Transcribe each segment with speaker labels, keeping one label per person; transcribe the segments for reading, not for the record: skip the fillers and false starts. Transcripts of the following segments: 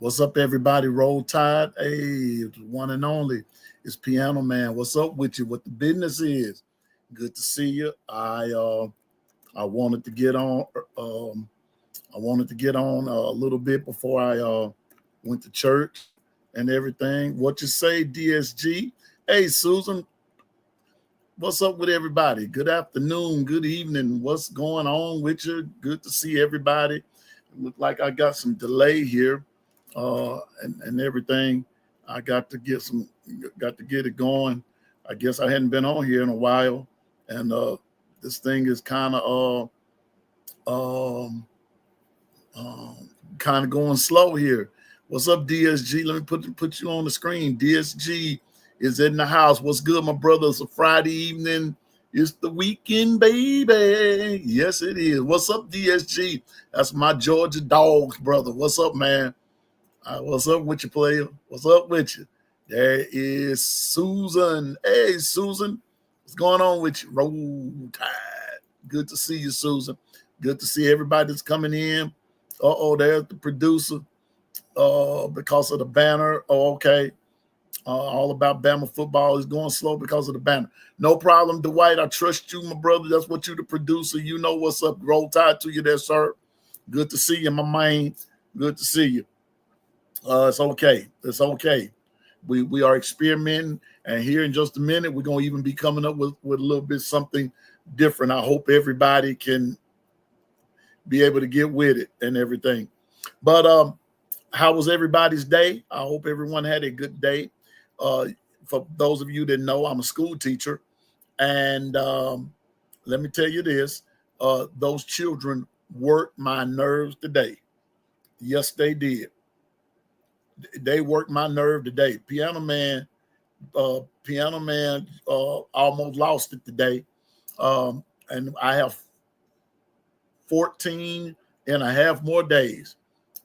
Speaker 1: What's up, everybody? Roll Tide. Hey, it's one and only. It's Piano Man. What's up with you? What the business is? Good to see you. I wanted to get on. Um, I wanted to get on a little bit before I went to church and everything. What you say, DSG? Hey, Susan. What's up with everybody? Good afternoon. Good evening. What's going on with you? Good to see everybody. Look like I got some delay here and everything. I got to get it going. I guess I hadn't been on here in a while, and this thing is um, kind of going slow here. What's up, DSG? Let me put you on the screen. DSG is in the house. What's good, my brother? It's a Friday evening. It's the weekend, baby. Yes, it is. What's up, DSG? That's my Georgia Dogs, brother. What's up, man? What's up with you, player? What's up with you? There is Susan. Hey, Susan. What's going on with you? Roll Tide. Good to see you, Susan. Good to see everybody that's coming in. There's the producer because of the banner. Oh, okay. All about Bama football is going slow because of the banner. No problem, Dwight. I trust you, my brother. That's what you, the producer. You know what's up. Roll Tide to you there, sir. Good to see you, my man. Good to see you. It's okay. It's okay. We are experimenting, and here in just a minute, we're gonna even be coming up with a little bit something different. I hope everybody can be able to get with it and everything. But how was everybody's day? I hope everyone had a good day. For those of you that know, I'm a school teacher, and let me tell you this: those children worked my nerves today. Yes, they did. They worked my nerve today. Piano Man almost lost it today. And I have 14 and a half more days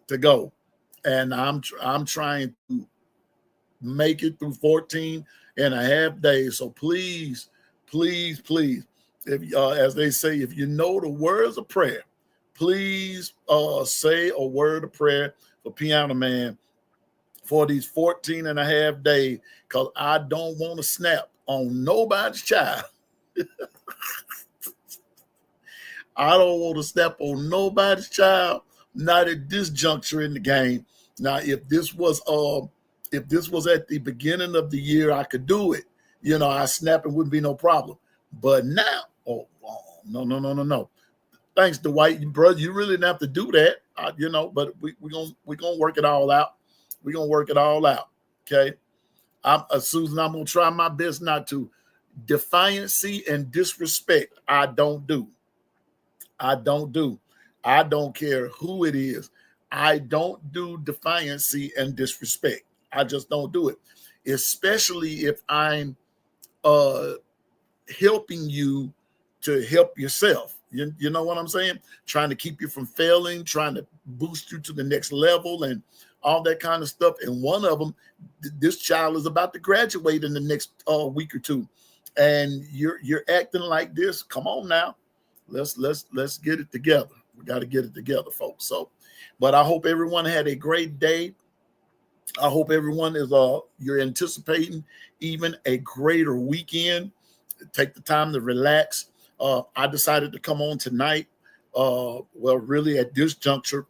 Speaker 1: to go. And I'm trying to make it through 14 and a half days. So please, please, please, if as they say, if you know the words of prayer, please say a word of prayer for Piano Man for these 14 and a half days, because I don't want to snap on nobody's child. I don't want to snap on nobody's child, not at this juncture in the game. Now, if this was at the beginning of the year, I could do it. I snap and wouldn't be no problem. But now, no. Thanks, Dwight, brother. You really didn't have to do that, But we're gonna work it all out. We're going to work it all out, okay? Susan, I'm going to try my best not to. Defiancy and disrespect, I don't do. I don't care who it is. I don't do defiancy and disrespect. I just don't do it, especially if I'm helping you to help yourself. You know what I'm saying? Trying to keep you from failing, trying to boost you to the next level and all that kind of stuff. And one of them, this child is about to graduate in the next week or two, and you're acting like this. Come on now, let's get it together. We got to get it together, folks. So, but I hope everyone had a great day. I hope everyone is you're anticipating even a greater weekend. Take the time to relax. I decided to come on tonight. Really at this juncture.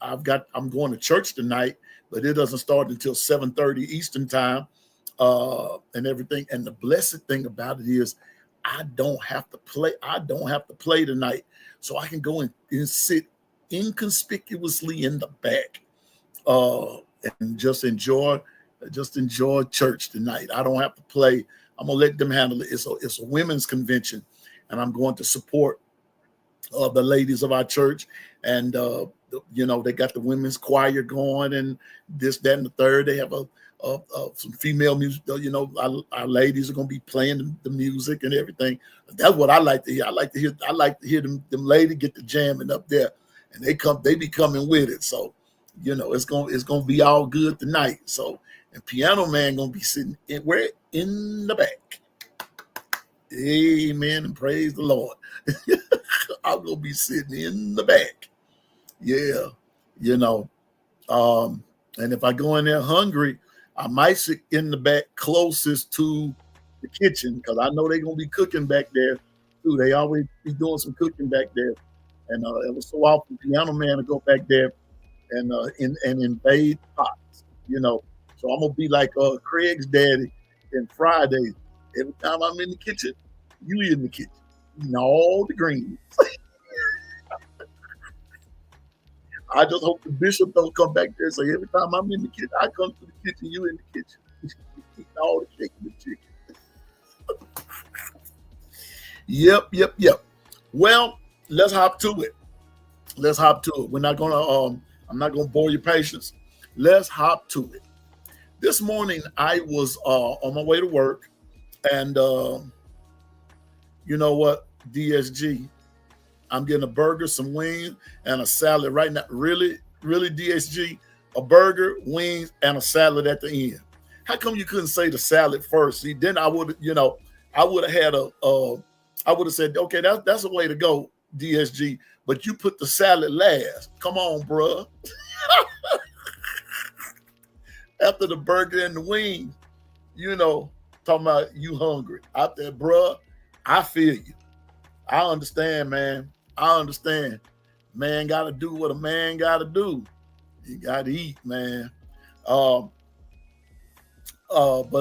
Speaker 1: I'm going to church tonight, but it doesn't start until 7:30 Eastern time, and everything. And the blessed thing about it is I don't have to play. I don't have to play tonight, so I can go and sit inconspicuously in the back, and just enjoy church tonight. I don't have to play. I'm gonna let them handle it. It's a women's convention, and I'm going to support the ladies of our church, and they got the women's choir going, and this, that, and the third. They have some female music. Our ladies are going to be playing the music and everything. That's what I like to hear. I like to hear them ladies get the jamming up there, and they be coming with it. So, it's gonna be all good tonight. So, and Piano Man gonna be sitting in the back. Amen and praise the Lord. I'm gonna be sitting in the back. Yeah, And if I go in there hungry, I might sit in the back closest to the kitchen because I know they're gonna be cooking back there too. They always be doing some cooking back there, and it was so often piano man to go back there and invade pots, you know. So I'm gonna be like Craig's daddy in Friday. Every time I'm in the kitchen, you in the kitchen, eating all the greens. I just hope the bishop don't come back there and say every time I'm in the kitchen, I come to the kitchen, you in the kitchen, eating all the cake and the chicken. Yep. Well, let's hop to it. Let's hop to it. We're not gonna I'm not gonna bore your patience. Let's hop to it. This morning I was on my way to work, and you know what, DSG, I'm getting a burger, some wings, and a salad right now. Really, DSG, a burger, wings, and a salad at the end. How come you couldn't say the salad first? See, then I would, I would have had I would have said, okay, that's a way to go, DSG. But you put the salad last. Come on, bruh. After the burger and the wings, talking about you hungry out there, bruh. I feel you. I understand, man. I understand. Man got to do what a man got to do. You got to eat, man. But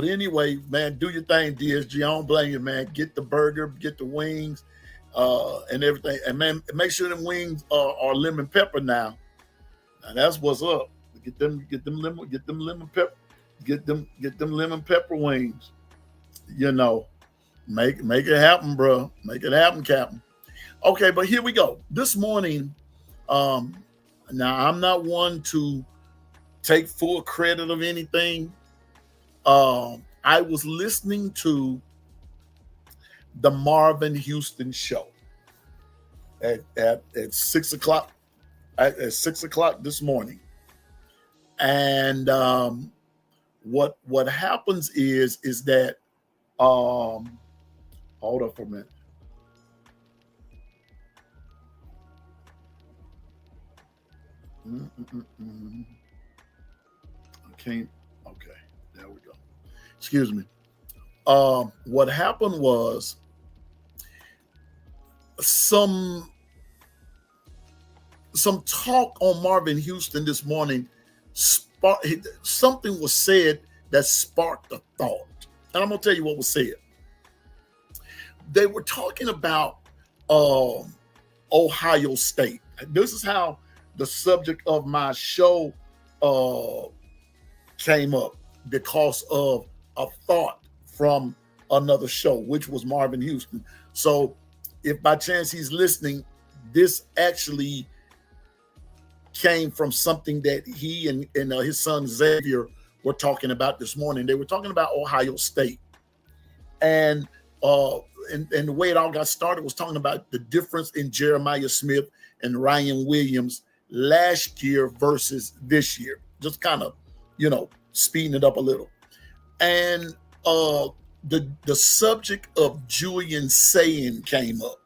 Speaker 1: anyway, man, do your thing, DSG. I don't blame you, man. Get the burger, get the wings, and everything. And man, make sure them wings are lemon pepper now. Now that's what's up. Get them lemon pepper, get them lemon pepper wings. Make it happen, bro. Make it happen, Captain. Okay, but here we go. This morning, now I'm not one to take full credit of anything. I was listening to the Marvin Houston show at 6:00 at 6:00 this morning, and what happens is that hold up for a minute. Okay, there we go. Excuse me. What happened was some talk on Marvin Houston this morning. Something was said that sparked a thought, and I'm gonna tell you what was said. They were talking about Ohio State. This is how the subject of my show came up, because of a thought from another show, which was Marvin Houston. So if by chance he's listening, this actually came from something that he and his son Xavier were talking about this morning. They were talking about Ohio State. And the way it all got started was talking about the difference in Jeremiah Smith and Ryan Williams last year versus this year. Just kind of, speeding it up a little. And the subject of Julian Sayin came up.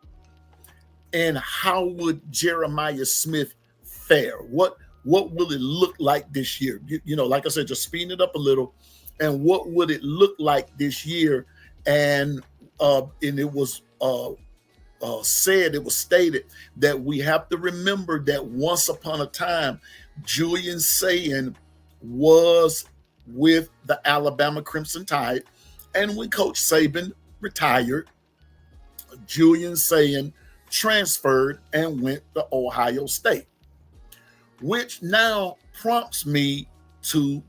Speaker 1: And how would Jeremiah Smith fare? What will it look like this year? Like I said, just speeding it up a little. And what would it look like this year? And it was stated that we have to remember that once upon a time, Julian Sayin was with the Alabama Crimson Tide, and when Coach Saban retired, Julian Sayin transferred and went to Ohio State, which now prompts me to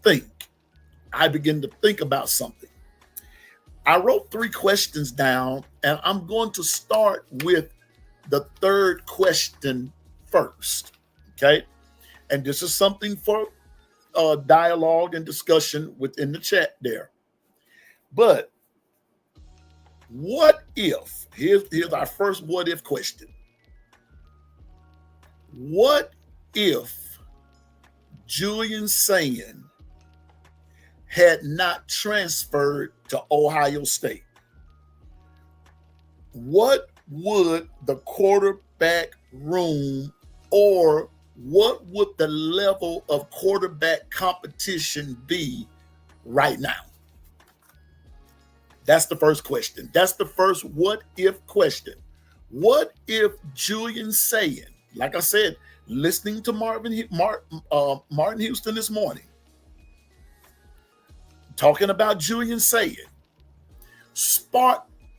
Speaker 1: think. I begin to think about something. I wrote 3 questions down, and I'm going to start with the third question first, okay? And this is something for dialogue and discussion within the chat there. But what if, here's our first what if question. What if Julian Sayin had not transferred to Ohio State? What would the quarterback room, or what would the level of quarterback competition be right now? That's the first question. That's the first what if question. What if Julian Sayin, like I said, listening to Martin Houston this morning, talking about Julian Sayin,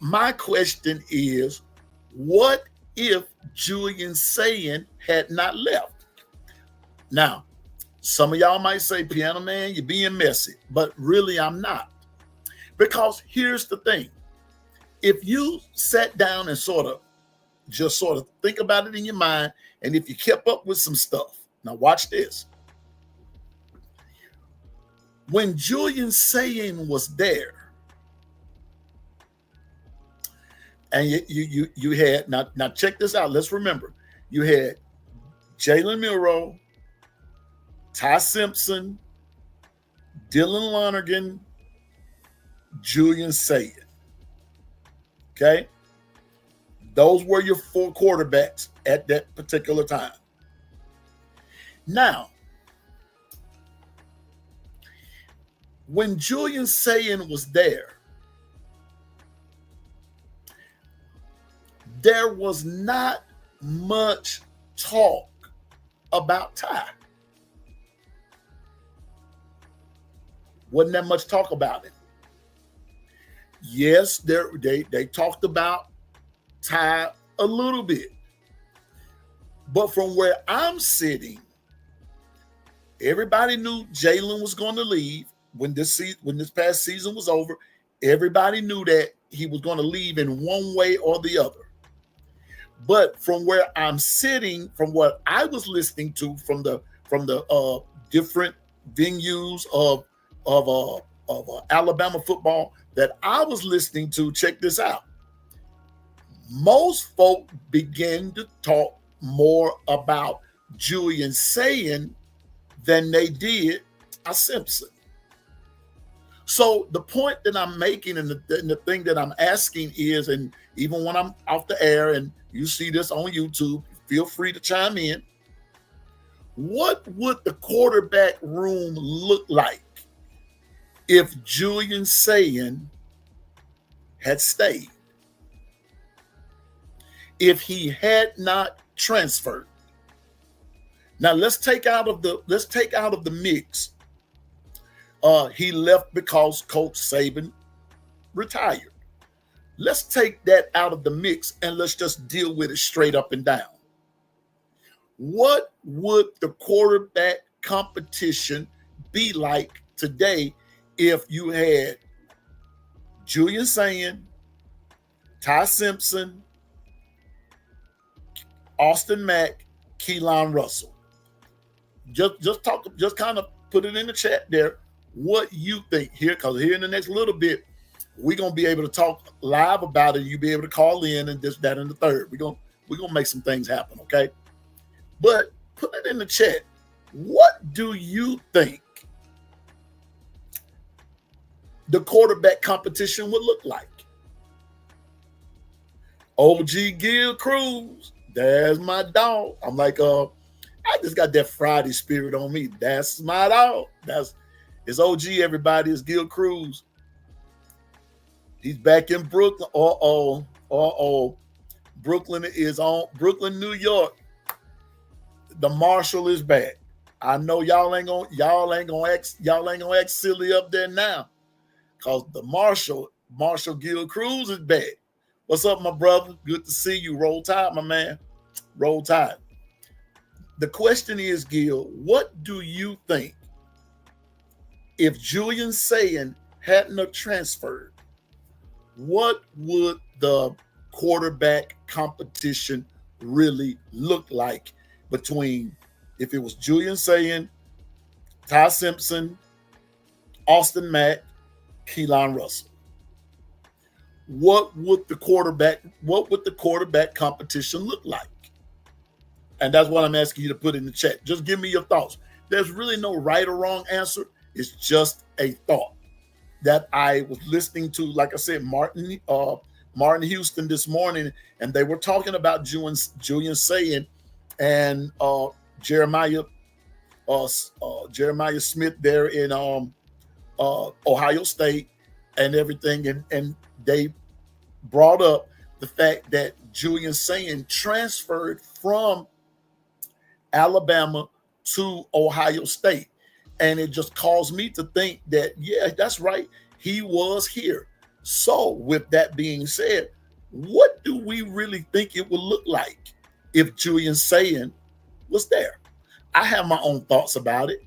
Speaker 1: my question is, what if Julian Sayin had not left? Now, some of y'all might say, Piano Man, you're being messy, but really I'm not. Because here's the thing. If you sat down and sort of think about it in your mind, and if you kept up with some stuff, now watch this. When Julian Sayin was there, and you had, now check this out, let's remember, you had Jalen Milroe, Ty Simpson, Dylan Lonergan, Julian Sayin. Okay? Those were your four quarterbacks at that particular time. Now, when Julian Sayin was there was not much talk about Ty. Wasn't that much talk about it. Yes, they talked about Ty a little bit. But from where I'm sitting, everybody knew Jalen was going to leave when this past season was over. Everybody knew that he was going to leave in one way or the other. But from where I'm sitting, from what I was listening to from the different venues of Alabama football that I was listening to, check this out. Most folk began to talk more about Julian Sayin than they did Ty Simpson. So the point that I'm making and the thing that I'm asking is, and even when I'm off the air and you see this on YouTube, feel free to chime in. What would the quarterback room look like if Julian Sayin had stayed? If he had not transferred. Now let's take out of the mix. He left because Coach Saban retired. Let's take that out of the mix and let's just deal with it straight up and down. What would the quarterback competition be like today if you had Julian Sayin, Ty Simpson, Austin Mack, Keelan Russell? Just kind of put it in the chat there. What you think here, because here in the next little bit, we're gonna be able to talk live about it. You'll be able to call in and this, that, and the third. We're gonna make some things happen, okay? But put it in the chat. What do you think the quarterback competition would look like? OG Gil Cruz, there's my dog. I'm like, I just got that Friday spirit on me. That's my dog. It's OG, everybody. It's Gil Cruz. He's back in Brooklyn. Brooklyn is on Brooklyn, New York. The Marshall is back. I know y'all ain't gonna act silly up there now. Cause the Marshall Gil Cruz is back. What's up, my brother? Good to see you. Roll Tide, my man. Roll Tide. The question is, Gil, what do you think if Julian Sayin hadn't have transferred? What would the quarterback competition really look like between if it was Julian Sayin, Ty Simpson, Austin Mack, Keelan Russell? What would the quarterback competition look like? And that's what I'm asking you to put in the chat. Just give me your thoughts. There's really no right or wrong answer. It's just a thought that I was listening to, like I said, Martin Houston this morning, and they were talking about Julian Sayin and Jeremiah Jeremiah Smith there in Ohio State and everything, and they brought up the fact that Julian Sayin transferred from Alabama to Ohio State. And it just caused me to think that, yeah, that's right. He was here. So with that being said, what do we really think it would look like if Julian Sayin was there? I have my own thoughts about it,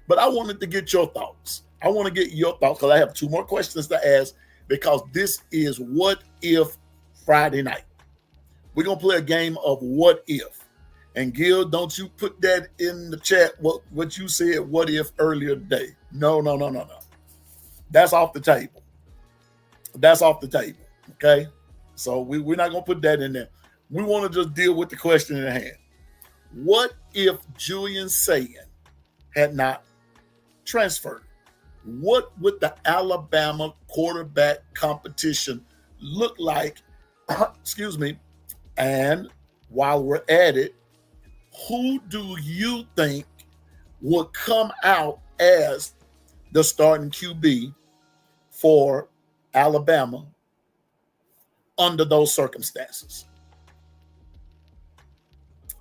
Speaker 1: but I wanted to get your thoughts. I want to get your thoughts because I have two more questions to ask, because this is What If Friday night. We're going to play a game of what if. And Gil, don't you put that in the chat, what you said, what if, earlier today. No. That's off the table. That's off the table, okay? So we're not going to put that in there. We want to just deal with the question at hand. What if Julian Sayin had not transferred? What would the Alabama quarterback competition look like? Excuse me. And while we're at it, who do you think would come out as the starting QB for Alabama under those circumstances?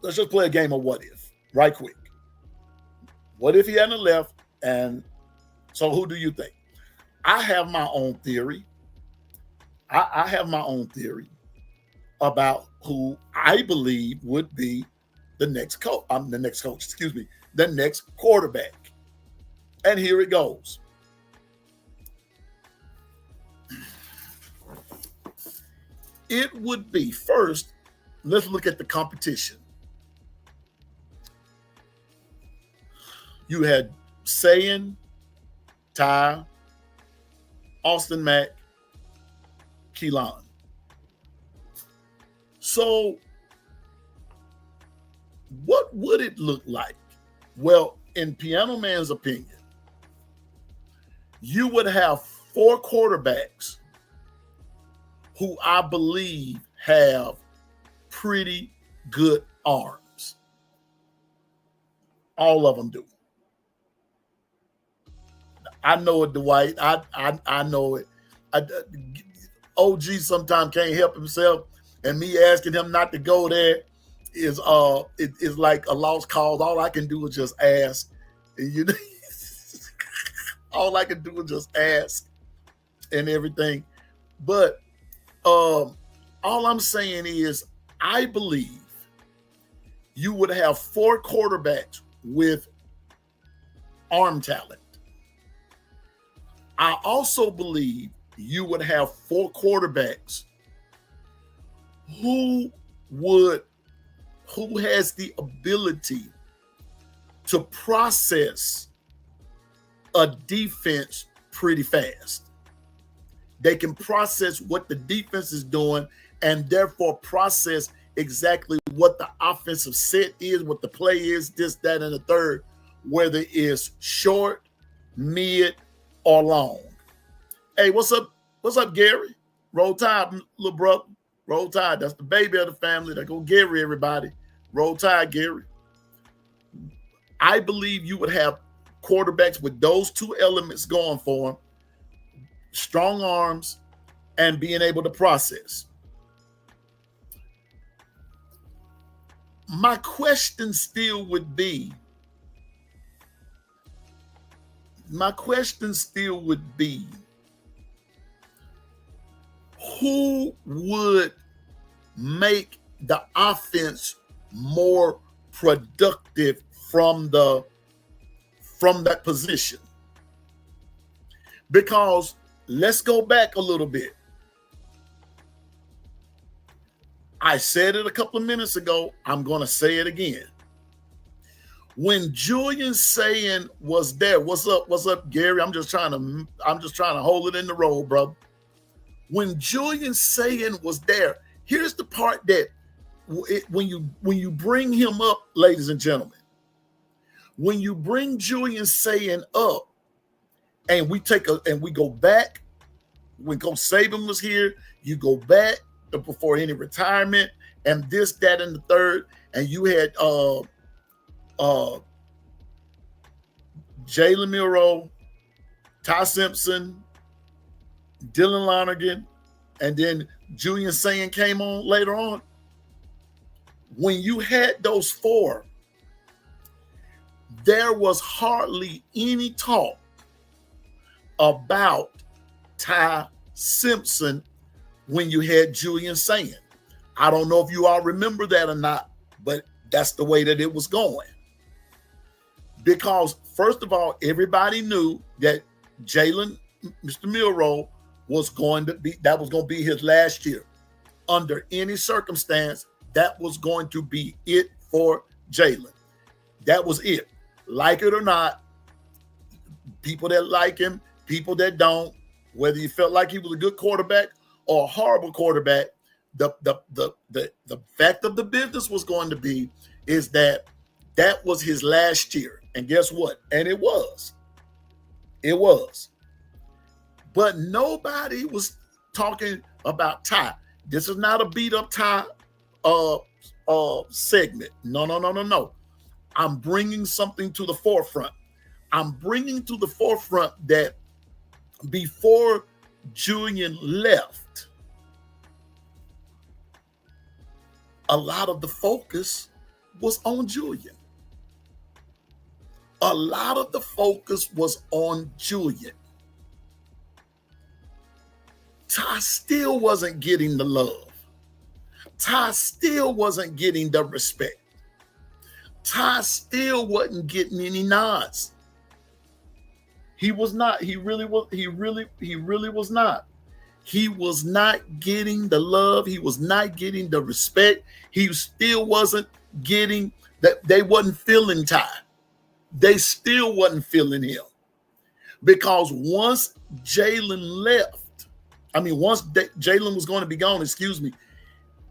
Speaker 1: Let's just play a game of what if, right quick. What if he hadn't left? And so who do you think? I have my own theory. I have my own theory about who I believe would be the next coach. The next quarterback. And here it goes. It would be, first, let's look at the competition. You had Sayin, Ty, Austin Mack, Keelan. So what would it look like? Well, in Piano Man's opinion, you would have 4 quarterbacks who I believe have pretty good arms. All of them do. I know it, Dwight. I know it. OG sometimes can't help himself, and me asking him not to go there is like a lost cause. All I can do is just ask. You know, all I can do is just ask and everything. But all I'm saying is, I believe you would have 4 quarterbacks with arm talent. I also believe you would have 4 quarterbacks who has the ability to process a defense pretty fast. They can process what the defense is doing and therefore process exactly what the offensive set is, what the play is, this, that, and the third, whether it's short, mid, or long. Hey, what's up? What's up, Gary? Roll Tide, little brother. Roll Tide. That's the baby of the family. There go Gary, everybody. Roll Tide, Gary. I believe you would have quarterbacks with those 2 elements going for them: strong arms and being able to process. My question still would be, who would make the offense more productive from that position? Because let's go back a little bit. I said it a couple of minutes ago. I'm going to say it again. When Julian Sayin was there, what's up, Gary? I'm just trying to hold it in the road, brother. When Julian Sayin was there, here's the part that when you bring him up, ladies and gentlemen, when you bring Julian Sayin up, and we go back, when Coach Saban was here, you go back before any retirement and this, that, and the third, and you had uh, Jalen Milroe, Ty Simpson, Dylan Lonergan, and then Julian Sayin came on later on. When you had those four, there was hardly any talk about Ty Simpson when you had Julian Sayin. I don't know if you all remember that or not, but that's the way that it was going. Because first of all, everybody knew that Jalen, Mr. Milroe, was going to be his last year. Under any circumstance, that was going to be it for Jalen. That was it. Like it or not, people that like him, people that don't, whether you felt like he was a good quarterback or a horrible quarterback, the fact of the business was going to be is that was his last year. And guess what? And it was. It was. But nobody was talking about Ty. This is not a beat up Ty segment. No. I'm bringing something to the forefront. I'm bringing to the forefront that before Julian left, a lot of the focus was on Julian. A lot of the focus was on Julian. Ty still wasn't getting the love. Ty still wasn't getting the respect. Ty still wasn't getting any nods. He was not. He really was not. He was not getting the love. He was not getting the respect. He still wasn't getting that. They wasn't feeling Ty. They still wasn't feeling him. Because once Jalen left, once Jalen was going to be gone,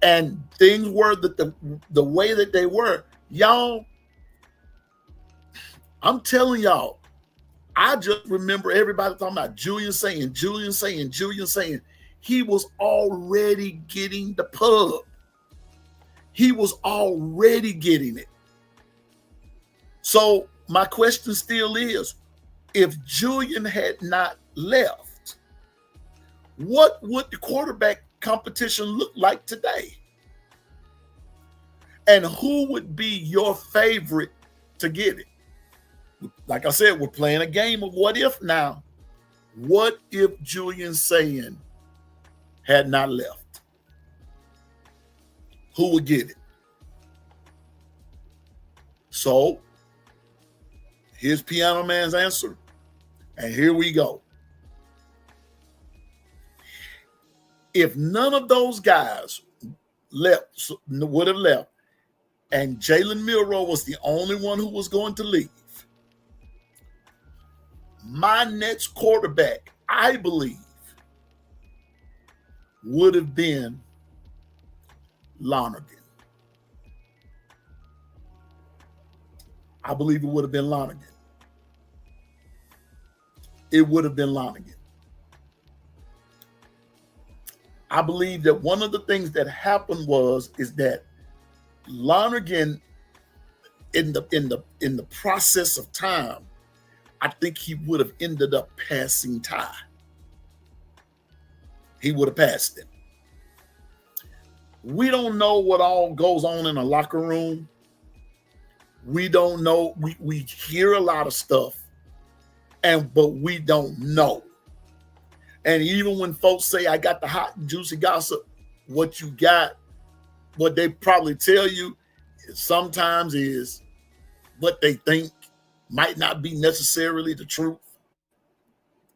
Speaker 1: and things were the way that they were, y'all, I'm telling y'all, I just remember everybody talking about Julian Sayin. He was already getting the pub. He was already getting it. So my question still is, if Julian had not left, what would the quarterback competition look like today? And who would be your favorite to get it? Like I said, we're playing a game of what if now. What if Julian Sayin had not left? Who would get it? So here's Piano Man's answer. And here we go. If none of those guys would have left, and Jalen Milroe was the only one who was going to leave, my next quarterback, I believe, would have been Lonergan. I believe it would have been Lonergan. It would have been Lonergan. I believe that one of the things that happened is that Lonergan, in the process of time, I think he would have ended up passing Ty. He would have passed him. We don't know what all goes on in a locker room. We don't know. We hear a lot of stuff, but we don't know. And even when folks say, I got the hot and juicy gossip, what you got, what they probably tell you sometimes is what they think might not be necessarily the truth,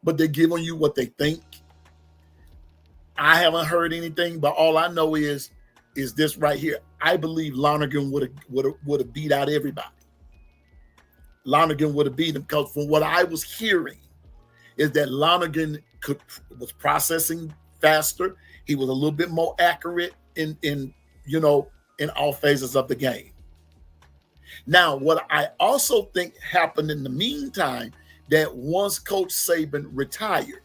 Speaker 1: but they're giving you what they think. I haven't heard anything, but all I know is this right here. I believe Lonergan would have beat out everybody. Lonergan would have beat him, because from what I was hearing is that Lonergan was processing faster. He was a little bit more accurate in all phases of the game. Now, what I also think happened in the meantime, that once Coach Saban retired,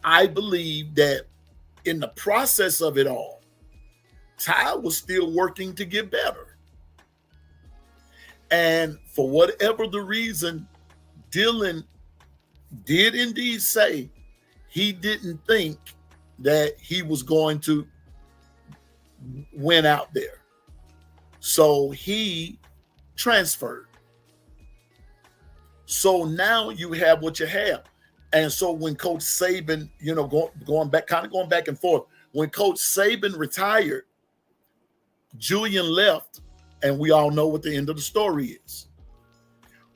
Speaker 1: I believe that in the process of it all, Ty was still working to get better. And for whatever the reason, Dylan did indeed say he didn't think that he was going to win out there. So he transferred. So now you have what you have. And so when Coach Saban, going back and forth, when Coach Saban retired, Julian left, and we all know what the end of the story is.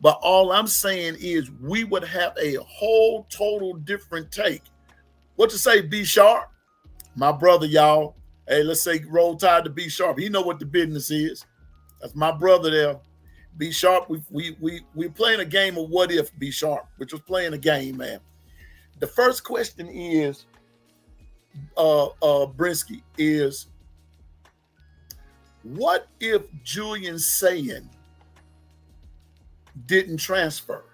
Speaker 1: But all I'm saying is we would have a whole total different take. What you say, B Sharp? My brother, y'all. Hey, let's say Roll Tide to B Sharp. He know what the business is. That's my brother there. B Sharp, we playing a game of what if, B Sharp, which was playing a game, man. The first question is, Brinsky, is what if Julian Sayin didn't transfer?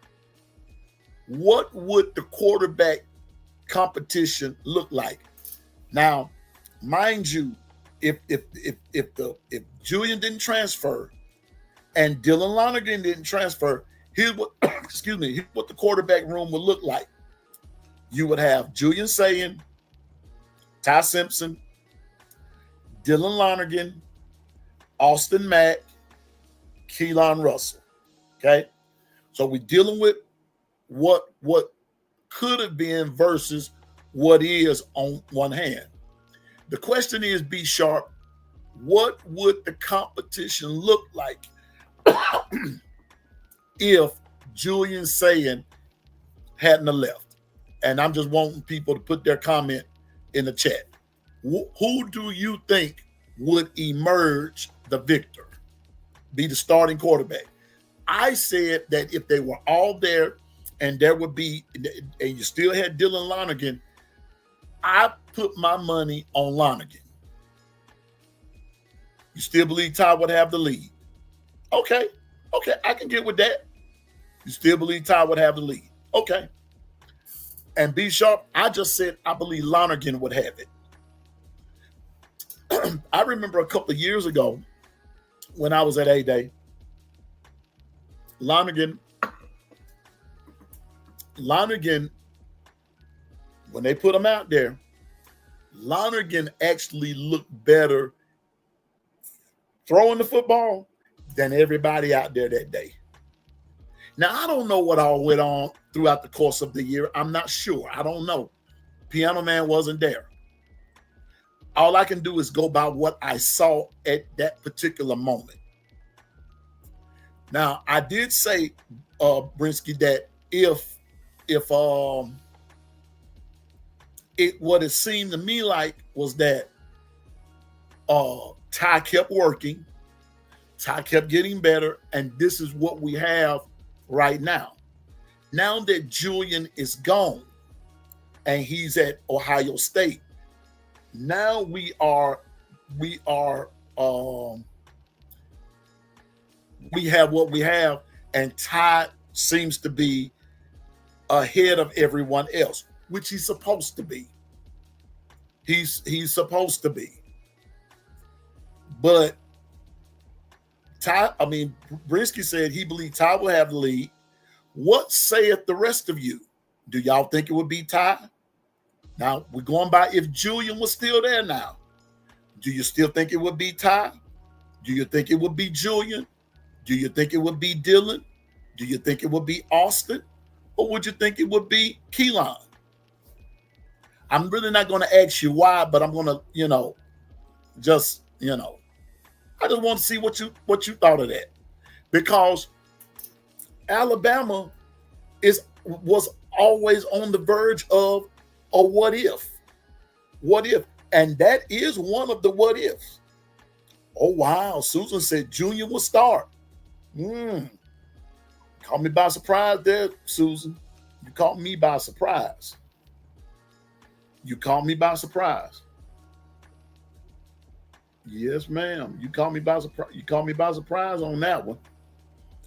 Speaker 1: What would the quarterback competition look like? Now, mind you, if Julian didn't transfer and Dylan Lonergan didn't transfer, here's what here's what the quarterback room would look like. You would have Julian Sayin, Ty Simpson, Dylan Lonergan, Austin Mack, Keelan Russell. Okay, so we're dealing with what could have been versus what is on one hand. The question is, B Sharp, what would the competition look like if Julian Sayin hadn't left? And I'm just wanting people to put their comment in the chat. Who do you think would emerge the victor, be the starting quarterback? I said that if they were all there and there would be, and you still had Dylan Lonergan, I put my money on Lonergan. You still believe Ty would have the lead? Okay, I can get with that. You still believe Ty would have the lead? Okay. And B Sharp, I just said I believe Lonergan would have it. I remember a couple of years ago when I was at A-Day, Lonergan, when they put him out there, Lonergan actually looked better throwing the football than everybody out there that day. Now, I don't know what all went on throughout the course of the year. I'm not sure. I don't know. Piano Man wasn't there. All I can do is go by what I saw at that particular moment. Now, I did say, Brinsky, that if what it seemed to me like was that Ty kept working, Ty kept getting better, and this is what we have right now. Now that Julian is gone and he's at Ohio State, now we have what we have, and Ty seems to be ahead of everyone else, which he's supposed to be. He's supposed to be. But Brinsky said he believed Ty will have the lead. What saith the rest of you? Do y'all think it would be Ty? Now, we're going by if Julian was still there now. Do you still think it would be Ty? Do you think it would be Julian? Do you think it would be Dylan? Do you think it would be Austin? Or would you think it would be Keelan? I'm really not going to ask you why, but I'm going to, I just want to see what you thought of that. Because Alabama was always on the verge of a what if. What if? And that is one of the what ifs. Oh, wow. Susan said Junior will start. Caught me by surprise there, Susan. You caught me by surprise. You caught me by surprise. Yes, ma'am. You caught me by surprise. You caught me by surprise on that one.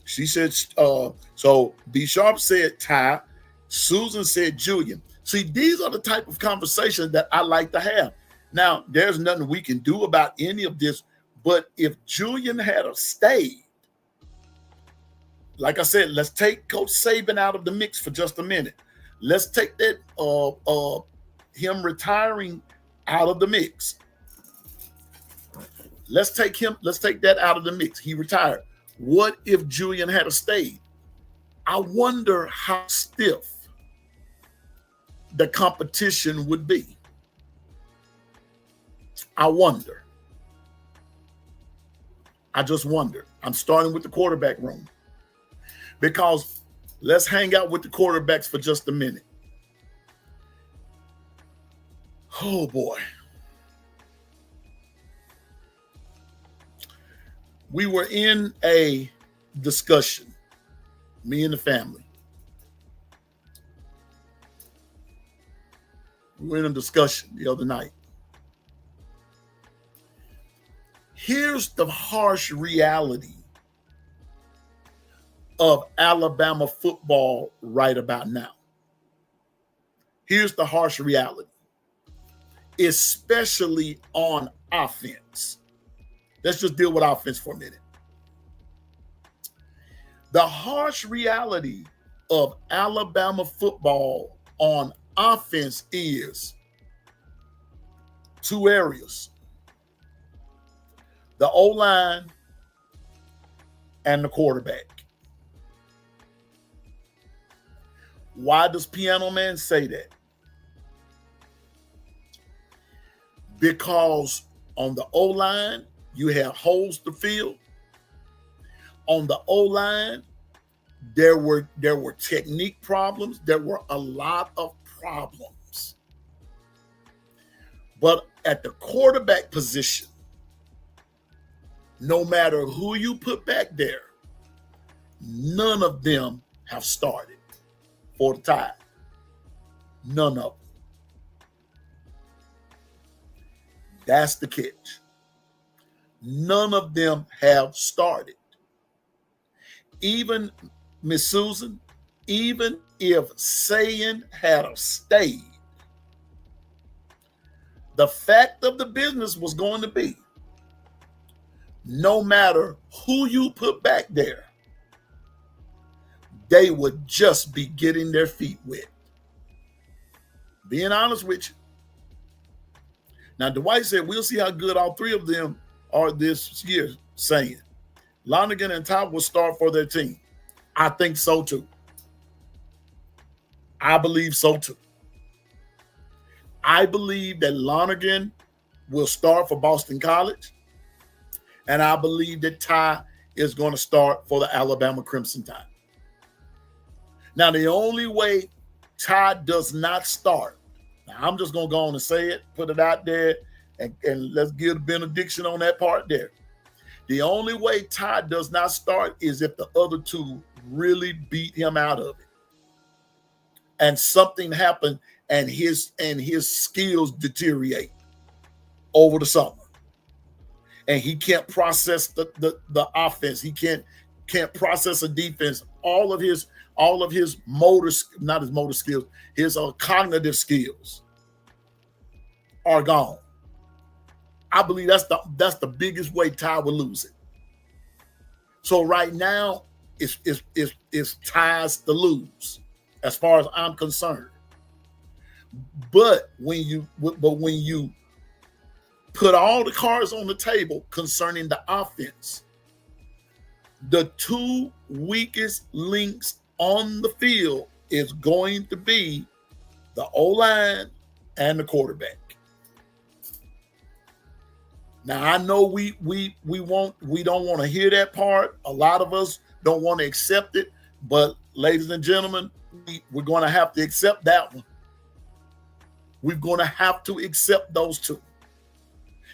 Speaker 1: She said, so B Sharp said Ty. Susan said Julian. See, these are the type of conversations that I like to have. Now, there's nothing we can do about any of this, but if Julian had stayed, like I said, let's take Coach Saban out of the mix for just a minute. Let's take that him retiring out of the mix. Let's take that out of the mix. He retired. What if Julian had stayed? I wonder how stiff the competition would be. I wonder. I just wonder. I'm starting with the quarterback room, because let's hang out with the quarterbacks for just a minute. Oh boy. We were in a discussion, me and the family. We were in a discussion the other night. Here's the harsh reality of Alabama football right about now. Here's the harsh reality, especially on offense. Let's just deal with offense for a minute. The harsh reality of Alabama football on offense is two areas: the O-line and the quarterback. Why does Piano Man say that? Because on the O-line, you have holes to fill. On the O-line, there were technique problems. There were a lot of problems. But at the quarterback position, no matter who you put back there, none of them have started for the Tide. None of them. That's the catch. None of them have started. Even Miss Susan, even if Sayin had stayed, the fact of the business was going to be, no matter who you put back there, they would just be getting their feet wet. Being honest with you. Now, Dwight said, we'll see how good all three of them are this year, saying Lonergan and Todd will start for their team. I think so too. I believe so too. I believe that Lonergan will start for Boston College, and I believe that Ty is going to start for the Alabama Crimson Tide. Now, the only way Ty does not start, now I'm just going to go on and say it, put it out there, and let's give a benediction on that part there. The only way Ty does not start is if the other two really beat him out of it, and something happened and his skills deteriorate over the summer, and he can't process the offense. He can't process a defense. All of his motor, not his motor skills, his cognitive skills are gone. I believe that's the biggest way Ty will lose it. So right now, it's Ty's to lose, as far as I'm concerned. But when you put all the cards on the table concerning the offense, the two weakest links on the field is going to be the O-line and the quarterback. Now, I know we don't want to hear that part. A lot of us don't want to accept it, but ladies and gentlemen, we're going to have to accept that one. We're going to have to accept those two.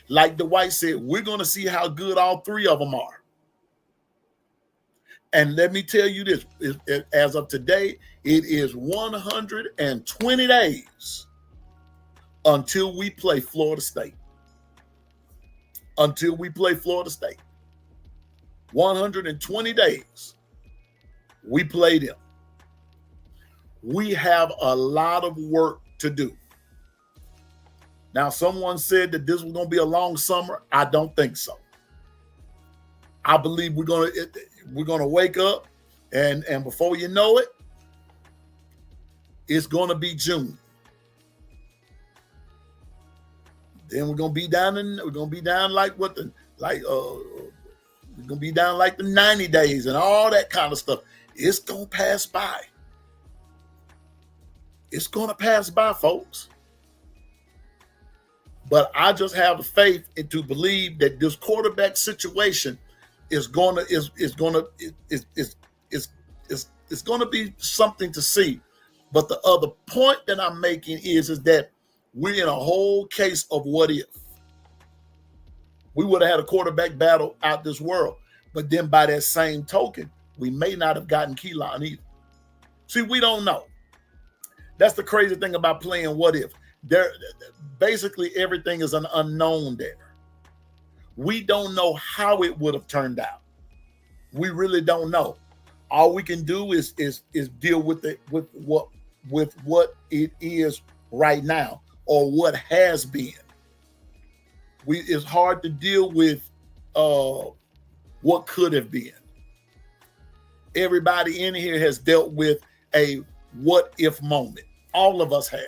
Speaker 1: Like Dwight said, we're going to see how good all three of them are. And let me tell you this, as of today, it is 120 days until we play Florida State. Until we play Florida State. 120 days. We play them. We have a lot of work to do. Now, someone said that this was going to be a long summer. I don't think so. I believe we're going to wake up And before you know it, it's going to be June. Then we're going to be down like we're going to be down like the 90 days and all that kind of stuff. It's going to pass by. It's going to pass by, folks. But I just have the faith and to believe that this quarterback situation is going to be something to see. But the other point that I'm making is that we're in a whole case of what if. We would have had a quarterback battle out this world. But then by that same token, we may not have gotten Keelan either. See, we don't know. That's the crazy thing about playing what if. Basically everything is an unknown there. We don't know how it would have turned out. We really don't know. All we can do is deal with it with what it is right now or what has been. It's hard to deal with what could have been. Everybody in here has dealt with a what if moment. All of us have.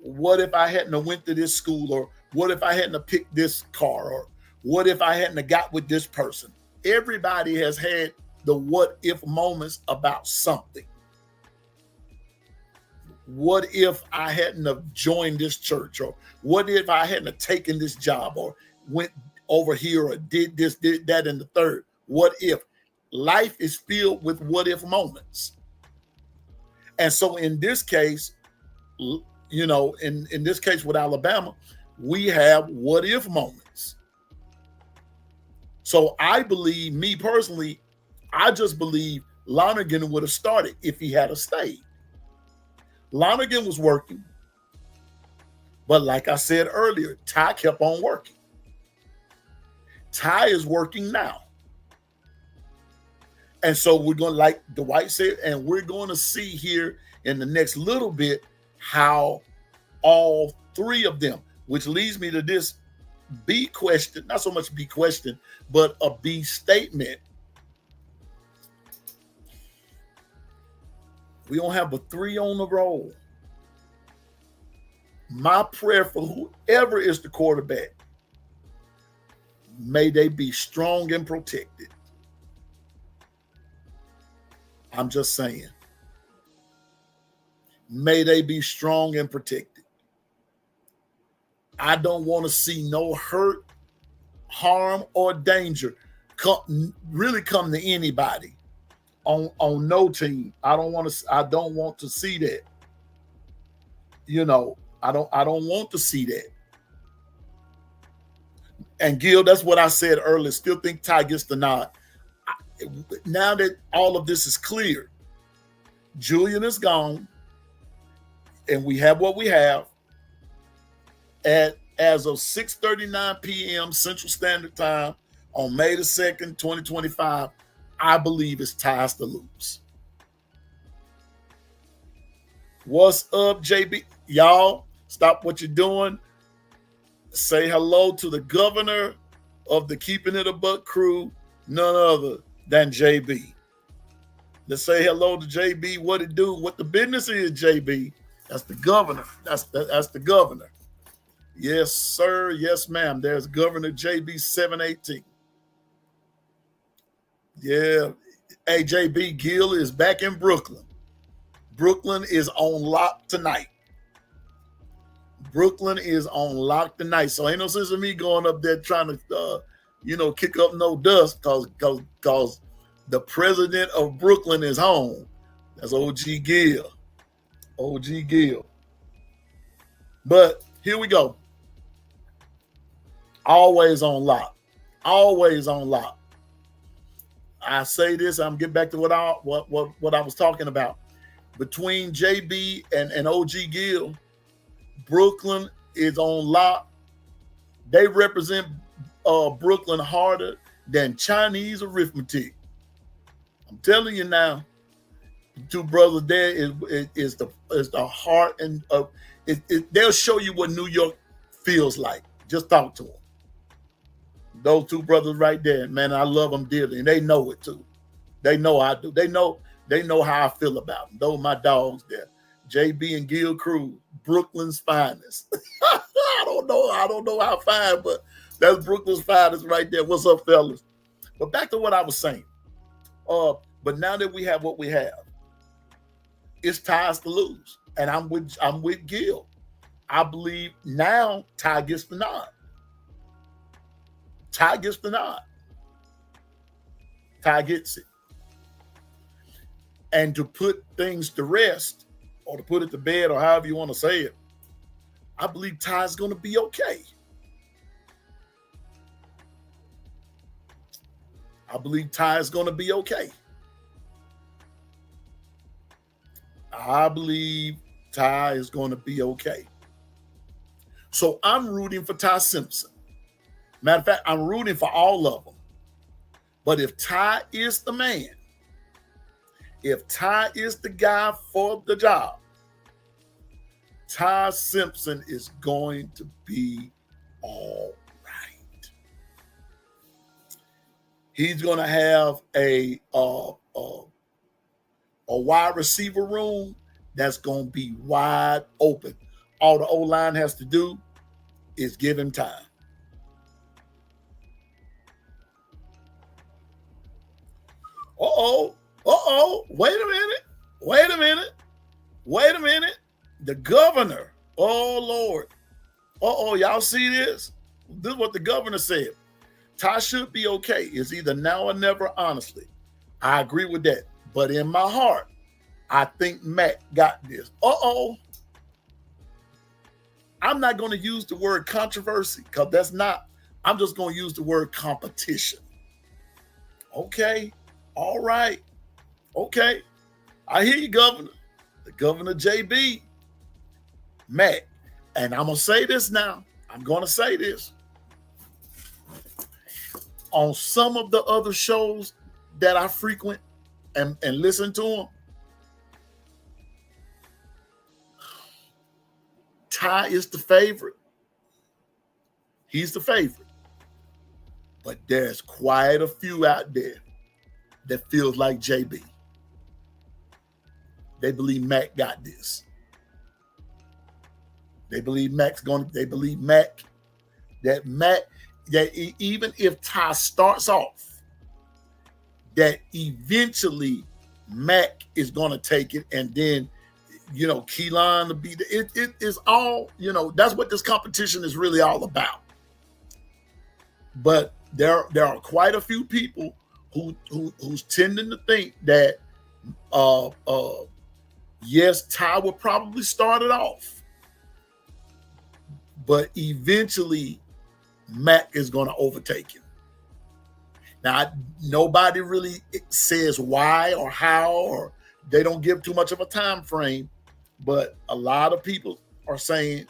Speaker 1: What if I hadn't have went to this school, or what if I hadn't have picked this car, or what if I hadn't have got with this person? Everybody has had the what if moments about something. What if I hadn't have joined this church, or what if I hadn't have taken this job, or went over here, or did this, did that, and the third? What if? Life is filled with what if moments. And so in this case, you know, in this case with Alabama, we have what if moments. So I believe, me personally, I just believe Lonergan would have started if he had stayed. Lonergan was working, but like I said earlier, Ty kept on working. Ty is working now. And so we're going to, like Dwight said, and we're going to see here in the next little bit how all three of them, which leads me to this B question, not so much B question, but a B statement. We don't have a three on the roll. My prayer for whoever is the quarterback, may they be strong and protected. I'm just saying. May they be strong and protected. I don't want to see no hurt, harm, or danger really come to anybody on no team. I don't want to see that. You know, I don't want to see that. And Gil, that's what I said earlier. Still think Ty gets the nod. Now that all of this is clear, Julian is gone, and we have what we have. As of 6:39 p.m. Central Standard Time on May the 2nd, 2025, I believe it's Ty's to lose. What's up, JB? Y'all, stop what you're doing. Say hello to the governor of the Keeping It a Buck crew, none other than JB. Let's say hello to JB. What it do? What the business is, JB? That's the governor. That's the governor. Yes, sir. Yes, ma'am. There's Governor JB 718. Yeah. Hey, JB, Gill is back in Brooklyn. Brooklyn is on lock tonight. Brooklyn is on lock tonight. So ain't no sense of me going up there trying to, kick up no dust because the president of Brooklyn is home. That's OG Gill. OG Gill. But here we go. Always on lock. Always on lock. I say this, I'm getting back to what I was talking about. Between JB and OG Gill, Brooklyn is on lock. They represent Brooklyn harder than Chinese arithmetic. I'm telling you now, the two brothers there is the heart, and they'll show you what New York feels like. Just talk to them. Those two brothers right there, man, I love them dearly, and they know it too. They know I do. They know how I feel about them. Those are my dogs there. JB and Gil Cruz, Brooklyn's finest. I don't know how fine, but that's Brooklyn's finest right there. What's up, fellas? But back to what I was saying. But now that we have what we have, it's ties to lose. And I'm with Gil. I believe now Ty gets the nod. Ty gets the nod. Ty gets it. And to put things to rest, or to put it to bed, or however you want to say it, I believe Ty's going to be okay. I believe Ty is going to be okay. I believe Ty is going to be okay. So I'm rooting for Ty Simpson. Matter of fact, I'm rooting for all of them. But if Ty is the man, if Ty is the guy for the job, Ty Simpson is going to be all right. He's going to have a wide receiver room that's going to be wide open. All the O-line has to do is give him time. Wait a minute. The governor, oh Lord. Y'all see this? This is what the governor said. Ty should be okay. It's either now or never, honestly. I agree with that. But in my heart, I think Mac got this. I'm not going to use the word controversy because that's not. I'm just going to use the word competition. Okay. All right. Okay. I hear you, Governor. The Governor JB. Mac. And I'm going to say this now. I'm going to say this. On some of the other shows that I frequent and listen to them, Ty is the favorite. He's the favorite. But there's quite a few out there that feels like JB. They believe Mac got this. They believe Mac, that even if Ty starts off, that eventually Mac is going to take it, and then, Keelan to be it is all, that's what this competition is really all about. But there are quite a few people who's tending to think that yes, Ty will probably start it off, but eventually Mac is going to overtake him. Now, nobody really says why or how, or they don't give too much of a time frame, but a lot of people are saying,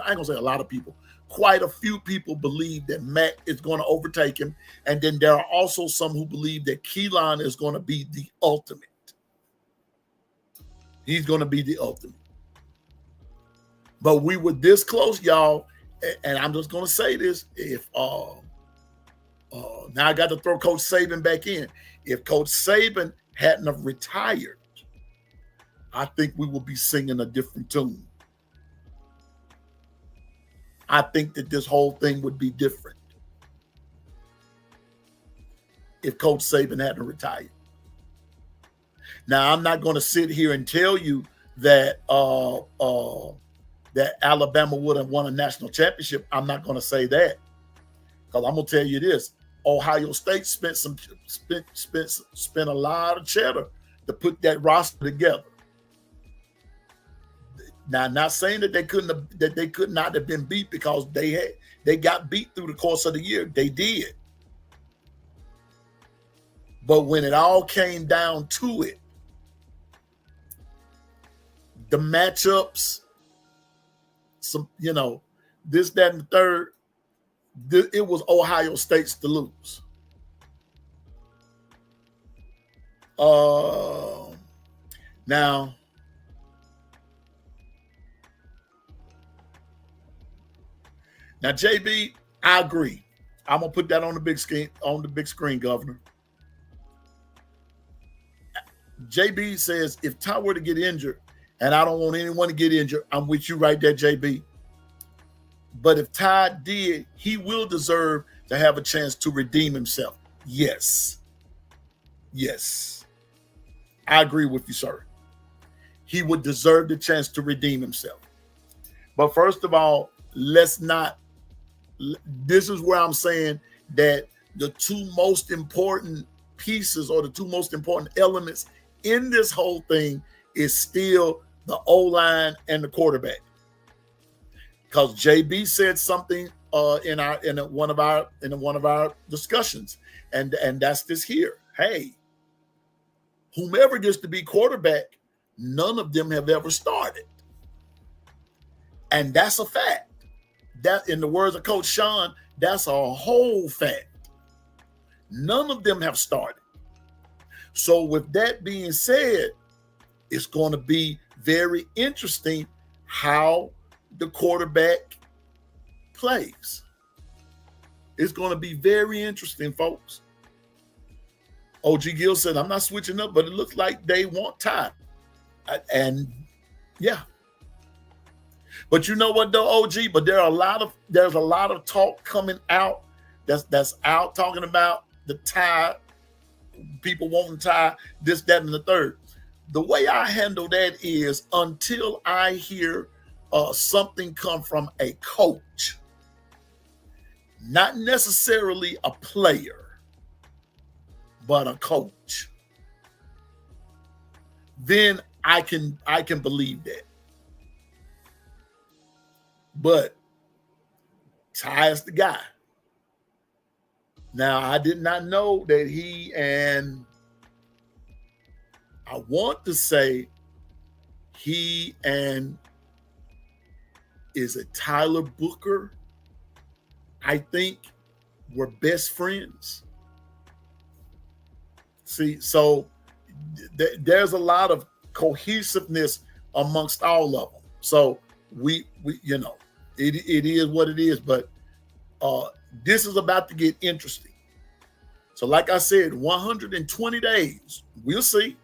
Speaker 1: I ain't gonna say a lot of people, quite a few people believe that Mac is going to overtake him. And then there are also some who believe that Keelan is going to be the ultimate. He's going to be the ultimate. But we were this close, y'all. And I'm just going to say this. If now I got to throw Coach Saban back in. If Coach Saban hadn't have retired, I think we would be singing a different tune. I think that this whole thing would be different if Coach Saban hadn't retired. Now, I'm not going to sit here and tell you that that Alabama would have won a national championship. I'm not going to say that, because I'm going to tell you this: Ohio State spent a lot of cheddar to put that roster together. Now, not saying that they could not have been beat, because they got beat through the course of the year. They did. But when it all came down to it, the matchups, this, that, and the third, it was Ohio State's to lose. Now, JB, I agree. I'm gonna put that on the big screen, Governor. JB says, if Ty were to get injured, and I don't want anyone to get injured, I'm with you right there, JB. But if Ty did, he will deserve to have a chance to redeem himself. Yes. Yes. I agree with you, sir. He would deserve the chance to redeem himself. But first of all, let's not, this is where I'm saying that the two most important pieces or the two most important elements in this whole thing is still the O-line and the quarterback. Because JB said something in one of our discussions, and that's this here. Hey, whomever gets to be quarterback, none of them have ever started. And that's a fact. That, in the words of Coach Sean, that's a whole fact. None of them have started. So with that being said, it's going to be very interesting how the quarterback plays. It's going to be very interesting, folks. OG Gill said, I'm not switching up, but it looks like they want Ty. And yeah. But you know what though, OG? But there's a lot of talk coming out that's out talking about the Ty, people wanting Ty, this, that, and the third. The way I handle that is until I hear something come from a coach, not necessarily a player, but a coach, then I can believe that. But Ty is the guy. Now, I did not know that he and I want to say he and is it Tyler Booker, I think, were best friends. See, so there's a lot of cohesiveness amongst all of them. So we you know, it is what it is, but this is about to get interesting. So like I said, 120 days, we'll see.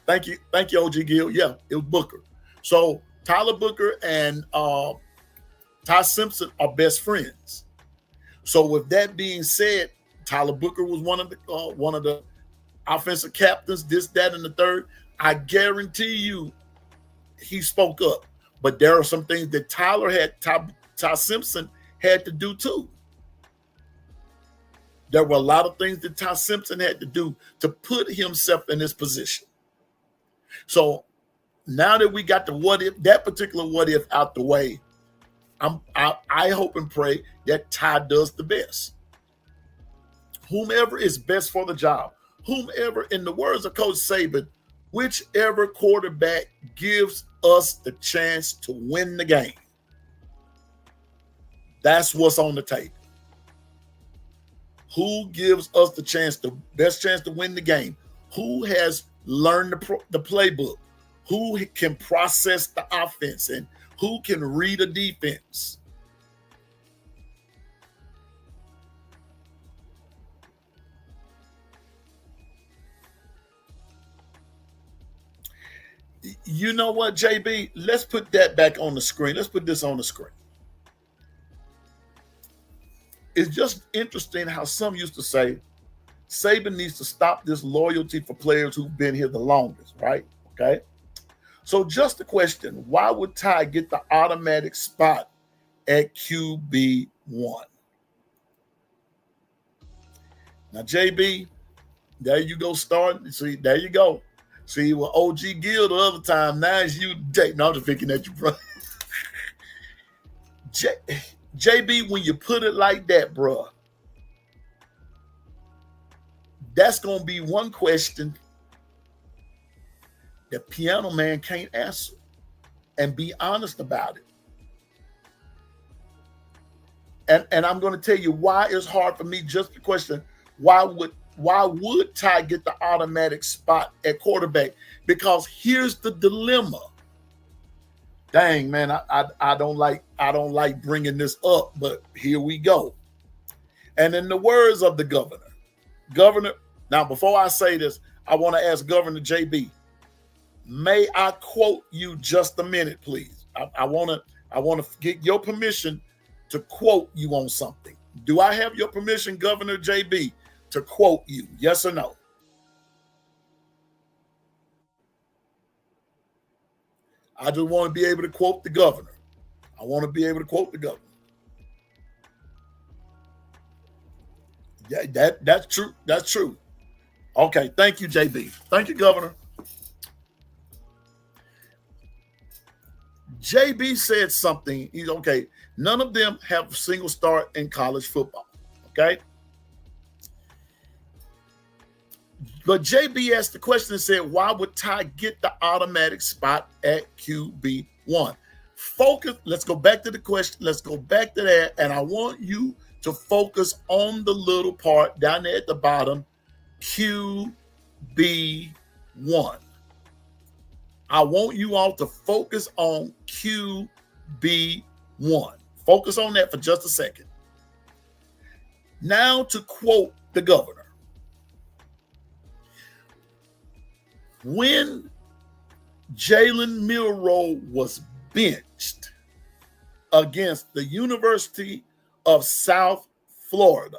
Speaker 1: Thank you, OG Gill. Yeah, it was Booker. So Tyler Booker and Ty Simpson are best friends. So with that being said, Tyler Booker was one of the offensive captains, this, that, and the third. I guarantee you he spoke up. But there are some things that Ty Simpson had to do too. There were a lot of things that Ty Simpson had to do to put himself in this position. So now that we got the what if, that particular what if out the way, I hope and pray that Ty does the best. Whomever is best for the job, whomever, in the words of Coach Saban, whichever quarterback gives us the chance to win the game. That's what's on the table. Who gives us the best chance to win the game? Who has learned the playbook? Who can process the offense and who can read a defense? You know what, JB? Let's put that back on the screen. Let's put this on the screen. It's just interesting how some used to say Saban needs to stop this loyalty for players who've been here the longest, right? Okay. So just a question, why would Ty get the automatic spot at QB1? Now, JB, there you go starting. See, there you go. See, well, OG Gill the other time, now it's you. No, I'm just picking at you, bro. JB, when you put it like that, bro, that's going to be one question that Piano Man can't answer and be honest about it. And I'm going to tell you why it's hard for me just to question why would Ty get the automatic spot at quarterback? Because here's the dilemma. Dang, man, I don't like bringing this up, but here we go. And in the words of the governor, now before I say this, I want to ask Governor JB, may I quote you just a minute, please? I want to get your permission to quote you on something. Do I have your permission, Governor JB, to quote you? Yes or no? I just want to be able to quote the governor. I want to be able to quote the governor. Yeah, that's true. That's true. Okay, thank you, JB. Thank you, Governor. JB said something. He's okay. None of them have a single start in college football. Okay. But JB asked the question and said, why would Ty get the automatic spot at QB1? Focus. Let's go back to the question. Let's go back to that. And I want you to focus on the little part down there at the bottom, QB1. I want you all to focus on QB1. Focus on that for just a second. Now to quote the governor. When Jalen Milroe was benched against the University of South Florida,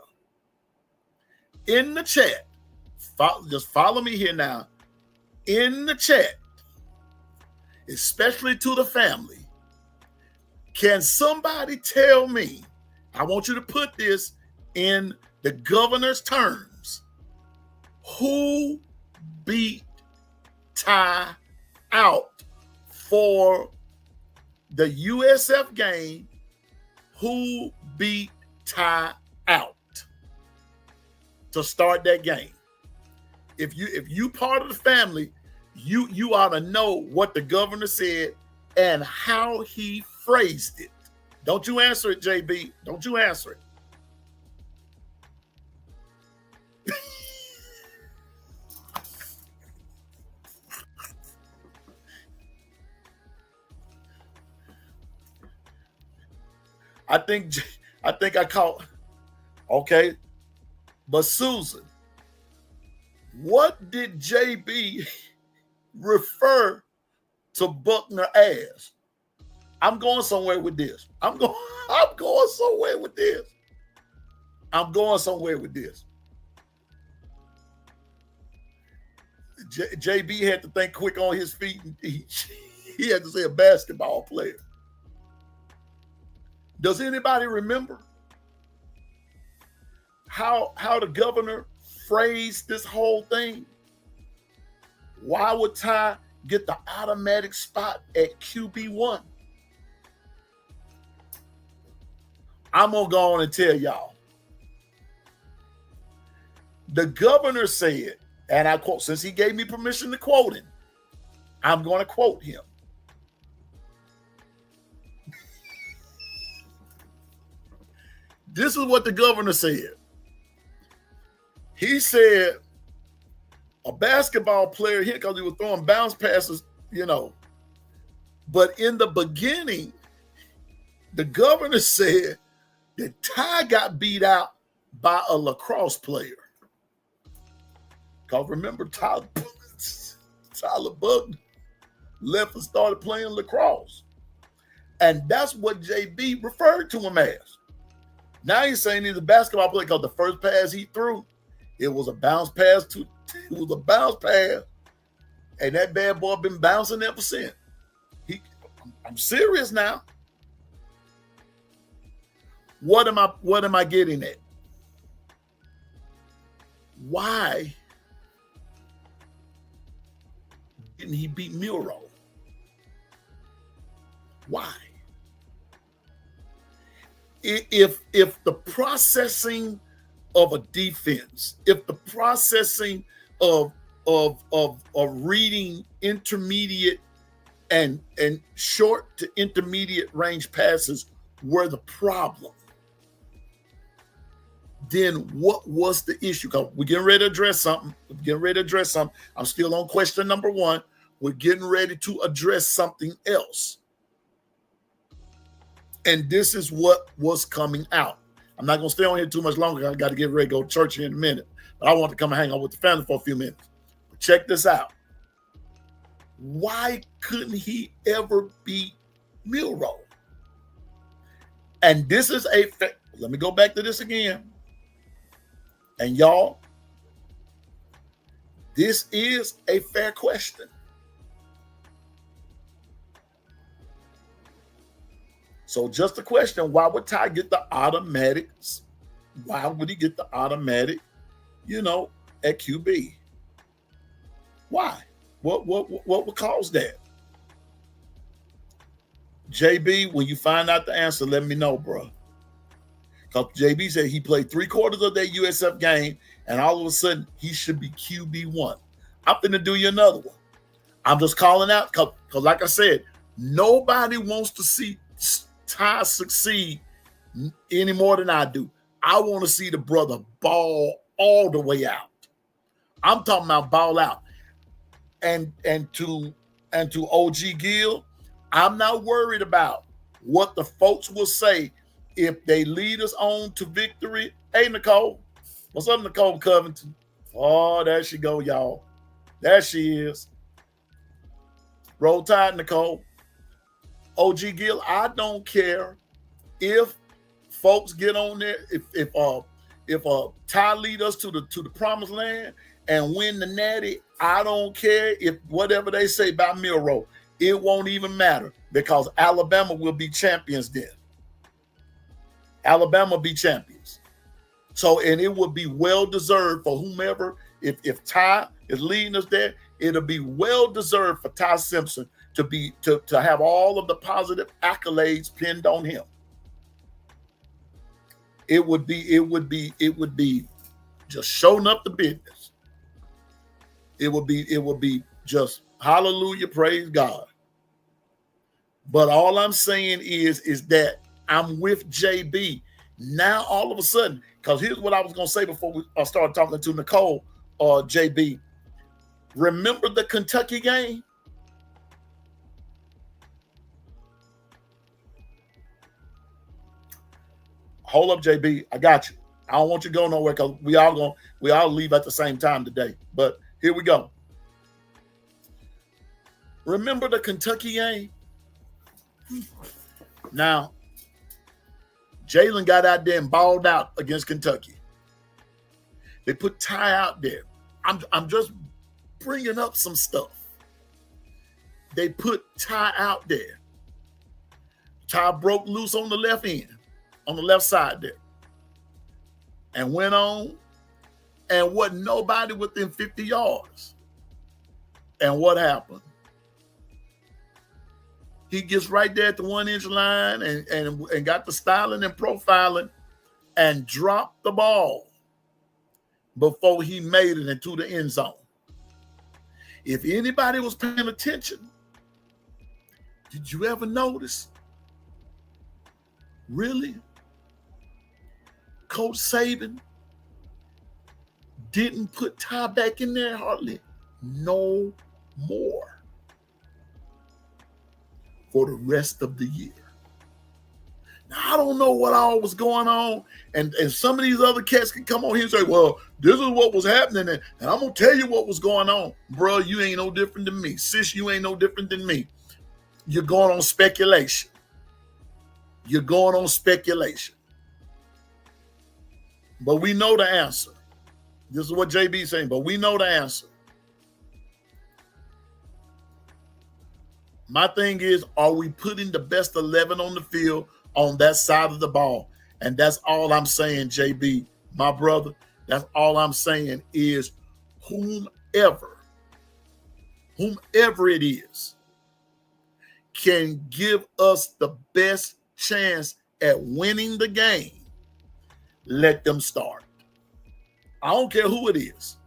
Speaker 1: in the chat, just follow me here now, in the chat, especially to the family, can somebody tell me, I want you to put this in the governor's terms, who beat Ty out for the USF game? Who beat Ty out to start that game? If you part of the family, you ought to know what the governor said and how he phrased it. Don't you answer it, JB. Don't you answer it. I think I caught. Okay. But Susan, what did JB refer to Buckner as? I'm going somewhere with this. I'm going somewhere with this. I'm going somewhere with this. JB had to think quick on his feet. And he had to say a basketball player. Does anybody remember how the governor phrased this whole thing? Why would Ty get the automatic spot at QB1? I'm going to go on and tell y'all. The governor said, and I quote, since he gave me permission to quote him, I'm going to quote him. This is what the governor said. He said a basketball player here, because he was throwing bounce passes, but in the beginning, the governor said that Ty got beat out by a lacrosse player. Because remember, Tyler Buckner left and started playing lacrosse. And that's what JB referred to him as. Now he's saying he's a basketball player because the first pass he threw, it was a bounce pass. And that bad boy been bouncing ever since. I'm serious now. What am I getting at? Why didn't he beat Milroe? Why? If the processing of a defense, if the processing of reading intermediate and short to intermediate range passes were the problem, then what was the issue? Because we're getting ready to address something. I'm still on question number 1. We're getting ready to address something else. And this is what was coming out. I'm not going to stay on here too much longer. I got to get ready to go to church here in a minute. But I want to come and hang out with the family for a few minutes. check this out. Why couldn't he ever beat Milroe? And this is let me go back to this again. And y'all, this is a fair question. So just a question, why would Ty get the automatics? Why would he get the automatic, at QB? Why? What would cause that? JB, when you find out the answer, let me know, bro. Because JB said he played 3/4 of that USF game, and all of a sudden, he should be QB1. I'm going to do you another one. I'm just calling out because like I said, nobody wants to see Ty succeed any more than I do. I want to see the brother ball all the way out. I'm talking about ball out. And to OG Gill, I'm not worried about what the folks will say if they lead us on to victory. Hey, Nicole. What's up, Nicole Covington? Oh, there she go, y'all. There she is. Roll Tide, Nicole. OG Gill, I don't care if folks get on there, if Ty lead us to the promised land and win the natty. I don't care if whatever they say about Milroe. It won't even matter because Alabama will be champions then. Alabama be champions. So, and it would be well-deserved for whomever, if Ty is leading us there, it'll be well-deserved for Ty Simpson to have all of the positive accolades pinned on him. It would be just showing up the business. It would be just hallelujah, praise God. But all I'm saying is that I'm with JB. Now all of a sudden, because here's what I was going to say before I started talking to Nicole or JB. Remember the Kentucky game? Hold up, JB. I got you. I don't want you to go nowhere because we all leave at the same time today. But here we go. Remember the Kentucky game? Now, Jalen got out there and balled out against Kentucky. They put Ty out there. I'm just bringing up some stuff. They put Ty out there. Ty broke loose on the left end, on the left side there, and went on, and wasn't nobody within 50 yards. And what happened? He gets right there at the 1-inch line and got the styling and profiling and dropped the ball before he made it into the end zone. If anybody was paying attention, did you ever notice? Really? Coach Saban didn't put Ty back in there hardly no more for the rest of the year. Now, I don't know what all was going on, and some of these other cats can come on here and say, well, this is what was happening, and I'm going to tell you what was going on. Bro, you ain't no different than me. Sis, you ain't no different than me. You're going on speculation. You're going on speculation. But we know the answer. This is what JB's saying, but we know the answer. My thing is, are we putting the best 11 on the field on that side of the ball? And that's all I'm saying, JB, my brother. That's all I'm saying is whomever it is, can give us the best chance at winning the game, let them start. I don't care who it is.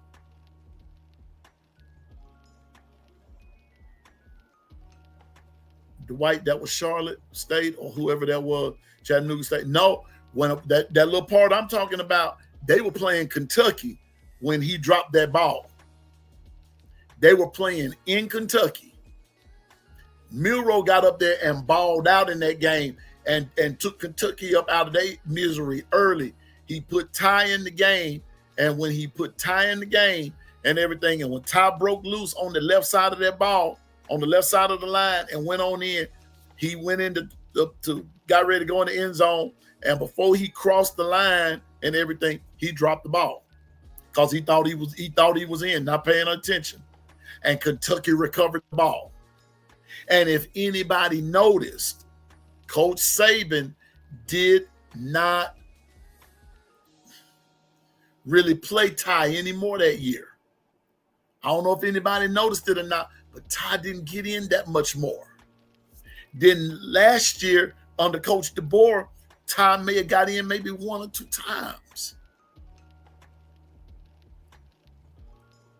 Speaker 1: Dwight, that was Charlotte State or whoever that was, Chattanooga State. No, when that little part I'm talking about, they were playing Kentucky when he dropped that ball. They were playing in Kentucky. Milroe got up there and balled out in that game and took Kentucky up out of their misery early. He put Ty in the game, and when he put Ty in the game and everything. And when Ty broke loose on the left side of that ball, on the left side of the line, and went on in, he went into got ready to go in the end zone. And before he crossed the line and everything, he dropped the ball because he thought he was in, not paying attention. And Kentucky recovered the ball. And if anybody noticed, Coach Saban did not really play Ty anymore that year. I don't know if anybody noticed it or not, but Ty didn't get in that much more. Then last year under Coach DeBoer, Ty may have got in maybe 1 or 2 times.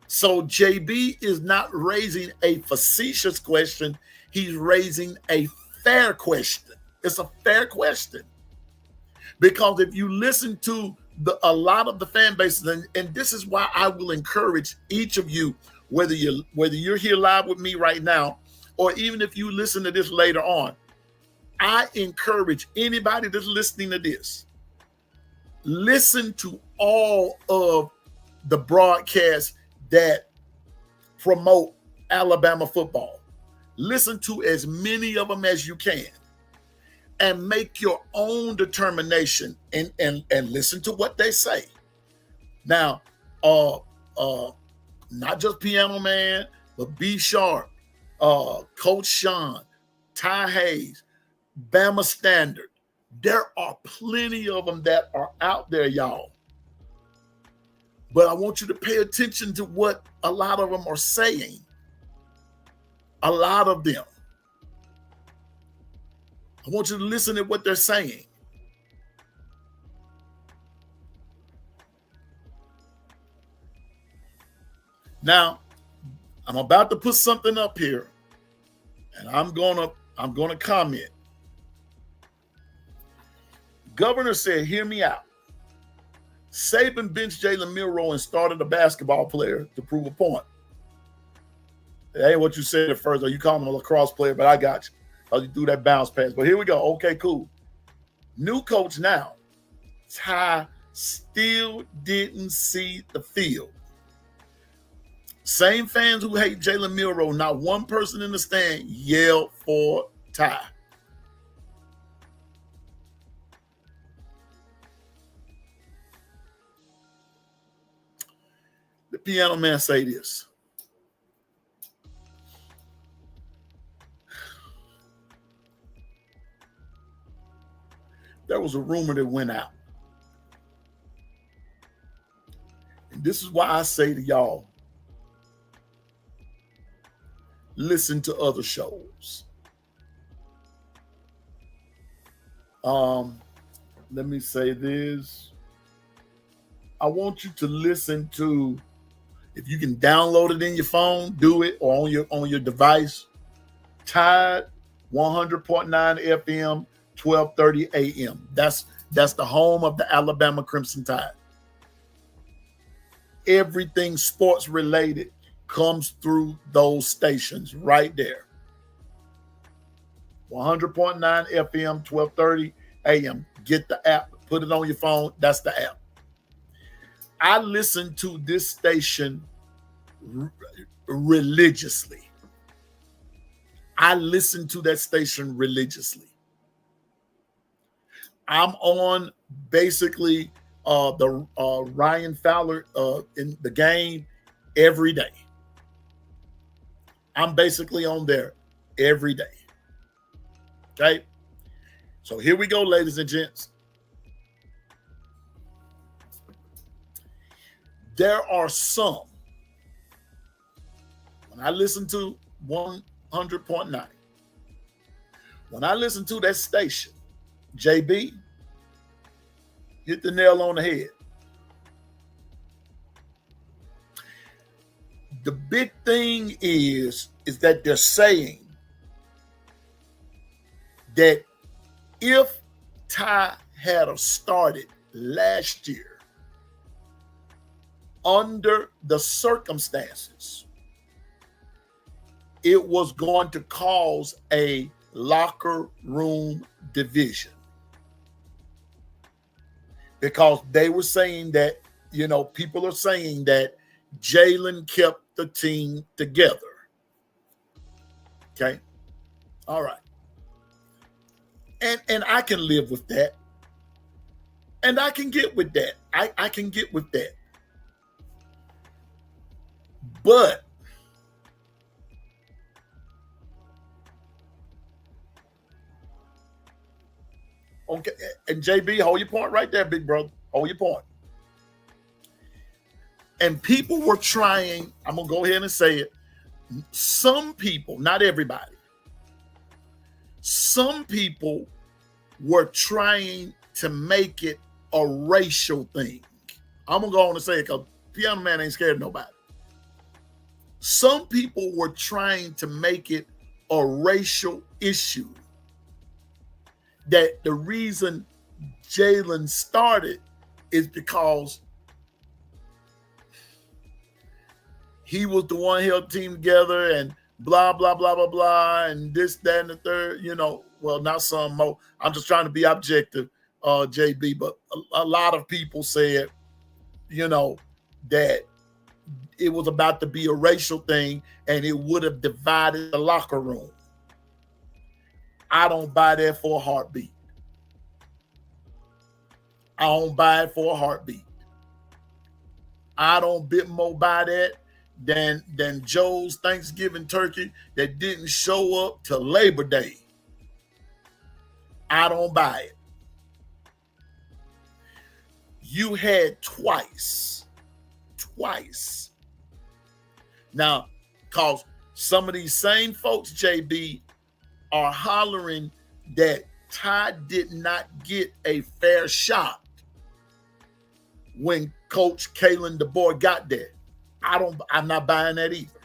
Speaker 1: So JB is not raising a facetious question. He's raising a fair question. It's a fair question. Because if you listen to a lot of the fan bases, and this is why I will encourage each of you, whether you're here live with me right now, or even if you listen to this later on, I encourage anybody that's listening to this, listen to all of the broadcasts that promote Alabama football. Listen to as many of them as you can and make your own determination and listen to what they say. Now, not just Piano Man, but B Sharp, Coach Sean, Ty Hayes, Bama Standard. There are plenty of them that are out there, y'all. But I want you to pay attention to what a lot of them are saying. A lot of them. I want you to listen to what they're saying. Now, I'm about to put something up here, and I'm gonna comment. Governor said, hear me out. Saban benched Jalen Milroe and started a basketball player to prove a point. That ain't what you said at first. Or you call him a lacrosse player, but I got you. Because you threw that bounce pass. But here we go. Okay, cool. New coach now. Ty still didn't see the field. Same fans who hate Jalen Milroe, not one person in the stand yelled for Ty. The Piano Man say this. There was a rumor that went out. And this is why I say to y'all, listen to other shows. Let me say this. I want you to listen to, if you can download it in your phone, do it, or on your device. Tide 100.9 FM, 12:30 a.m. That's the home of the Alabama Crimson Tide. Everything sports related comes through those stations right there. 100.9 FM, 12:30 a.m. Get the app, put it on your phone. That's the app. I listen to this station religiously. I listen to that station religiously. I'm on basically the Ryan Fowler in the game every day. I'm basically on there every day. Okay? So here we go, ladies and gents. There are some, when I listen to 100.9, when I listen to that station, JB, hit the nail on the head. The big thing is that they're saying that if Ty had started last year under the circumstances, it was going to cause a locker room division. Because they were saying that, people are saying that, Jalen kept the team together. Okay. All right. And I can live with that. And I can get with that. I can get with that. But okay, and JB, hold your point right there, big brother. Hold your point. And people were trying, I'm going to go ahead and say it. Some people, not everybody, some people were trying to make it a racial thing. I'm going to go on and say it because Piano Man ain't scared of nobody. Some people were trying to make it a racial issue. That the reason Jalen started is because he was the one who held the team together and blah, blah, blah, blah, blah, and this, that, and the third, well, not some more. I'm just trying to be objective, JB, but a lot of people said, that it was about to be a racial thing and it would have divided the locker room. I don't buy that for a heartbeat. I don't buy it for a heartbeat. I don't bit more buy that than Joe's Thanksgiving turkey that didn't show up till Labor Day. I don't buy it. You had twice. Now, because some of these same folks, JB, are hollering that Ty did not get a fair shot when Coach Kalen DeBoer got there. I'm not buying that either.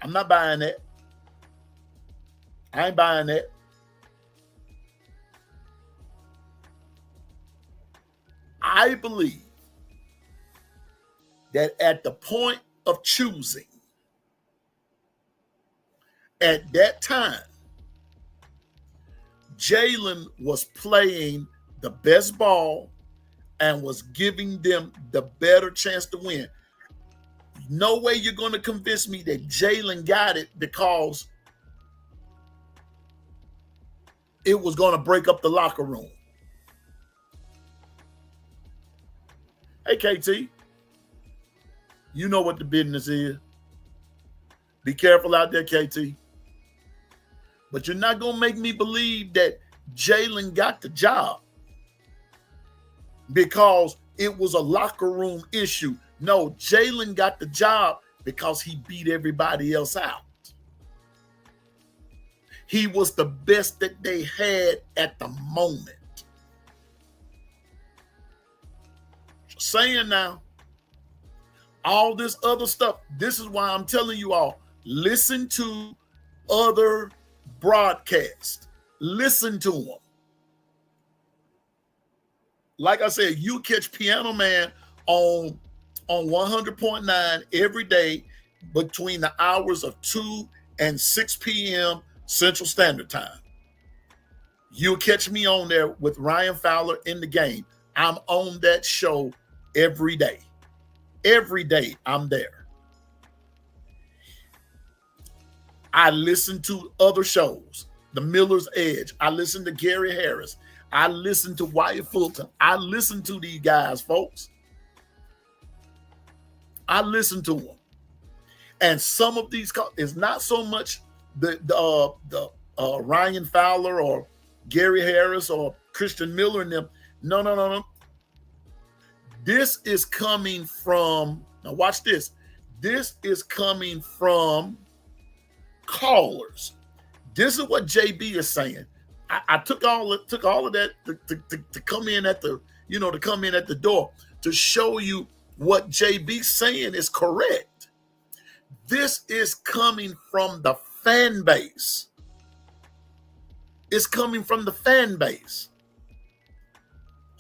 Speaker 1: I'm not buying that. I ain't buying that. I believe that at the point of choosing, at that time, Jalen was playing the best ball and was giving them the better chance to win. No way you're going to convince me that Jalen got it because it was going to break up the locker room. Hey, KT, you know what the business is. Be careful out there, KT. But you're not going to make me believe that Jalen got the job because it was a locker room issue. No, Jalen got the job because he beat everybody else out. He was the best that they had at the moment. Just saying now, all this other stuff, this is why I'm telling you all, listen to other broadcasts. Listen to them. Like I said, you catch Piano Man on 100.9 every day between the hours of 2 and 6 p.m. Central Standard Time. You'll catch me on there with Ryan Fowler in the game. I'm on that show every day. Every day I'm there. I listen to other shows, The Miller's Edge. I listen to Gary Harris. I listen to Wyatt Fulton. I listen to these guys, folks. I listen to them. And some of these is not so much the Ryan Fowler or Gary Harris or Christian Miller and them. No. This is coming from, now watch this. This is coming from callers. This is what JB is saying. I took all of that to come in at the, to come in at the door to show you what JB's saying is correct. This is coming from the fan base. It's coming from the fan base.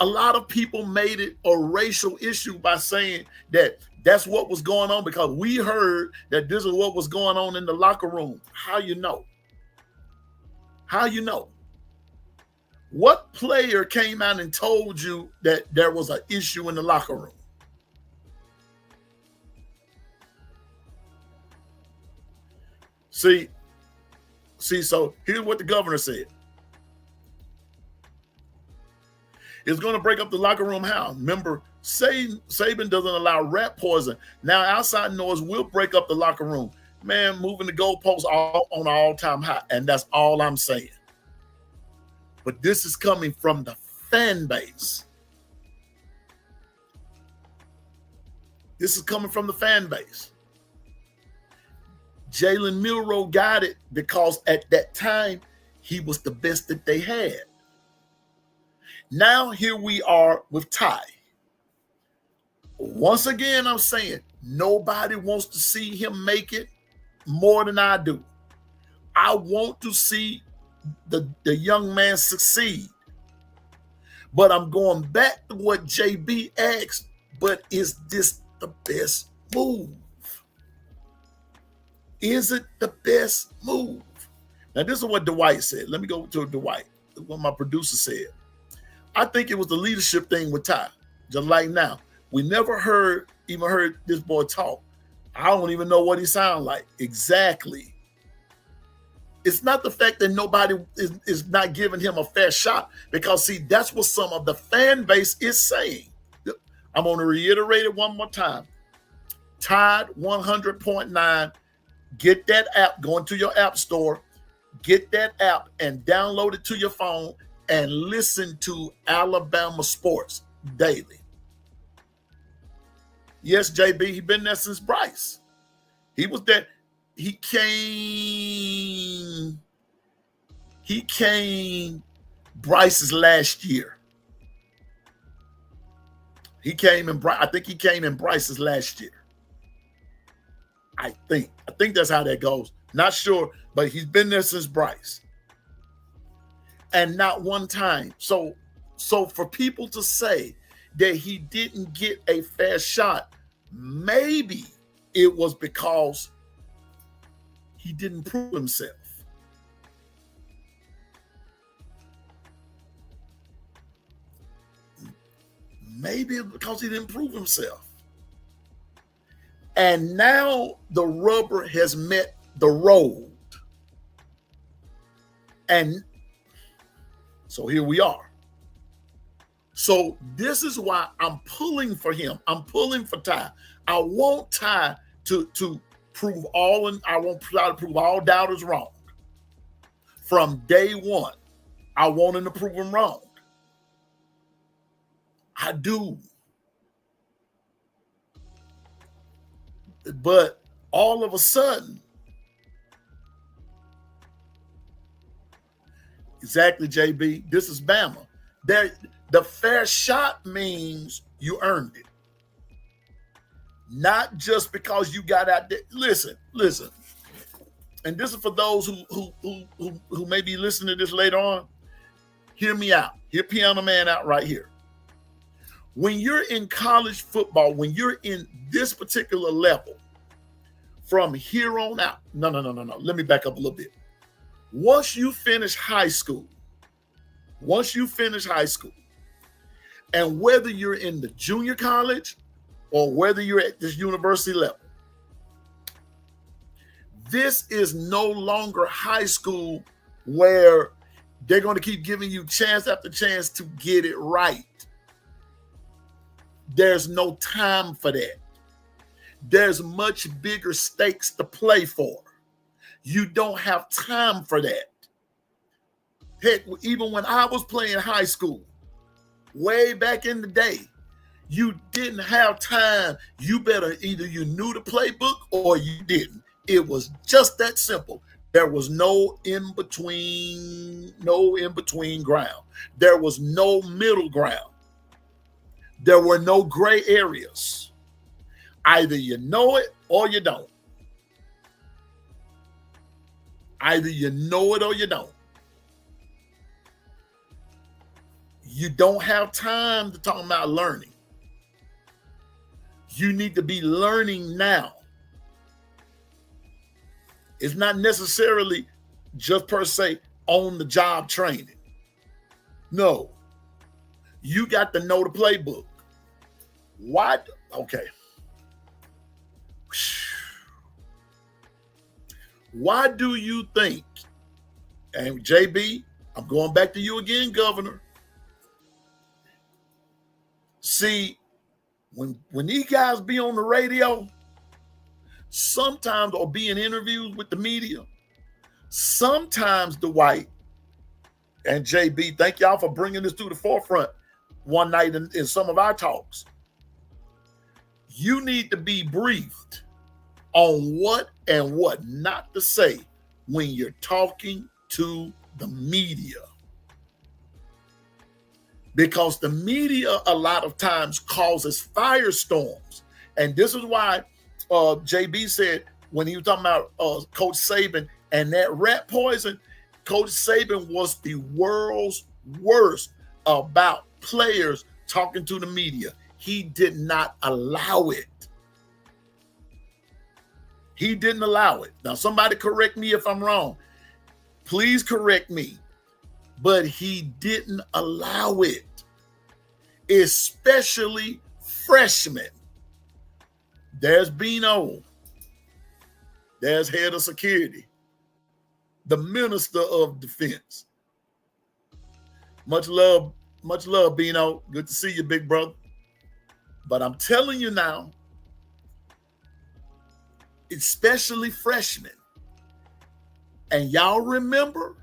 Speaker 1: A lot of people made it a racial issue by saying that that's what was going on because we heard that this is what was going on in the locker room. How you know? How you know? What player came out and told you that there was an issue in the locker room? See, so here's what the governor said. It's going to break up the locker room how? Remember, Saban doesn't allow rat poison. Now, outside noise will break up the locker room. Man, moving the goalposts all on an all-time high. And that's all I'm saying. But this is coming from the fan base. This is coming from the fan base. Jalen Milroe got it because at that time, he was the best that they had. Now, here we are with Ty. Once again, I'm saying nobody wants to see him make it more than I do. I want to see the young man succeed. But I'm going back to what JB asked, but is this the best move? Is it the best move? Now, this is what Dwight said. Let me go to Dwight. What my producer said. I think it was the leadership thing with Ty. Just like now, we never even heard this boy talk. I don't even know what he sounds like exactly. It's not the fact that nobody is not giving him a fair shot, because see, that's what some of the fan base is saying. I'm going to reiterate it one more time. Tide 100.9. Get that app. Go into your app store. Get that app and download it to your phone and listen to Alabama sports daily. Yes, JB, he been there since Bryce. He was there. He came Bryce's last year. I think he came in Bryce's last year. I think that's how that goes. Not sure, but he's been there since Bryce. And not one time. So for people to say that he didn't get a fair shot, maybe it was because he didn't prove himself. Maybe it's because he didn't prove himself. And now the rubber has met the road. And so here we are. So this is why I'm pulling for him. I'm pulling for Ty. I want Ty to prove all, and I want Ty to prove all doubters wrong. From day one, I want him to prove him wrong. I do. But all of a sudden, exactly, JB, this is Bama. The fair shot means you earned it. Not just because you got out there. Listen. And this is for those who may be listening to this later on. Hear me out. Hear Piano Man out right here. When you're in college football, when you're in this particular level, from here on out, no. Let me back up a little bit. Once you finish high school, and whether you're in the junior college or whether you're at this university level, this is no longer high school where they're going to keep giving you chance after chance to get it right. There's no time for that. There's much bigger stakes to play for. You don't have time for that. Heck, even when I was playing high school, way back in the day, you didn't have time. You better either you knew the playbook or you didn't. It was just that simple. There was no in between ground. There was no middle ground. There were no gray areas. Either you know it or you don't. Either you know it or you don't. You don't have time to talk about learning. You need to be learning now. It's not necessarily just per se on the job training. No. You got to know the playbook. What? Okay. Why do you think, and JB, I'm going back to you again, Governor. See, when these guys be on the radio, sometimes, or be in interviews with the media, sometimes Dwight and JB, thank y'all for bringing this to the forefront one night in some of our talks. You need to be briefed on what and what not to say when you're talking to the media. Because the media a lot of times causes firestorms. And this is why JB said when he was talking about Coach Saban and that rat poison, Coach Saban was the world's worst about players talking to the media. He did not allow it. He didn't allow it. Now, somebody correct me if I'm wrong. Please correct me. But he didn't allow it, especially freshmen. There's Bino. There's head of security, the minister of defense. Much love, Bino. Good to see you, big brother. But I'm telling you now, especially freshmen. And y'all remember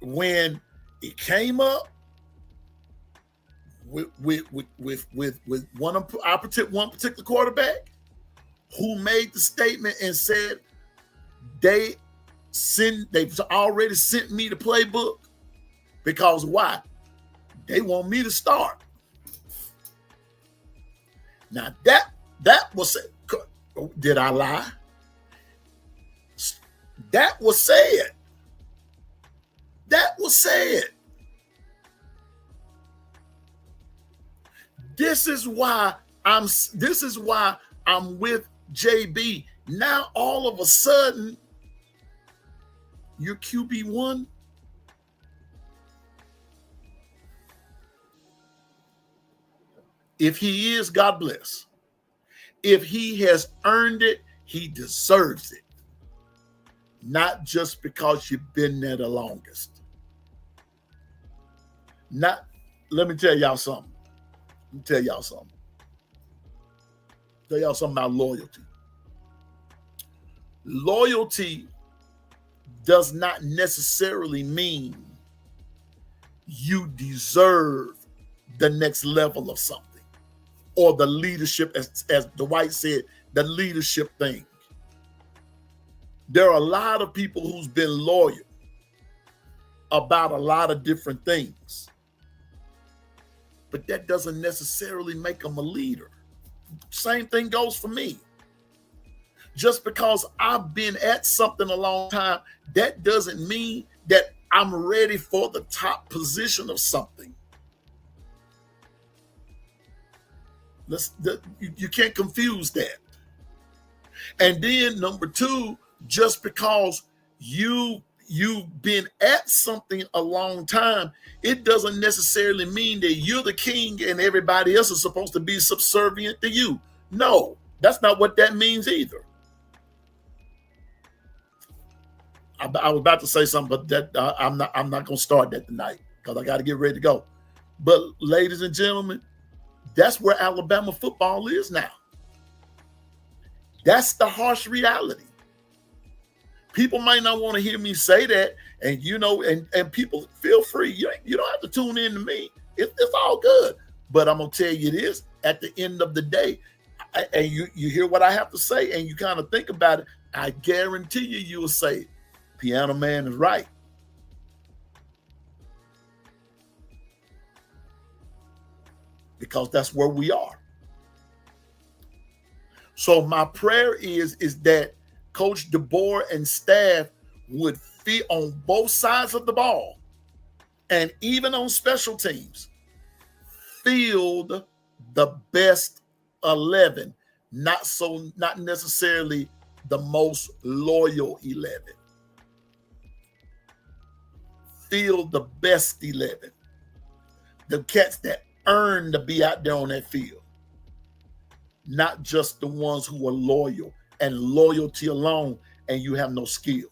Speaker 1: when it came up with one particular quarterback who made the statement and said they've already sent me the playbook because why? They want me to start. Now that was, did I lie? That was said. That was said. This is why I'm with JB. Now all of a sudden you're QB1. If he is, God bless. If he has earned it, he deserves it. Not just because you've been there the longest. Let me tell y'all something. Tell y'all something about loyalty. Loyalty does not necessarily mean you deserve the next level of something or the leadership, as Dwight said, the leadership thing. There are a lot of people who's been loyal about a lot of different things, but that doesn't necessarily make them a leader. Same thing goes for me. Just because I've been at something a long time, that doesn't mean that I'm ready for the top position of something. You can't confuse that. And then number two, just because you've been at something a long time, it doesn't necessarily mean that you're the king and everybody else is supposed to be subservient to you. No, that's not what that means either. I was about to say something, but I'm not going to start that tonight because I got to get ready to go. But ladies and gentlemen, that's where Alabama football is now. That's the harsh reality. People might not want to hear me say that, and and people feel free. You don't have to tune in to me. It's all good. But I'm gonna tell you this: at the end of the day, and you hear what I have to say, and you kind of think about it. I guarantee you will say, "Piano Man is right." Because that's where we are. So my prayer is that Coach DeBoer and staff would be on both sides of the ball and even on special teams, field the best 11, not necessarily the most loyal 11. Field the best 11. The cats that earn to be out there on that field, not just the ones who are loyal and loyalty alone. and you have no skill.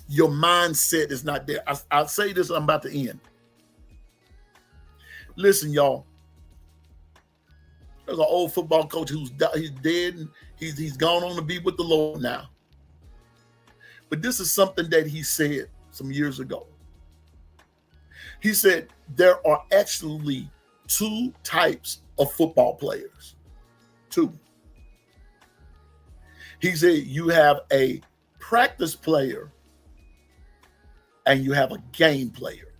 Speaker 1: Your mindset is not there. I'll say this, I'm about to end. Listen, y'all. There's an old football coach he's dead, and he's gone on to be with the Lord now. But this is something that he said some years ago. He said there are actually two types of football players. Two. He said you have a practice player and you have a game player.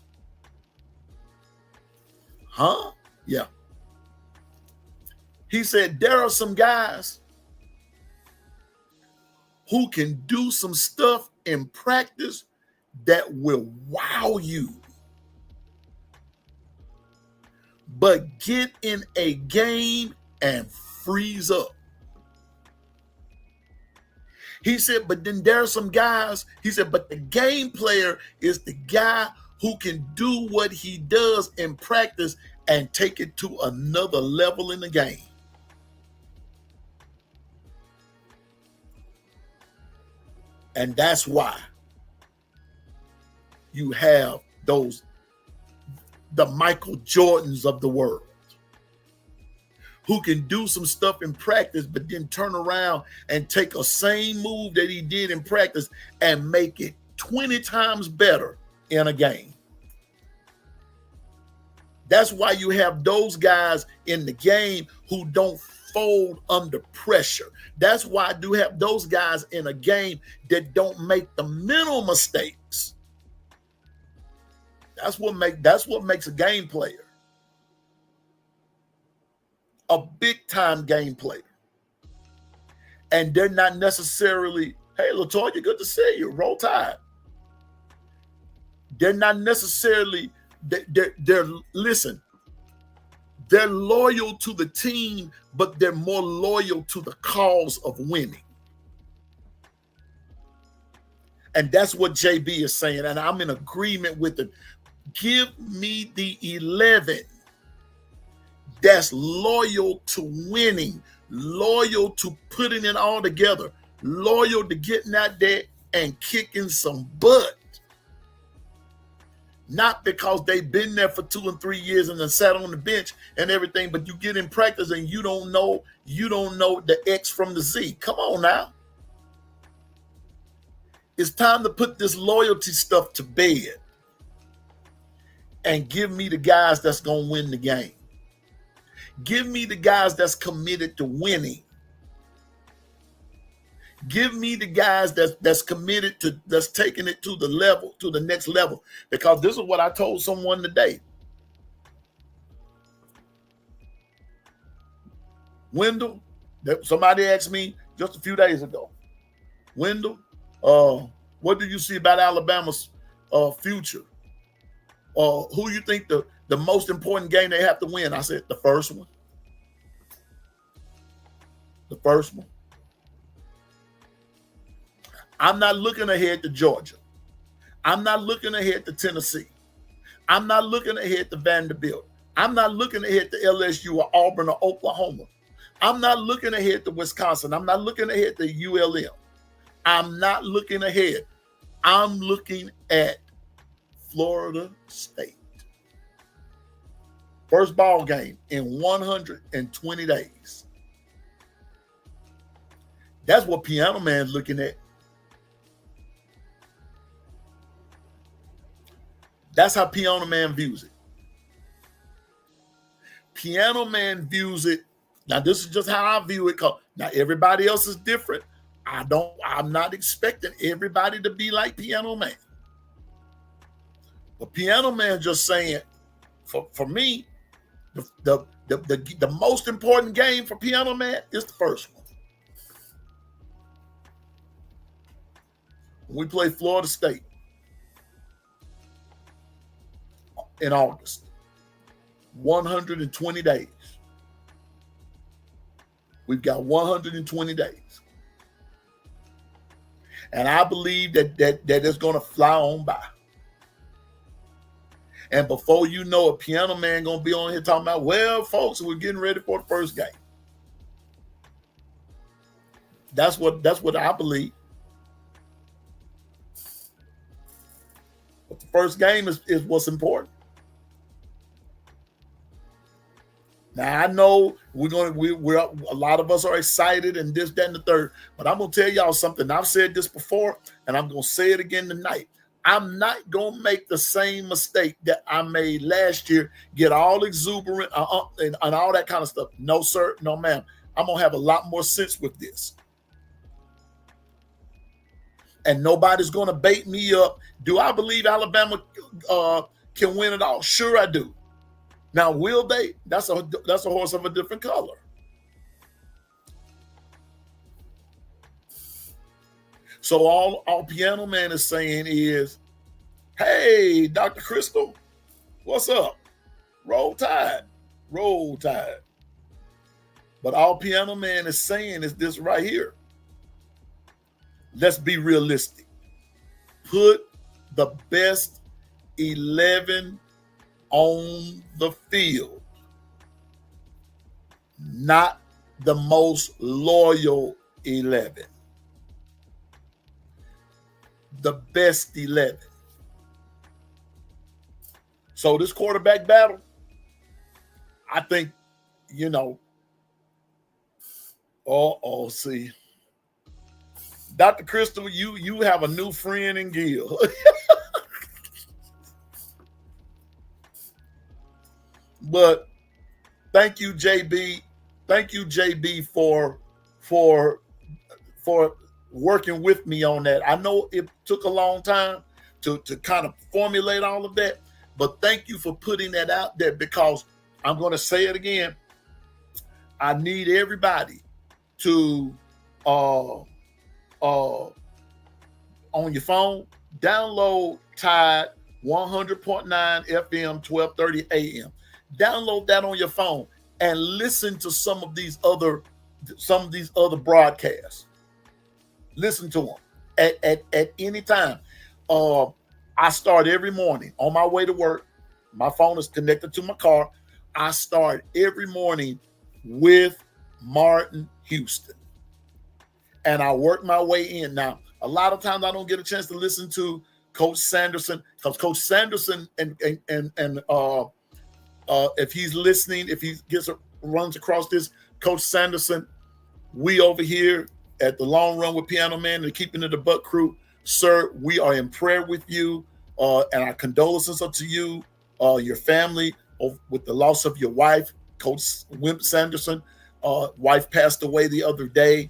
Speaker 1: Huh? Yeah. He said there are some guys who can do some stuff in practice that will wow you. But get in a game and freeze up. He said, but then there are some guys, he said, but the game player is the guy who can do what he does in practice and take it to another level in the game. And that's why you have the Michael Jordans of the world, who can do some stuff in practice, but then turn around and take a same move that he did in practice and make it 20 times better in a game. That's why you have those guys in the game who don't fold under pressure. That's why I do have those guys in a game that don't make the mental mistakes. That's what makes a game player. A big time game player. And they're not necessarily, hey, LaToya, good to see you. Roll Tide. They're not necessarily, listen, they're loyal to the team, but they're more loyal to the cause of winning. And that's what JB is saying. And I'm in agreement with it. Give me the 11 that's loyal to winning, loyal to putting it all together, loyal to getting out there and kicking some butt. Not because they've been there for 2 and 3 years and then sat on the bench and everything, but you get in practice and you don't know the X from the Z. Come on now. It's time to put this loyalty stuff to bed and give me the guys that's going to win the game. Give me the guys that's committed to winning. Give me the guys that's committed to, that's taking it to the next level. Because this is what I told someone today. Wendell, somebody asked me just a few days ago, Wendell, what do you see about Alabama's future? Who you think the most important game they have to win? I said, the first one. The first one. I'm not looking ahead to Georgia. I'm not looking ahead to Tennessee. I'm not looking ahead to Vanderbilt. I'm not looking ahead to LSU or Auburn or Oklahoma. I'm not looking ahead to Wisconsin. I'm not looking ahead to ULM. I'm not looking ahead. I'm looking at Florida State. First ball game in 120 days. That's what Piano Man's looking at. That's how Piano Man views it. Piano Man views it. Now, this is just how I view it. Now, everybody else is different. I'm not expecting everybody to be like Piano Man. But Piano Man just saying, for me, the most important game for Piano Man is the first one. We play Florida State in August. 120 days. We've got 120 days. And I believe that it's going to fly on by. And before you know it, Piano Man going to be on here talking about, well, folks, we're getting ready for the first game. That's what I believe. But the first game is what's important. Now I know we're a lot of us are excited and this, that, and the third. But I'm gonna tell y'all something. I've said this before, and I'm gonna say it again tonight. I'm not gonna make the same mistake that I made last year. Get all exuberant and all that kind of stuff. No, sir, no, ma'am. I'm gonna have a lot more sense with this. And nobody's gonna bait me up. Do I believe Alabama can win it all? Sure, I do. Now, will they? That's a horse of a different color. So all Piano Man is saying is, hey, Dr. Crystal, what's up? Roll Tide. Roll Tide. But all Piano Man is saying is this right here. Let's be realistic. Put the best 11 on the field, not the most loyal 11. The best 11. So this quarterback battle, I think, see. Dr. Crystal, you have a new friend in Gil. But thank you, JB. Thank you, JB, for working with me on that. I know it took a long time to kind of formulate all of that, but thank you for putting that out there, because I'm going to say it again. I need everybody to on your phone, download Tide 100.9 FM, 1230 AM. Download that on your phone and listen to some of these other broadcasts. Listen to them at any time. I start every morning on my way to work. My phone is connected to my car. I start every morning with Martin Houston, and I work my way in. Now, a lot of times I don't get a chance to listen to Coach Sanderson, because Coach Sanderson and if he's listening, if he runs across this, Coach Sanderson, we over here at the Long Run with Piano Man and Keeping It a Buck crew, sir, we are in prayer with you, and our condolences are to you, your family, with the loss of your wife, Coach Wimp Sanderson. Wife passed away the other day,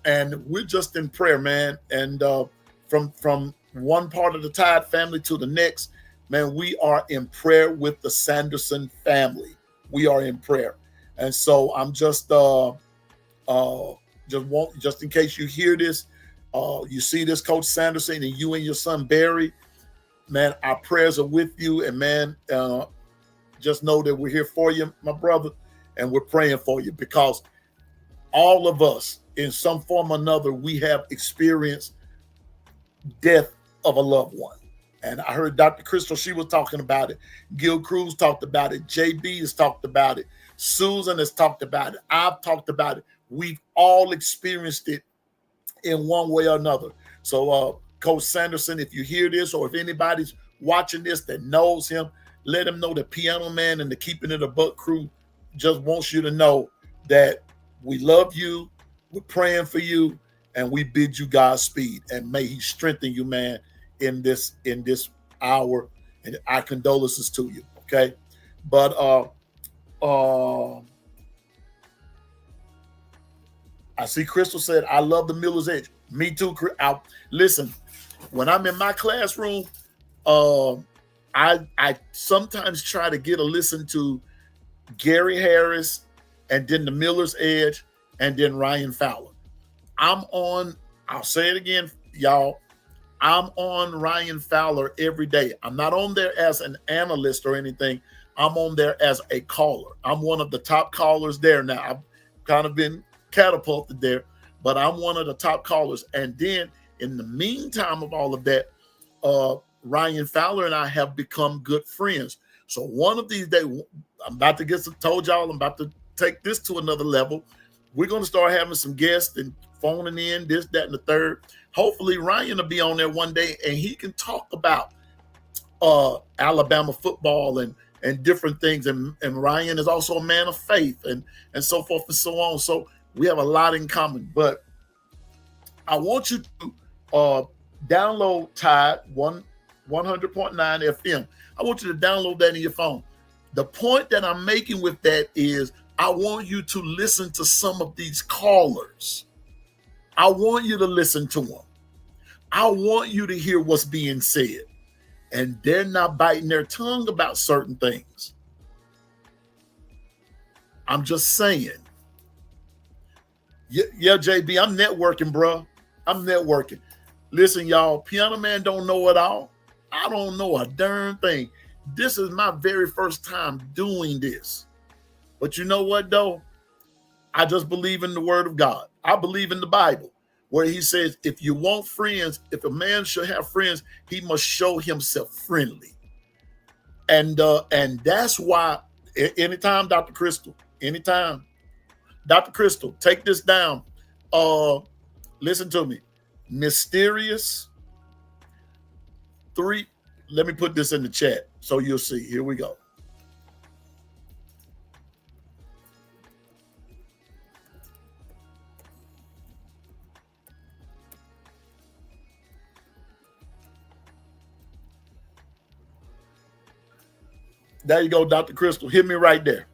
Speaker 1: and we're just in prayer, man. And from one part of the Tide family to the next, man, we are in prayer with the Sanderson family. We are in prayer. And so I'm just in case you hear this, you see this, Coach Sanderson, and you and your son Barry, man, our prayers are with you. And man, just know that we're here for you, my brother, and we're praying for you, because all of us, in some form or another, we have experienced death of a loved one. And I heard Dr. Crystal, she was talking about it. Gil Cruz talked about it. JB has talked about it. Susan has talked about it. I've talked about it. We've all experienced it in one way or another. So, Coach Sanderson, if you hear this, or if anybody's watching this that knows him, let him know the Piano Man and the Keeping It a Buck crew just wants you to know that we love you, we're praying for you, and we bid you Godspeed. And may he strengthen you, man, in this hour. And our condolences to you. Okay. But I see Crystal said, I love the Miller's Edge. Me too. Listen, when I'm in my classroom, I sometimes try to get a listen to Gary Harris, and then the Miller's Edge, and then Ryan Fowler. I'll say it again, y'all, I'm on Ryan Fowler every day. I'm not on there as an analyst or anything. I'm on there as a caller. I'm one of the top callers there now. I've kind of been catapulted there, but I'm one of the top callers. And then in the meantime of all of that, Ryan Fowler and I have become good friends. So one of these days, I'm about to take this to another level. We're going to start having some guests and phoning in this, that, and the third. Hopefully Ryan will be on there one day and he can talk about Alabama football and different things. And Ryan is also a man of faith and so forth and so on. So we have a lot in common. But I want you to download Tide 100.9 FM. I want you to download that in your phone. The point that I'm making with that is I want you to listen to some of these callers. I want you to listen to them. I want you to hear what's being said. And they're not biting their tongue about certain things. I'm just saying. Yeah, JB, I'm networking, bro. I'm networking. Listen, y'all, Piano Man don't know it all. I don't know a darn thing. This is my very first time doing this. But you know what, though? I just believe in the word of God. I believe in the Bible, where he says, if you want friends, if a man should have friends, he must show himself friendly. And that's why, anytime, Dr. Crystal, anytime, Dr. Crystal, take this down. Listen to me. Mysterious 3. Let me put this in the chat so you'll see. Here we go. There you go, Dr. Crystal. Hit me right there.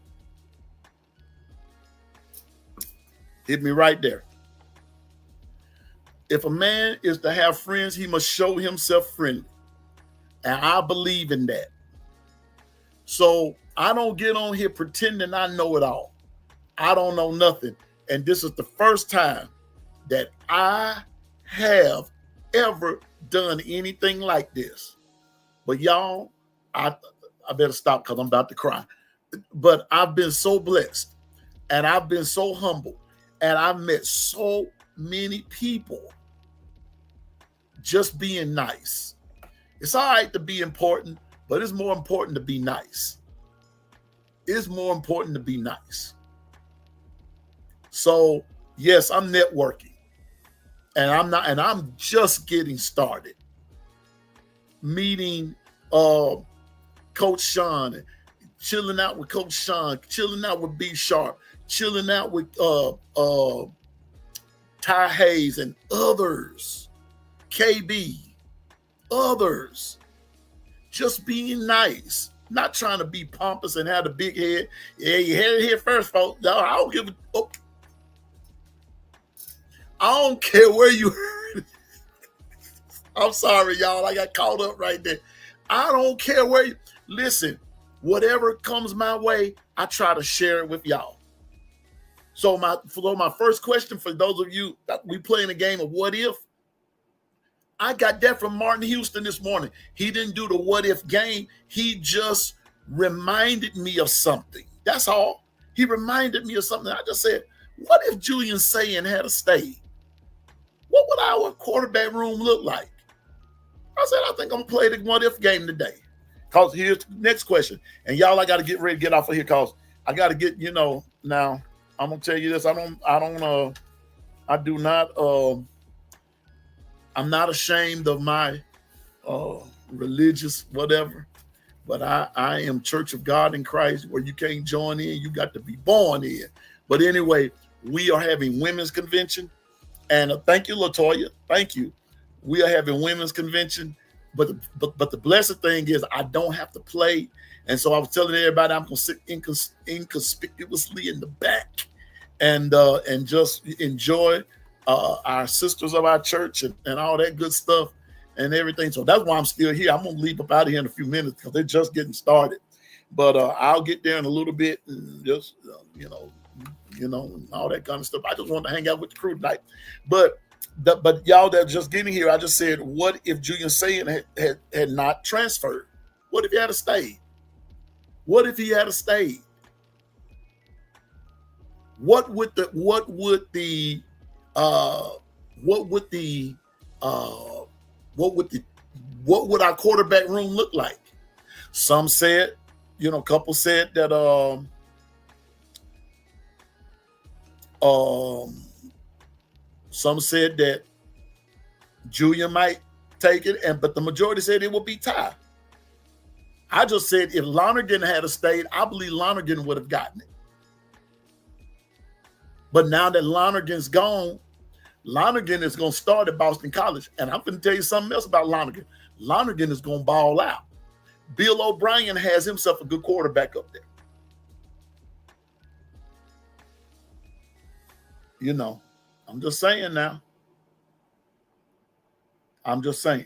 Speaker 1: Hit me right there. If a man is to have friends, he must show himself friendly. And I believe in that. So I don't get on here pretending I know it all. I don't know nothing. And this is the first time that I have ever done anything like this. But y'all, I better stop because I'm about to cry. But I've been so blessed and I've been so humble and I've met so many people just being nice. It's all right to be important, but it's more important to be nice. It's more important to be nice. So yes, I'm networking and I'm just getting started. Meeting Coach Sean, and chilling out with Coach Sean, chilling out with B Sharp, chilling out with Ty Hayes and others, KB, others. Just being nice, not trying to be pompous and have a big head. Yeah, you had it here first, folks. No, I don't give a. Oh. I don't care where you heard it. I'm sorry, y'all. I got caught up right there. I don't care where you listen. Whatever comes my way, I try to share it with y'all. So my first question for those of you that we playing a game of what if. I got that from Martin Houston this morning. He didn't do the what if game. He just reminded me of something. That's all. He reminded me of something. I just said, what if Julian Sayin had a stayed? What would our quarterback room look like? I said, I think I'm going to play the what if game today. Because here's the next question. And y'all, I got to get ready to get off of here because I got to get, now I'm going to tell you this. I'm not ashamed of my religious whatever, but I am Church of God in Christ where you can't join in. You got to be born in. But anyway, we are having women's convention. And thank you, LaToya. Thank you. We are having women's convention. But the blessed thing is I don't have to play. And so I was telling everybody I'm going to sit inconspicuously in the back and just enjoy our sisters of our church and all that good stuff and everything. So that's why I'm still here. I'm going to leave up out of here in a few minutes because they're just getting started. But I'll get there in a little bit and just, and all that kind of stuff. I just want to hang out with the crew tonight. But y'all that are just getting here, I just said, what if Julian Sayin had not transferred? What if he had stayed? What if he had stayed? What would our quarterback room look like? Some said, a couple said that Some said that Julian might take it, but the majority said it would be tied. I just said if Lonergan had stayed, I believe Lonergan would have gotten it. But now that Lonergan's gone, Lonergan is going to start at Boston College. And I'm going to tell you something else about Lonergan. Lonergan is going to ball out. Bill O'Brien has himself a good quarterback up there. You know, I'm just saying now. I'm just saying.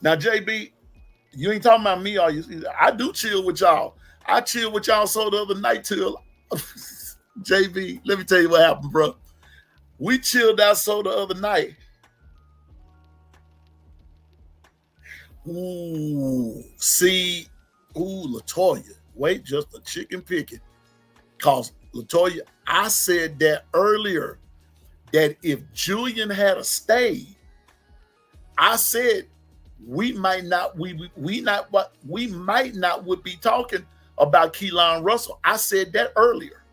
Speaker 1: Now, JB, you ain't talking about me, are you? I do chill with y'all. I chilled with y'all so the other night till JB, let me tell you what happened, bro. We chilled out so the other night. Ooh, see, Latoya. Wait, just a chicken picking. Cause Latoya, I said that earlier that if Julian had stayed, I said we might not would be talking about Keelan Russell. I said that earlier.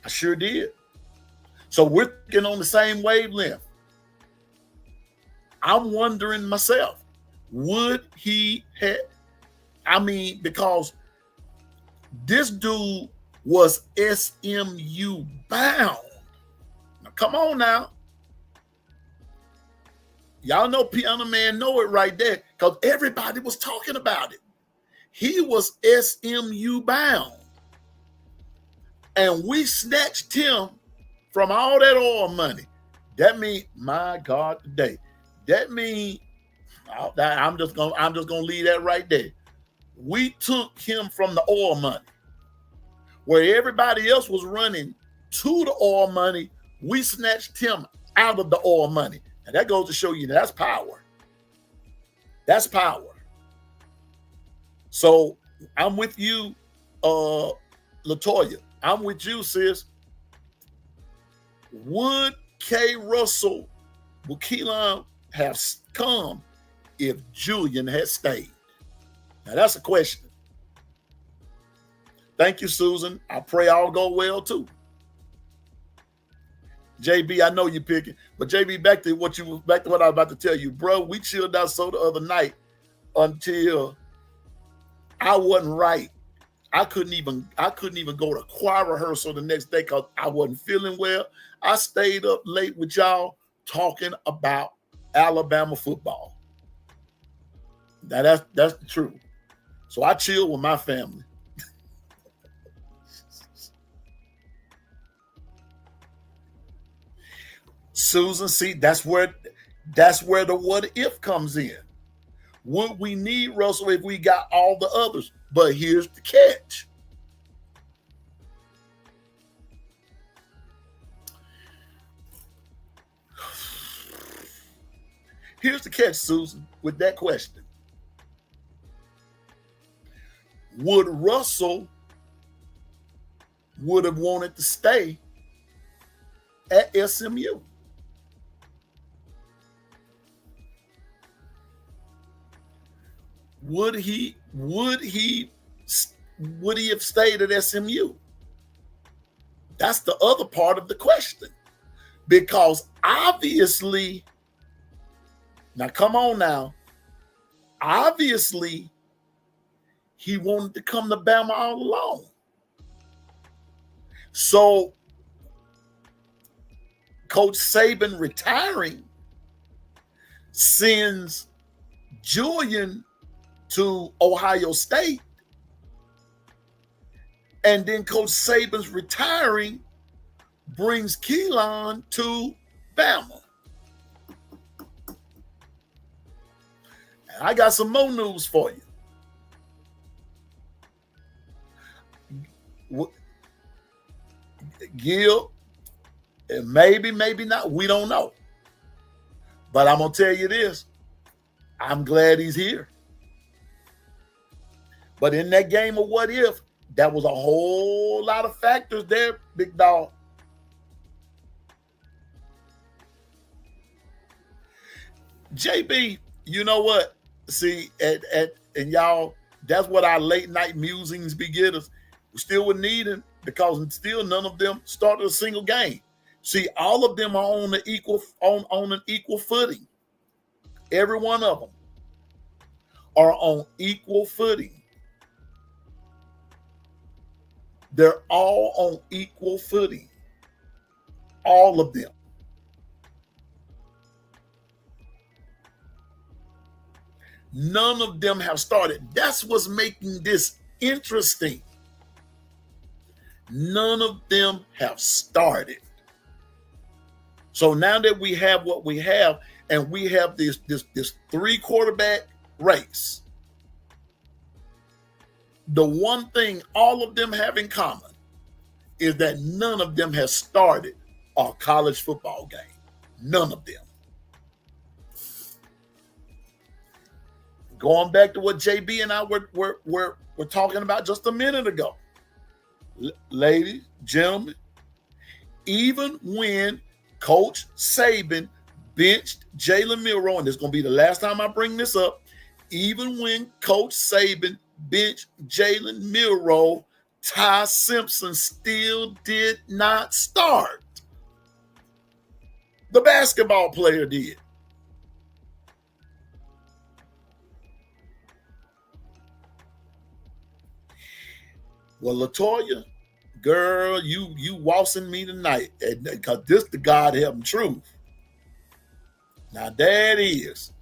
Speaker 1: I sure did. So we're thinking on the same wavelength. I'm wondering myself, would he have, because this dude was SMU bound. Now, come on now. Y'all know Piano Man know it right there because everybody was talking about it. He was SMU bound. And we snatched him from all that oil money. That means, my God, today. That means, I'm just gonna leave that right there. We took him from the oil money. Where everybody else was running to the oil money, we snatched him out of the oil money. And that goes to show you that's power. That's power. So I'm with you, Latoya. I'm with you, sis. Would Keelan have come if Julian had stayed? Now that's a question. Thank you, Susan. I pray all go well too. JB, I know you're picking, but JB, back to what I was about to tell you, bro. We chilled out so the other night until I wasn't right. I couldn't even go to choir rehearsal the next day because I wasn't feeling well. I stayed up late with y'all talking about Alabama football. Now that's the truth. So I chilled with my family. Susan, see, that's where the what if comes in. Would we need Russell if we got all the others? But here's the catch. Here's the catch, Susan, with that question. Would Russell would have wanted to stay at SMU? Would he have stayed at SMU? That's the other part of the question. Because obviously, now come on now, obviously he wanted to come to Bama all along. So Coach Saban retiring sends Julian to Ohio State, and then Coach Saban's retiring brings Keelan to Bama. And I got some more news for you. Gil, and maybe not, we don't know. But I'm going to tell you this. I'm glad he's here. But in that game of what if, that was a whole lot of factors there, big dog. JB, you know what? See, and y'all, that's what our late night musings be getting us. We still would need him, because still none of them started a single game. See, all of them are on the equal on an equal footing. Every one of them are on equal footing. They're all on equal footing. All of them. None of them have started. That's what's making this interesting. None of them have started. So now that we have what we have, and we have this 3 quarterback race, the one thing all of them have in common is that none of them has started a college football game. None of them. Going back to what JB and I were talking about just a minute ago. Ladies, gentlemen, even when Coach Saban benched Jalen Milroe, and this is going to be the last time I bring this up, even when Coach Saban benched Jalen Milroe, Ty Simpson still did not start. The basketball player did. Well, LaToya, girl, you waltzing me tonight, because this the God help truth. Now that is.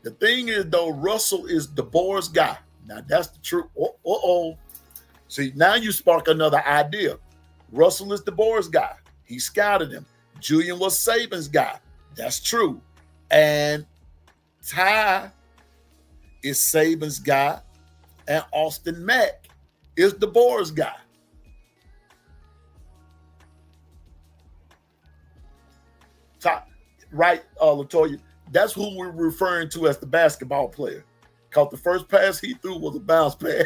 Speaker 1: The thing is, though, Russell is DeBoer's guy. Now that's the truth. See, now you spark another idea. Russell is DeBoer's guy. He scouted him. Julian was Saban's guy. That's true. And Ty is Saban's guy. And Austin Mack is DeBoer's guy. Right, LaToya? That's who we're referring to as the basketball player. Because the first pass he threw was a bounce pass.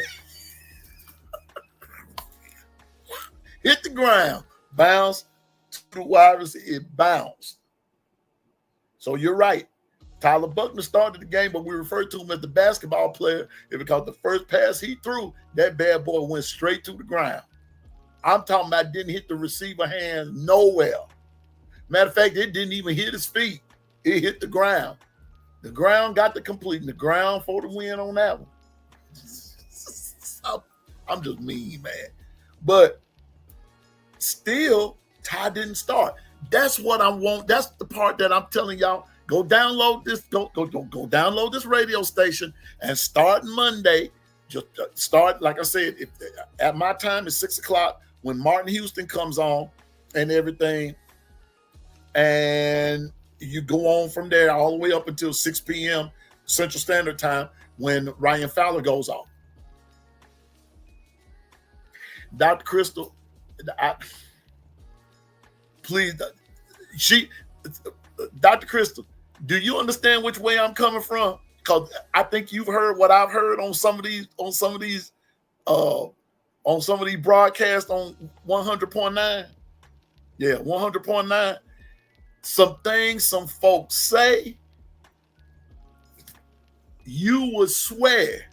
Speaker 1: Hit the ground, bounce to the wide receiver, it bounced. So you're right. Tyler Buckner started the game, but we refer to him as the basketball player because the first pass he threw, that bad boy went straight to the ground. I'm talking about didn't hit the receiver hand nowhere. Matter of fact, it didn't even hit his feet. It hit the ground. The ground got the complete, the ground for the win on that one. I'm just mean, man. But still, Ty didn't start. That's what I want. That's the part that I'm telling y'all. Go download this. Go download this radio station and start Monday. Just start, like I said, at my time it's 6:00 when Martin Houston comes on and everything, and you go on from there all the way up until 6 p.m. Central Standard Time when Ryan Fowler goes off. Dr. Crystal, please, Dr. Crystal, do you understand which way I'm coming from? Because I think you've heard what I've heard on some of these broadcasts on 100.9. Yeah, 100.9. Some things some folks say, you would swear.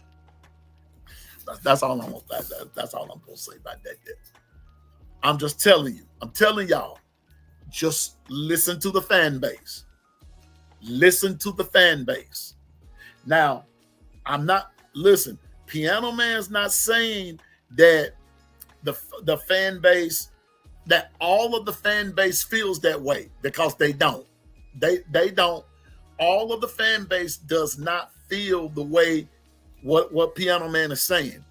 Speaker 1: That's all I'm gonna say about that. I'm just telling you. I'm telling y'all. Just listen to the fan base. Listen to the fan base. Now, Piano Man's not saying that the fan base, that all of the fan base feels that way, because they don't. They don't. All of the fan base does not feel the way what Piano Man is saying.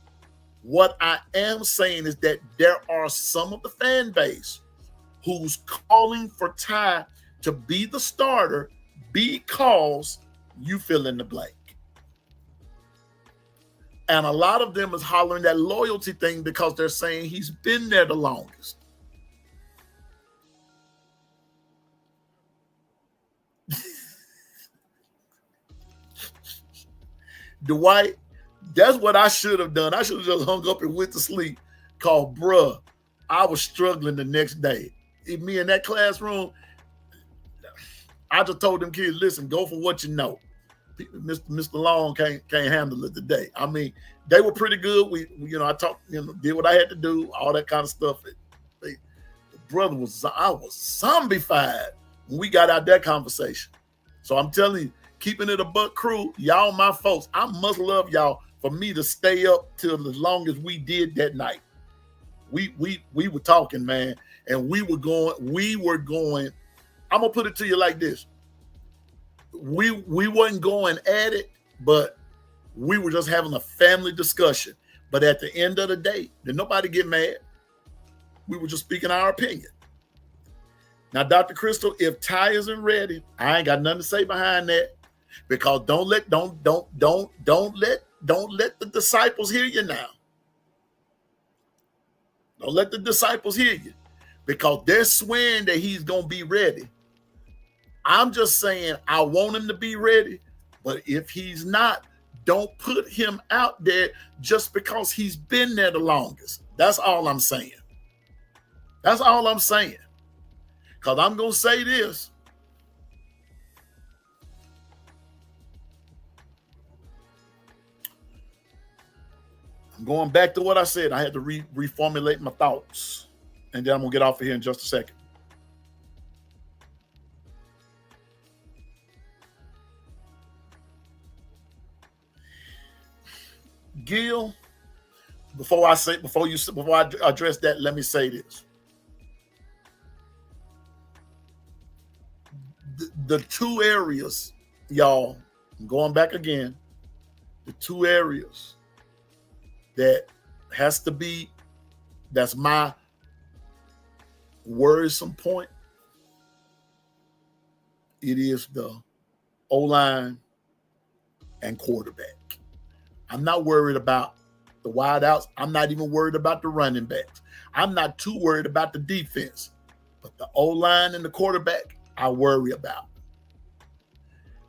Speaker 1: What I am saying is that there are some of the fan base who's calling for Ty to be the starter because you fill in the blank. And a lot of them is hollering that loyalty thing because they're saying he's been there the longest. Dwight, that's what I should have done. I should have just hung up and went to sleep. Called, bruh, I was struggling the next day. Me in that classroom, I just told them kids, listen, go for what you know. Mr. Long can't handle it today. I mean, they were pretty good. We I talked, did what I had to do, all that kind of stuff. The brother I was zombified when we got out that conversation. So I'm telling you, keeping it a buck crew, y'all my folks. I must love y'all for me to stay up till as long as we did that night. We were talking, man, and we were going. I'm gonna put it to you like this. We wasn't going at it, but we were just having a family discussion. But at the end of the day, did nobody get mad? We were just speaking our opinion. Now, Dr. Crystal, if Ty isn't ready, I ain't got nothing to say behind that, because don't let the disciples hear you now. Don't let the disciples hear you, because they're swearing that he's gonna be ready. I'm just saying I want him to be ready, but if he's not, don't put him out there just because he's been there the longest. That's all I'm saying. That's all I'm saying. Because I'm going to say this. I'm going back to what I said. I had to reformulate my thoughts. And then I'm going to get off of here in just a second. Gil, before I address that, let me say this. The two areas, y'all, I'm going back again, the two areas that has to be, that's my worrisome point. It is the O-line and quarterback. I'm not worried about the wideouts. I'm not even worried about the running backs. I'm not too worried about the defense. But the O-line and the quarterback, I worry about.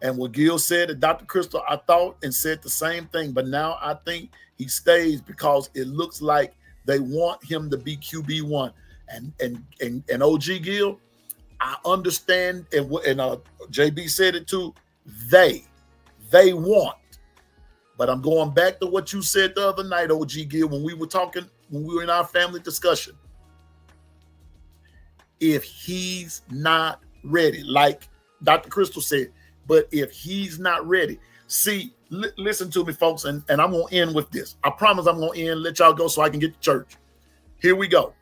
Speaker 1: And what Gil said, and Dr. Crystal, I thought and said the same thing. But now I think he stays because it looks like they want him to be QB1. And OG Gil, I understand, and JB said it too, they want. But I'm going back to what you said the other night, OG Gil, when we were in our family discussion. If he's not ready, like Dr. Crystal said, but if he's not ready, see, listen to me, folks, and I'm going to end with this. I promise I'm going to end, let y'all go so I can get to church. Here we go.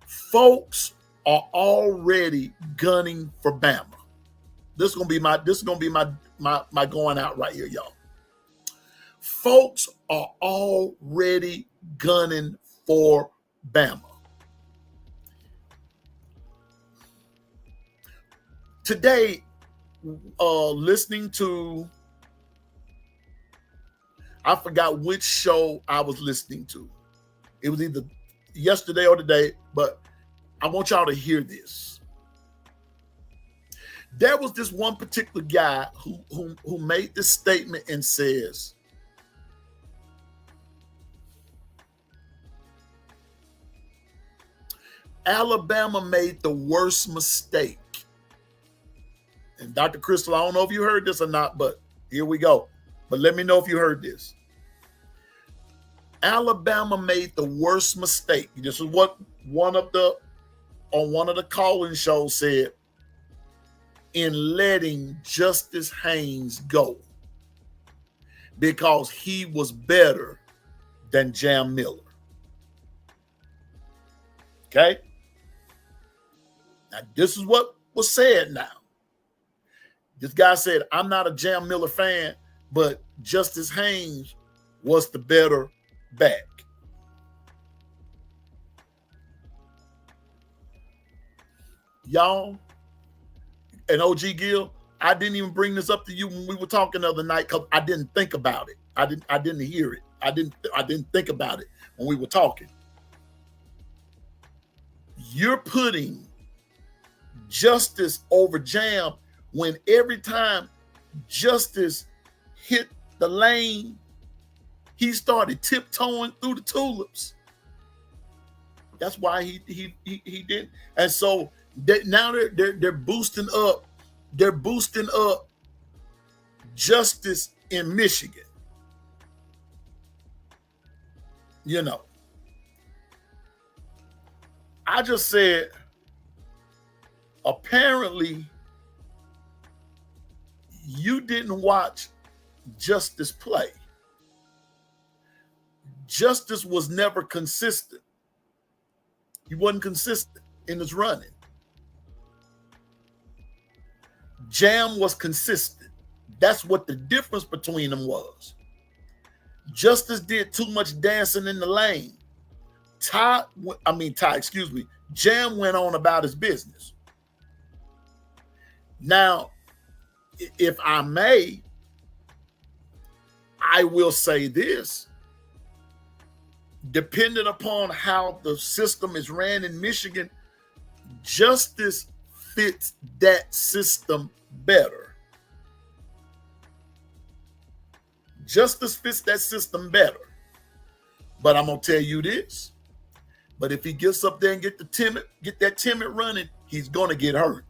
Speaker 1: Folks are already gunning for Bama. This is going to be my going out right here, y'all. Folks are already gunning for Bama. Today, listening to, I forgot which show I was listening to. It was either yesterday or today, but I want y'all to hear this. There was this one particular guy who made this statement and says, Alabama made the worst mistake. And Dr. Crystal, I don't know if you heard this or not, but here we go. But let me know if you heard this. Alabama made the worst mistake. This is what one of the call-in shows said, in letting Justice Haynes go, because he was better than Jam Miller. Okay? Now, this is what was said now. This guy said, I'm not a Jam Miller fan, but Justice Haynes was the better back. Y'all, and OG Gil, I didn't even bring this up to you when we were talking the other night because I didn't think about it. I didn't hear it. I didn't think about it when we were talking. You're putting Justice over Jam when every time Justice hit the lane, he started tiptoeing through the tulips. That's why he did. And so now they're boosting up They're boosting up justice in Michigan. You know, I just said, apparently, you didn't watch Justice play. Justice was never consistent. He wasn't consistent in his running. Jam was consistent. That's what the difference between them was. Justice did too much dancing in the lane. Jam went on about his business. Now, if I may, I will say this. Depending upon how the system is ran in Michigan, Justice fits that system better. Justice fits that system better. But I'm going to tell you this. But if he gets up there and get that timid running, he's going to get hurt.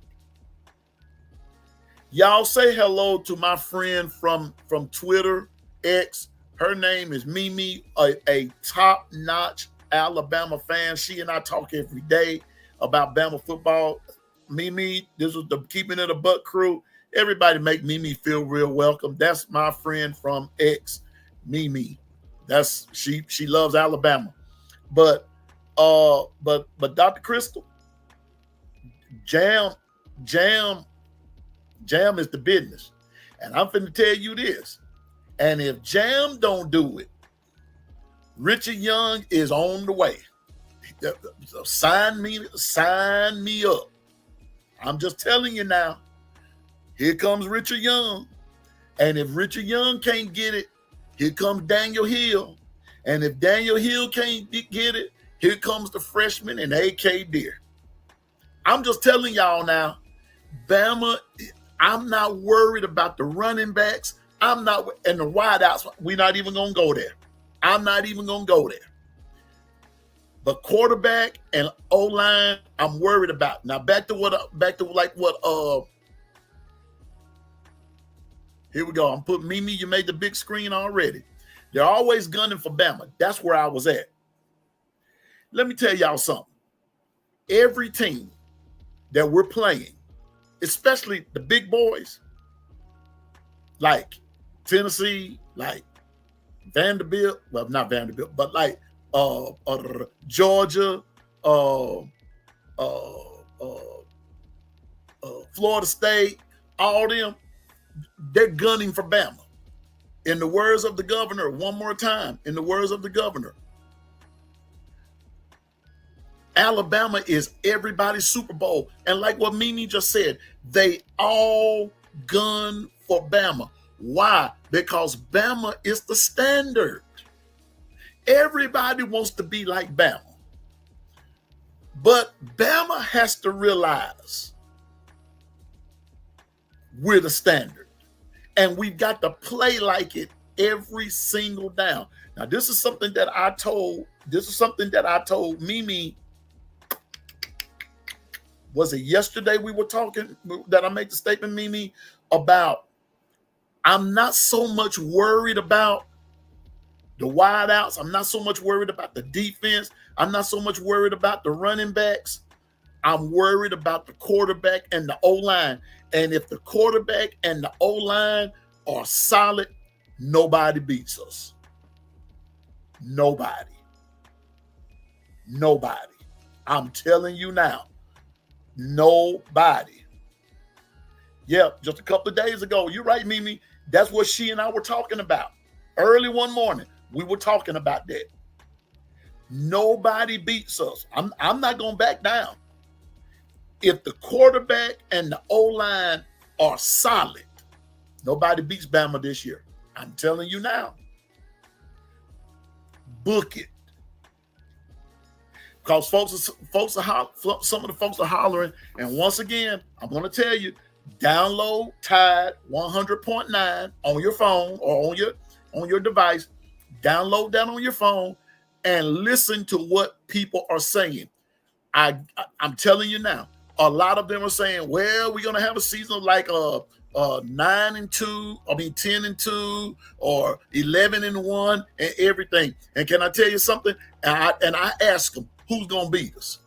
Speaker 1: Y'all say hello to my friend from Twitter, X. Her name is Mimi, a top-notch Alabama fan. She and I talk every day about Bama football. Mimi, this was the Keeping It a Buck crew. Everybody make Mimi feel real welcome. That's my friend from X, Mimi. That's she loves Alabama. But Dr. Crystal, Jam is the business. And I'm finna tell you this. And if Jam don't do it, Richard Young is on the way. So sign me up. I'm just telling you now. Here comes Richard Young. And if Richard Young can't get it, here comes Daniel Hill. And if Daniel Hill can't get it, here comes the freshman and A.K. Deer. I'm just telling y'all now, Bama, I'm not worried about the running backs. I'm not, and the wideouts, we're not even going to go there. I'm not even going to go there. But quarterback and O-line, I'm worried about. Now back to here we go. I'm putting Mimi, you made the big screen already. They're always gunning for Bama. That's where I was at. Let me tell y'all something. Every team that we're playing, especially the big boys, like Tennessee, like Vanderbilt, well, not Vanderbilt, but like Georgia, Florida State, all them, they're gunning for Bama. In the words of the governor, one more time, in the words of the governor, Alabama is everybody's Super Bowl. And like what Mimi just said, they all gun for Bama. Why? Because Bama is the standard. Everybody wants to be like Bama. But Bama has to realize we're the standard. And we've got to play like it every single down. Now, this is something that I told Mimi. Was it yesterday we were talking that I made the statement, Mimi, about I'm not so much worried about the wideouts. I'm not so much worried about the defense. I'm not so much worried about the running backs. I'm worried about the quarterback and the O-line. And if the quarterback and the O-line are solid, nobody beats us. Nobody. I'm telling you now. Nobody. Yeah, just a couple of days ago, you're right, Mimi. That's what she and I were talking about. Early one morning, we were talking about that. Nobody beats us. I'm not going to back down. If the quarterback and the O-line are solid, nobody beats Bama this year. I'm telling you now. Book it. Because some of the folks are hollering. And once again, I'm going to tell you, download Tide 100.9 on your phone or on your device. Download that on your phone and listen to what people are saying. I'm telling you now, A lot of them are saying, well, we're going to have a season like 9-2, 10-2, or 11-1, and everything. And can I tell you something? And I ask them, who's going to beat us?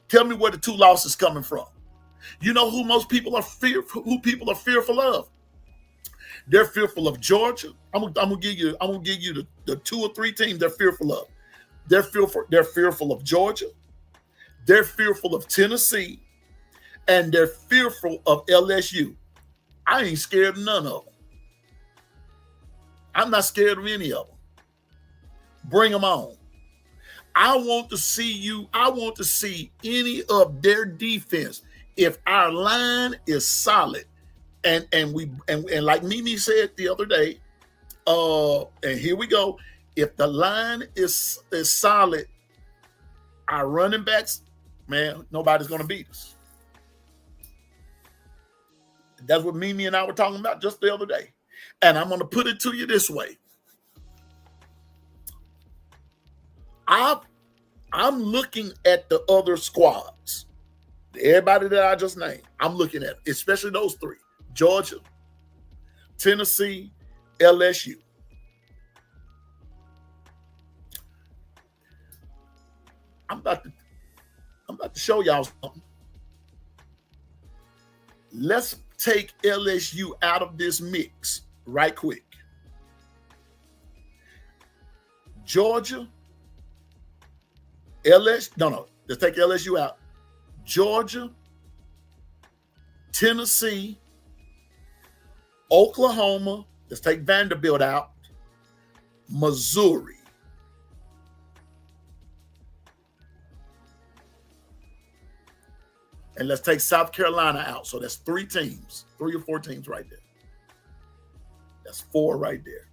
Speaker 1: Tell me where the 2 losses coming from. You know who most people are fearful? Who people are fearful of? They're fearful of Georgia. I'm gonna give you the 2 or 3 teams they're fearful of. They're fearful of Georgia. They're fearful of Tennessee, and they're fearful of LSU. I ain't scared of none of them. I'm not scared of any of them. Bring them on. I want to see any of their defense. If our line is solid, and like Mimi said the other day, and here we go. If the line is solid, our running backs, man, nobody's going to beat us. That's what Mimi and I were talking about just the other day. And I'm going to put it to you this way. I'm looking at the other squads. Everybody that I just named, I'm looking at, especially those 3. Georgia, Tennessee, LSU. I'm about to show y'all something. Let's take LSU out of this mix right quick. Georgia, let's take LSU out. Georgia, Tennessee, Oklahoma, let's take Vanderbilt out, Missouri. And let's take South Carolina out. So that's 3 teams, 3 or 4 teams right there. That's 4 right there.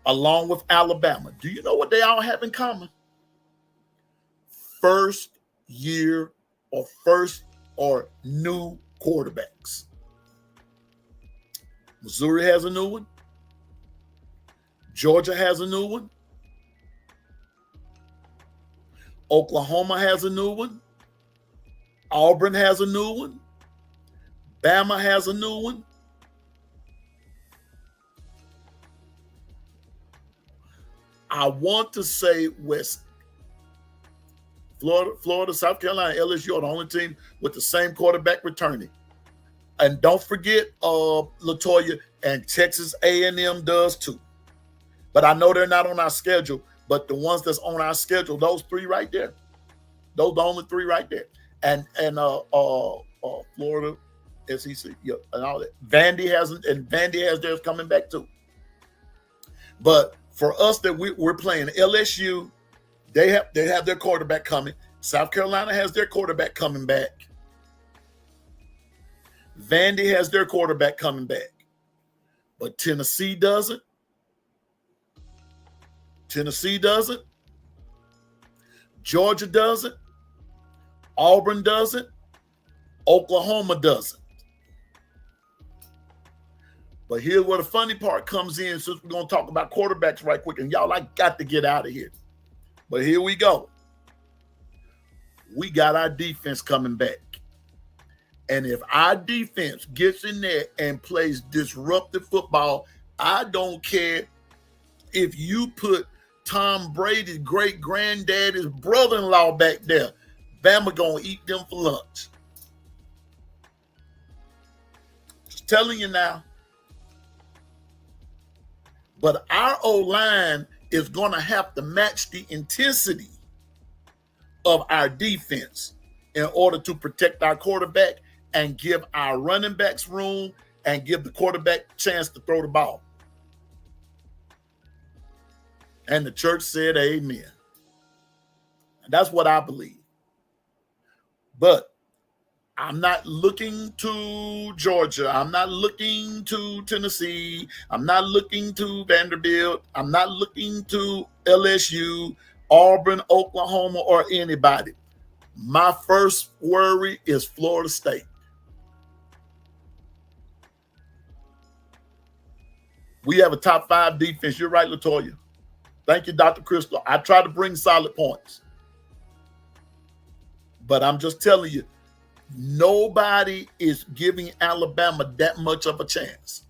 Speaker 1: Along with Alabama. Do you know what they all have in common? First year or new quarterbacks. Missouri has a new one. Georgia has a new one. Oklahoma has a new one. Auburn has a new one. Bama has a new one. I want to say Florida, South Carolina, LSU are the only team with the same quarterback returning. And don't forget, Latoya, and Texas A&M does too. But I know they're not on our schedule. But the ones that's on our schedule, those 3 right there, those are the only 3 right there. And Florida, SEC, and all that. Vandy has theirs coming back too. But for us that we're playing LSU, they have their quarterback coming. South Carolina has their quarterback coming back. Vandy has their quarterback coming back. But Tennessee doesn't. Georgia doesn't. Auburn doesn't. Oklahoma doesn't. But here's where the funny part comes in, since we're going to talk about quarterbacks right quick. And y'all, I got to get out of here. But here we go. We got our defense coming back. And if our defense gets in there and plays disruptive football, I don't care if you put Tom Brady's great-granddaddy's brother-in-law back there. Bama going to eat them for lunch. Just telling you now. But our O-line is going to have to match the intensity of our defense in order to protect our quarterback and give our running backs room and give the quarterback a chance to throw the ball. And the church said amen. And that's what I believe. But I'm not looking to Georgia. I'm not looking to Tennessee. I'm not looking to Vanderbilt. I'm not looking to LSU, Auburn, Oklahoma, or anybody. My first worry is Florida State. We have a top 5 defense. You're right, Latoya. Thank you, Dr. Crystal. I try to bring solid points. But I'm just telling you, Nobody is giving Alabama that much of a chance.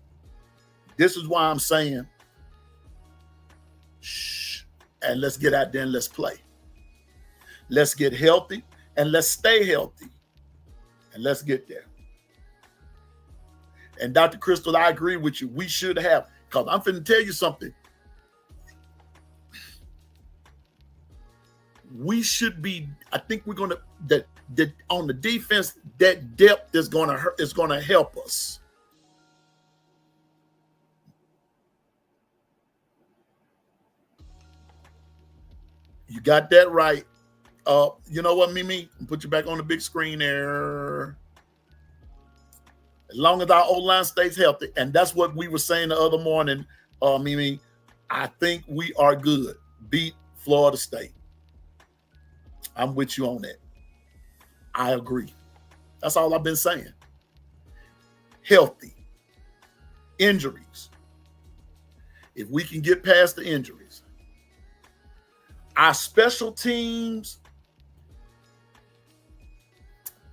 Speaker 1: This is why I'm saying, shh, and let's get out there and let's play. Let's get healthy and let's stay healthy. And let's get there. And Dr. Crystal, I agree with you. We should have, because I'm finna tell you something. We should be, I think we're gonna that on the defense, that depth is gonna help us. You got that right. You know what, Mimi? I'll put you back on the big screen there. As long as our O-line stays healthy, and that's what we were saying the other morning, Mimi, I think we are good. Beat Florida State. I'm with you on that. I agree. That's all I've been saying. Healthy. Injuries. If we can get past the injuries. Our special teams,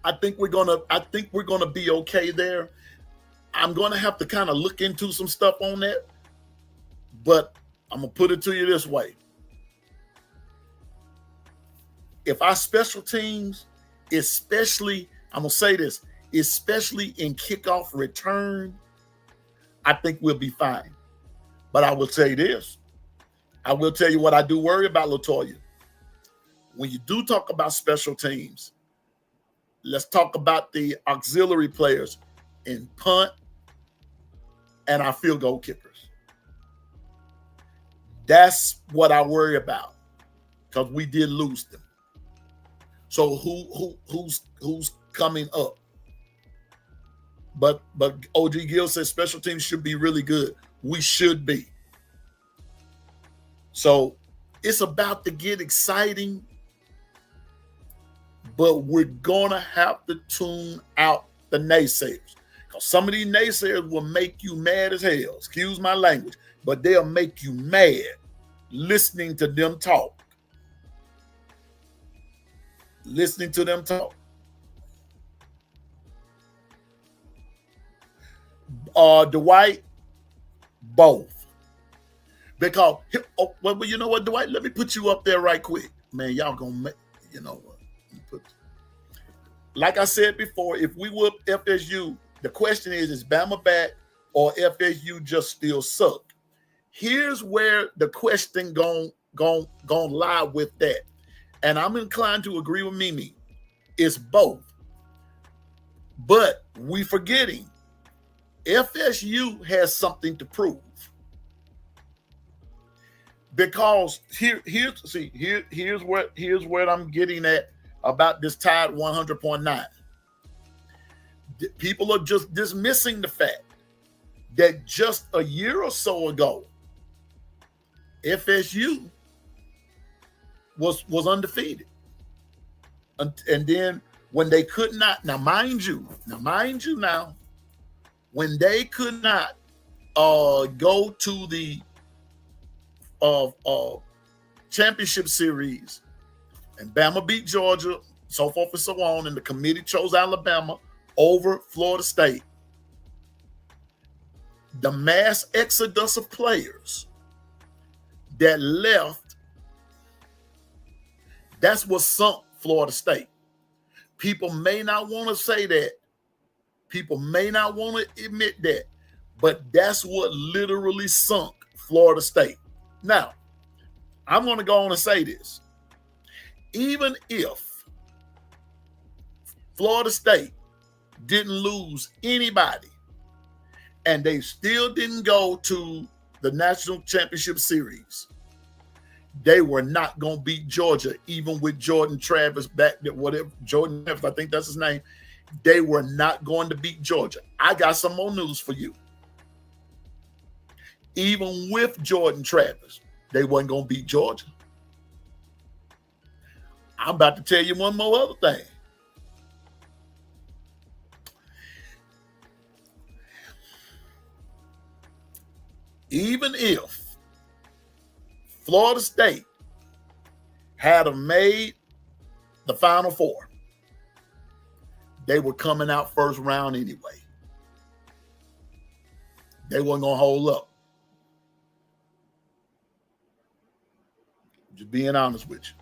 Speaker 1: I think we're gonna be okay there. I'm gonna have to kind of look into some stuff on that, but I'm gonna put it to you this way. If our special teams, especially, I'm gonna say this, especially in kickoff return, I think we'll be fine. But I will tell you this. I will tell you what I do worry about, LaToya. When you do talk about special teams, let's talk about the auxiliary players in punt and our field goal kickers. That's what I worry about, because we did lose them. So who's coming up? But OG Gill says special teams should be really good. We should be. So it's about to get exciting, but we're gonna have to tune out the naysayers. Because some of these naysayers will make you mad as hell. Excuse my language, but they'll make you mad listening to them talk. Listening to them talk. Dwight, both. Because, well, you know what, Dwight? Let me put you up there right quick. Man, y'all gonna make, you know what? Like I said before, if we whoop FSU, the question is Bama back or FSU just still suck? Here's where the question gon' lie with that. And I'm inclined to agree with Mimi. It's both. But we forgetting FSU has something to prove. Because here's what I'm getting at about this Tide 100.9. People are just dismissing the fact that just a year or so ago, FSU was undefeated. And then when they could not, now mind you, when they could not go to the championship series, and Bama beat Georgia, so forth and so on, and the committee chose Alabama over Florida State, the mass exodus of players that left, that's what sunk Florida State. People may not want to say that. People may not want to admit that, but that's what literally sunk Florida State. Now, I'm going to go on and say this. Even if Florida State didn't lose anybody and they still didn't go to the national championship series, they were not going to beat Georgia, even with Jordan Travis back there, whatever, Jordan Travis, I think that's his name. They were not going to beat Georgia. I got some more news for you. Even with Jordan Travis, they wasn't going to beat Georgia. I'm about to tell you one more other thing. Even if Florida State had made the Final Four, they were coming out first round anyway. They weren't going to hold up. Just being honest with you.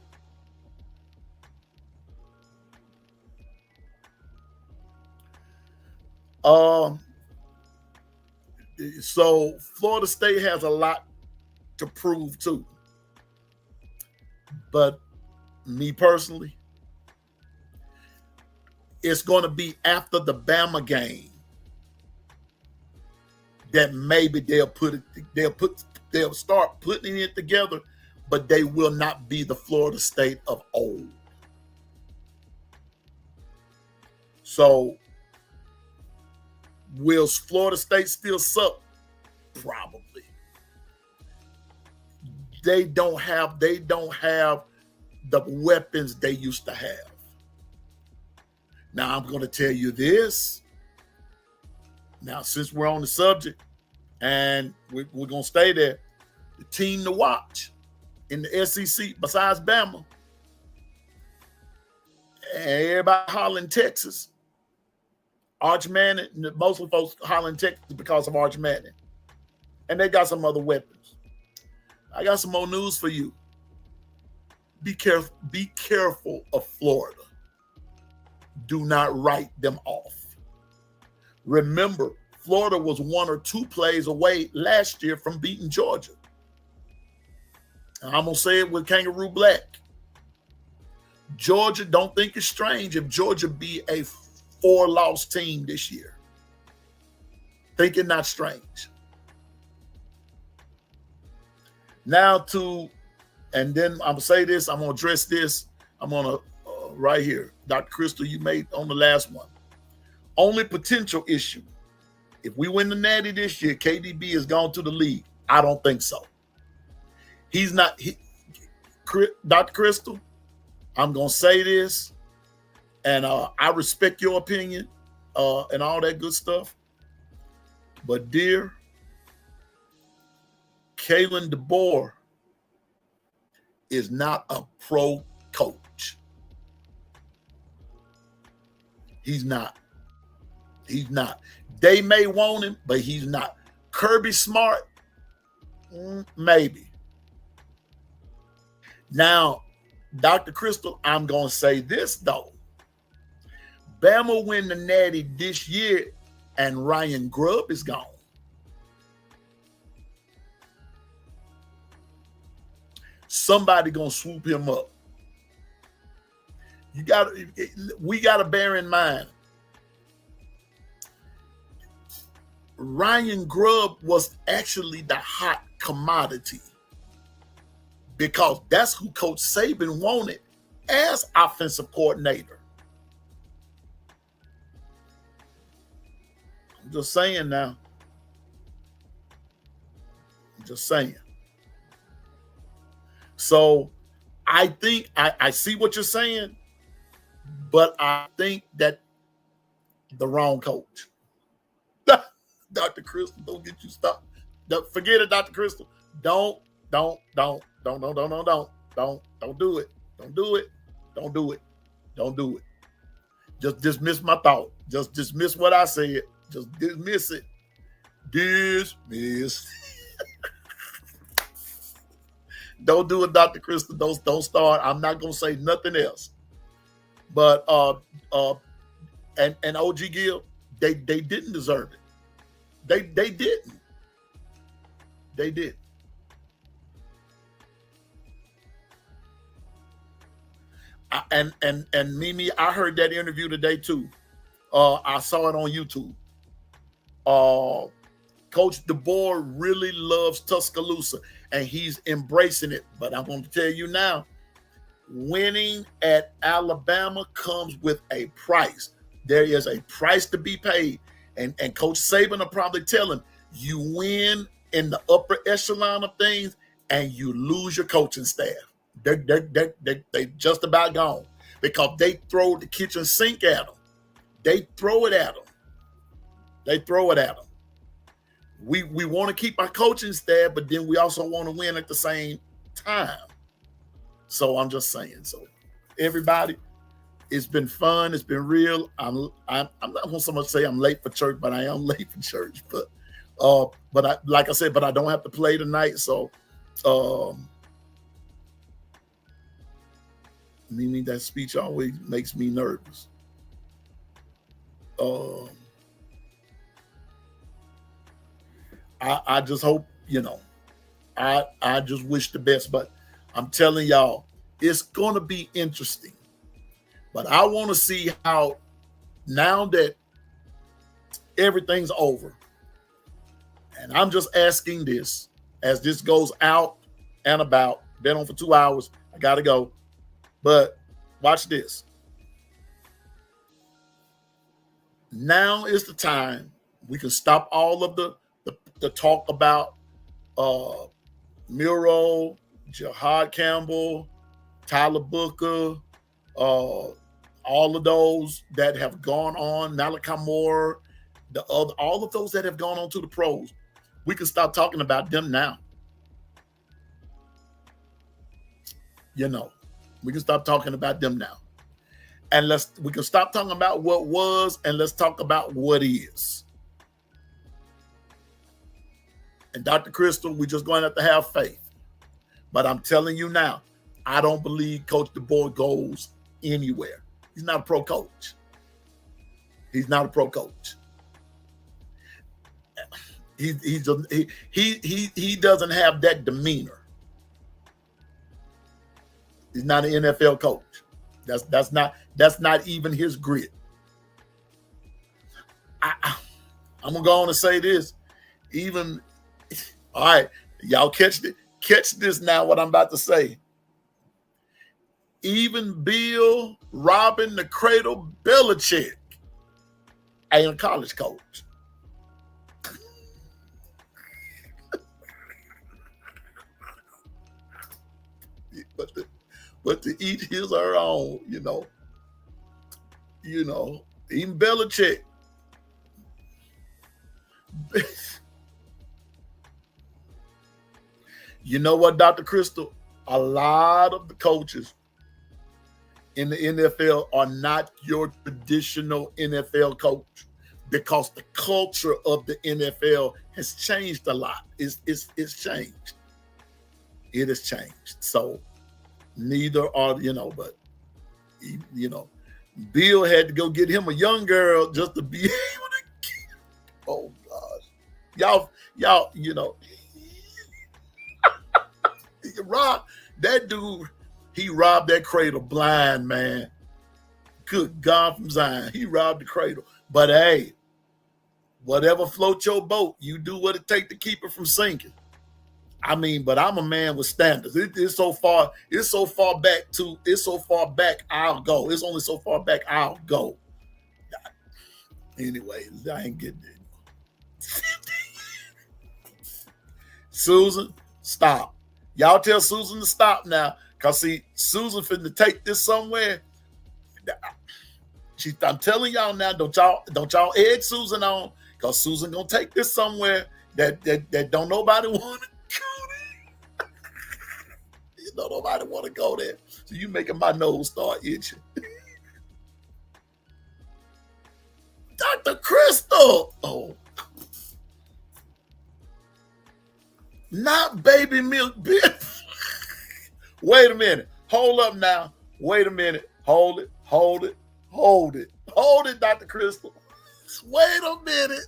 Speaker 1: So Florida State has a lot to prove too. But me personally, it's going to be after the Bama game that maybe they'll start putting it together, but they will not be the Florida State of old. So will Florida State still suck? Probably. They don't have the weapons they used to have. Now I'm going to tell you this. Now, since we're on the subject, and we're going to stay there, the team to watch in the SEC, besides Bama, everybody hollering Texas. Arch Manning, mostly folks hollering Texas because of Arch Manning. And they got some other weapons. I got some more news for you. Be careful of Florida. Do not write them off. Remember, Florida was 1 or 2 plays away last year from beating Georgia. And I'm going to say it with Kangaroo Black. Georgia, don't think it's strange if Georgia be a 4-loss team this year. Think it not strange. Now and then I'm going to say this, I'm going to address this. I'm going to, right here, Dr. Crystal, you made on the last one. Only potential issue. If we win the Natty this year, KDB has gone to the league. I don't think so. He's not. Dr. Crystal, I'm going to say this, and I respect your opinion and all that good stuff. But, dear, Kalen DeBoer is not a pro coach. He's not. He's not. They may want him, but he's not. Kirby Smart, maybe. Now, Dr. Crystal, I'm going to say this, though. Bama win the Natty this year, and Ryan Grubb is gone. Somebody going to swoop him up. We got to bear in mind, Ryan Grubb was actually the hot commodity because that's who Coach Saban wanted as offensive coordinator. I'm just saying now. I'm just saying. So I think I see what you're saying, but I think that the wrong coach. Dr. Crystal, don't get you stopped. Forget it, Dr. Crystal. Don't do it. Don't do it. Don't do it. Don't do it. Just dismiss my thought. Just dismiss what I said. Just dismiss it. Dismiss. Don't do it, Dr. Crystal. Don't start. I'm not gonna say nothing else. But and OG Gill, they didn't deserve it. They didn't. They did. And Mimi, I heard that interview today too. I saw it on YouTube. Coach DeBoer really loves Tuscaloosa, and he's embracing it. But I'm going to tell you now, winning at Alabama comes with a price. There is a price to be paid. And Coach Saban will probably tell him, you win in the upper echelon of things and you lose your coaching staff. They just about gone because they throw the kitchen sink at them. They throw it at them. We want to keep our coaching staff, but then we also want to win at the same time. So I'm just saying. So everybody, It's been fun. It's been real. I'm not going to so much say I'm late for church, but I am late for church. But like I said, but I don't have to play tonight. So, meaning that speech always makes me nervous. I just hope, I just wish the best, but I'm telling y'all, it's going to be interesting. But I want to see how, now that everything's over, and I'm just asking this as this goes out and about, been on for 2 hours, I got to go. But watch this. Now is the time we can stop all of the talk about Miro, Jahad Campbell, Tyler Booker, all of those that have gone on, Malachi Moore, all of those that have gone on to the pros. We can stop talking about them now. We can stop talking about them now. And we can stop talking about what was, and let's talk about what is. And Dr. Crystal, we're just going to have faith. But I'm telling you now, I don't believe Coach DeBoer goes anywhere. He's not a pro coach. He's not a pro coach. He doesn't have that demeanor. He's not an NFL coach. That's not even his grit. I'm gonna go on and say this. All right, y'all catch this now. What I'm about to say. Even Bill Robin the Cradle Belichick ain't a college coach. But to each his or her own, even Belichick. You know what, Dr. Crystal? A lot of the coaches in the NFL are not your traditional NFL coach, because the culture of the NFL has changed a lot. It's changed. It has changed. So neither are, but, Bill had to go get him a young girl just to be able to get. Oh, gosh. Y'all, that dude, he robbed that cradle blind, man. Good God from Zion. He robbed the cradle. But hey, whatever floats your boat, you do what it takes to keep it from sinking. I mean, but I'm a man with standards. It's so far back I'll go. It's only so far back I'll go. Anyway, I ain't getting it. Susan, stop. Y'all tell Susan to stop now. Because, see, Susan finna take this somewhere. I'm telling y'all now, don't y'all egg Susan on, because Susan gonna take this somewhere that don't nobody want to go there. Don't nobody want to go there. So you making my nose start itching. Dr. Crystal. Oh. Not baby milk bitch. Wait a minute. Hold up now. Wait a minute. Hold it, Dr. Crystal. Wait a minute.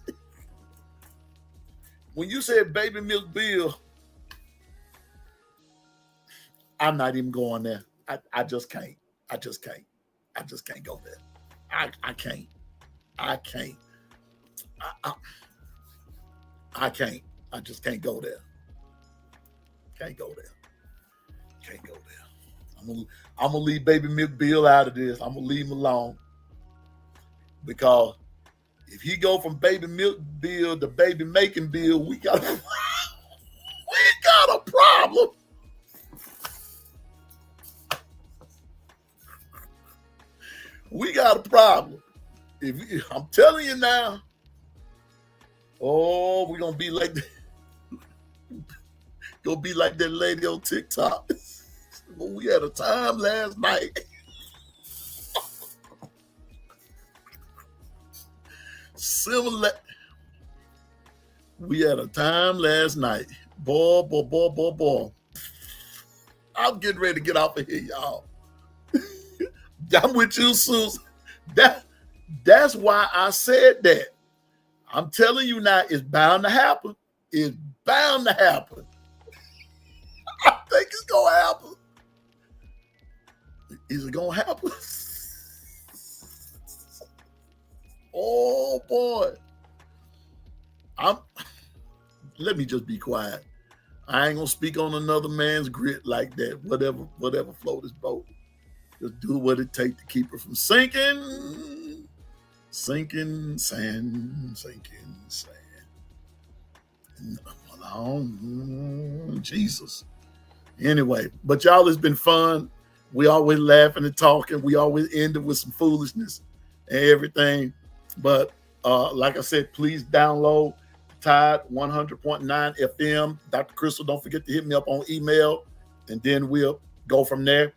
Speaker 1: When you said baby milk Bill, I'm not even going there. I just can't. I just can't go there. I can't. I can't. I just can't go there. Can't go there. I'm gonna leave baby milk Bill out of this. I'm gonna leave him alone, because if he go from baby milk Bill to baby making Bill, we got a problem. We got a problem. I'm telling you now. Oh, we're gonna be like that. Gonna be like that lady on TikTok. We had a time last night. Similar. We had a time last night. Boy. I'm getting ready to get off of here, y'all. I'm with you, Susan. That's why I said that. I'm telling you now, it's bound to happen. It's bound to happen. I think it's gonna happen. Is it gonna happen? Oh boy. Let me just be quiet. I ain't gonna speak on another man's grit like that. Whatever float his boat. Just do what it takes to keep it from sinking. Sinking sand. Jesus. Anyway, but y'all, it's been fun. We always laughing and talking. We always end it with some foolishness and everything. But like I said, please download Tide 100.9 FM. Dr. Crystal, don't forget to hit me up on email, and then we'll go from there.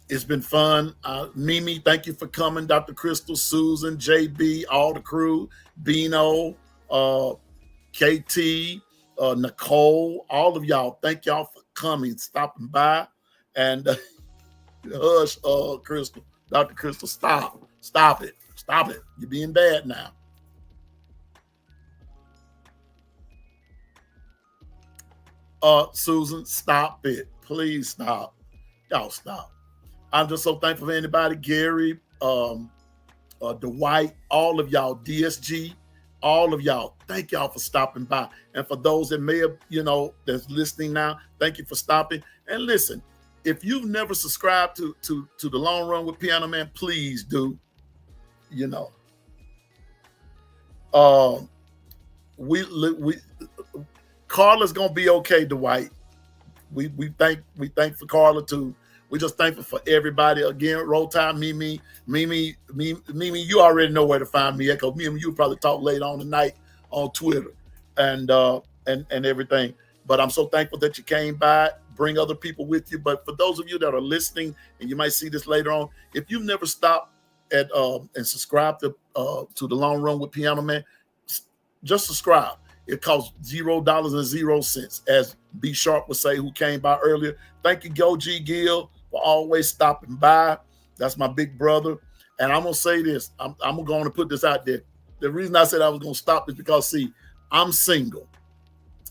Speaker 1: It's been fun. Mimi, thank you for coming. Dr. Crystal, Susan, JB, all the crew, Bino, KT, Nicole, all of y'all. Thank y'all for coming, stopping by. And hush, Crystal, Dr. Crystal, stop it. You're being bad now. Susan, stop it. Please stop. Y'all stop. I'm just so thankful for anybody, Gary, Dwight, all of y'all, DSG, all of y'all. Thank y'all for stopping by. And for those that may have, that's listening now, thank you for stopping. And listen, if you've never subscribed to the Long Run with Piano Man, please do. Carla's gonna be okay, Dwight. We thank for Carla too. We just thankful for everybody. Again, Roll Time, Mimi, you already know where to find me. Because Mimi, you probably talk late on tonight on Twitter and everything. But I'm so thankful that you came by. Bring other people with you. But for those of you that are listening, and you might see this later on, if you've never stopped at and subscribed to the Long Run with Piano Man, just subscribe. It costs $0.00, as B Sharp would say, who came by earlier. Thank you, Go G Gill, for always stopping by. That's my big brother. And I'm gonna say this. I'm going to put this out there. The reason I said I was gonna stop is because, see, I'm single.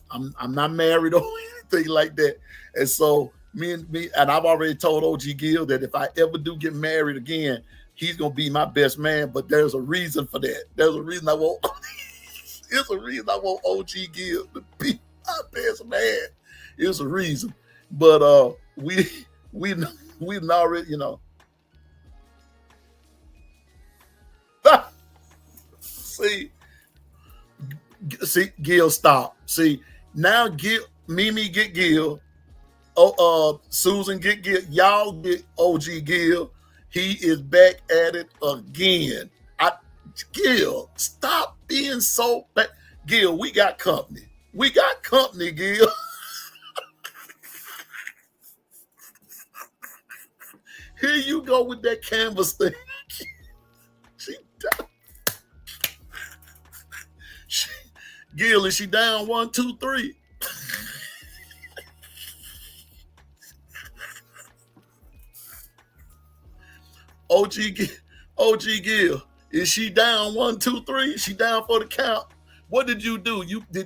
Speaker 1: I'm not married or anything like that. And so me, and I've already told OG Gill that if I ever do get married again, he's gonna be my best man. But there's a reason for that. There's a reason I won't. It's a reason I want OG Gill to be my best man. It's a reason. But we already, see, Gil, stop. See, now Mimi get Gil. Susan get Gil. Y'all get OG Gil. He is back at it again. Gil, stop being so bad. Gil, we got company. Gil. Here you go with that canvas thing. Gil, is she down 1, 2, 3? OG Gil. Is she down 1, 2, 3? Is she down for the count? What did you do?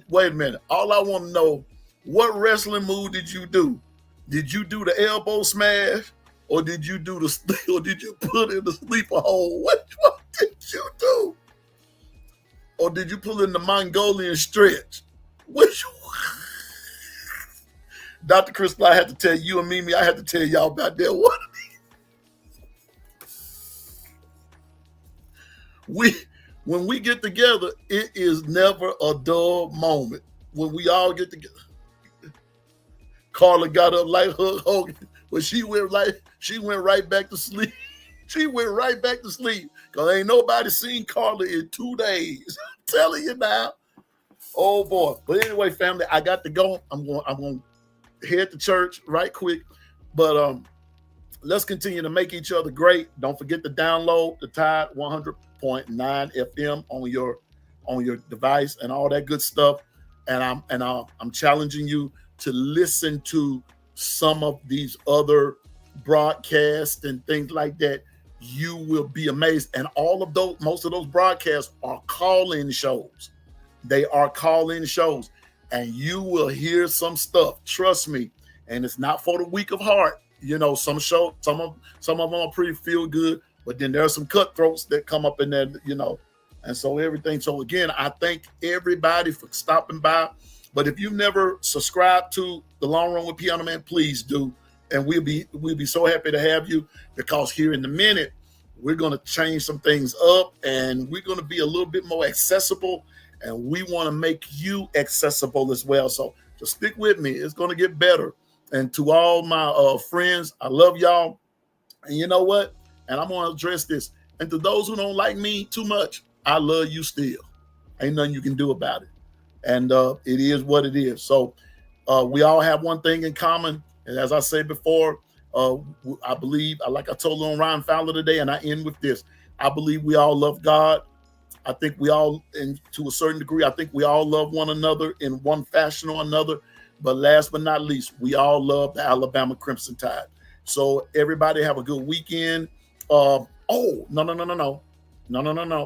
Speaker 1: Wait a minute. All I want to know, what wrestling move did you do? Did you do the elbow smash, or did you do or did you put in the sleeper hold? What did you do? Or did you pull in the Mongolian stretch? Which one? Dr. Crystal, I had to tell you and Mimi, I had to tell y'all about that one. When we get together, it is never a dull moment. When we all get together, Carla got up like Hulk Hogan, but she went right back to sleep. She went right back to sleep because ain't nobody seen Carla in 2 days. I'm telling you now. Oh boy! But anyway, family, I got to go. I'm going to head to church right quick. But Let's continue to make each other great. Don't forget to download the Tide 100.9 FM on your device and all that good stuff. And I'm challenging you to listen to some of these other broadcasts and things like that. You will be amazed. And all of those, most of those broadcasts are call-in shows. They are call-in shows, and you will hear some stuff. Trust me. And it's not for the weak of heart. You know, some of them are pretty feel good, but then there are some cutthroats that come up in there, you know, and so everything. So again, I thank everybody for stopping by. But if you've never subscribed to the Long Run with Piano Man, please do, and we'll be so happy to have you, because here in a minute we're going to change some things up, and we're going to be a little bit more accessible, and we want to make you accessible as well. So just stick with me; it's going to get better. And to all my friends, I love y'all. And you know what? And I'm going to address this. And to those who don't like me too much, I love you still. Ain't nothing you can do about it. And it is what it is. So we all have one thing in common. And as I said before, I believe, like I told on Ryan Fowler today, and I end with this. I believe we all love God. I think we all, and to a certain degree, I think we all love one another in one fashion or another. But last but not least, we all love the Alabama Crimson Tide. So everybody have a good weekend. No.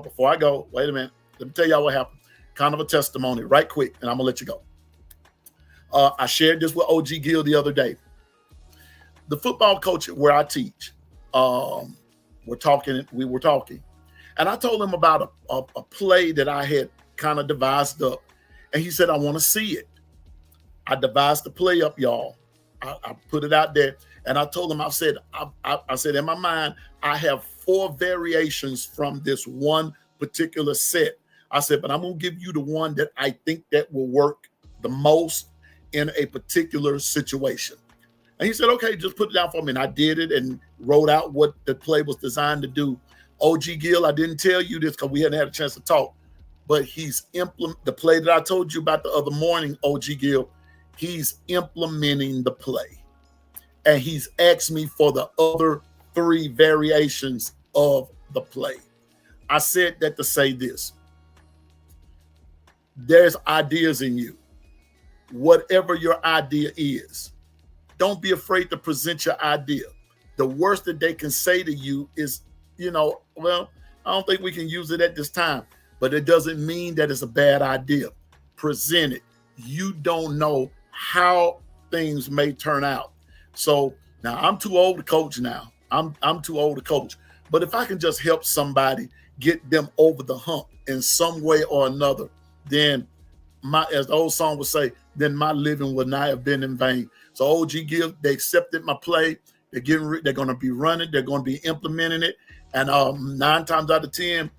Speaker 1: Before I go, wait a minute. Let me tell y'all what happened. Kind of a testimony right quick, and I'm going to let you go. I shared this with OG Gill the other day. The football coach where I teach, we were talking. And I told him about a play that I had kind of devised up. And he said, I want to see it. I devised the play up, y'all. I put it out there, and I told him, I said in my mind, I have 4 variations from this one particular set. I said, but I'm going to give you the one that I think that will work the most in a particular situation. And he said, okay, just put it down for me. And I did it and wrote out what the play was designed to do. OG Gill, I didn't tell you this because we hadn't had a chance to talk, but he's the play that I told you about the other morning, OG Gill. He's implementing the play, and he's asked me for the other 3 variations of the play. I said that to say this. There's ideas in you. Whatever your idea is, don't be afraid to present your idea. The worst that they can say to you is, well, I don't think we can use it at this time, but it doesn't mean that it's a bad idea. Present it. You don't know how things may turn out. So now I'm too old to coach now. I'm too old to coach. But if I can just help somebody get them over the hump in some way or another, then as the old song would say, then my living would not have been in vain. So OG Gill, they accepted my play. They're going to be running. They're going to be implementing it. And 9 times out of 10,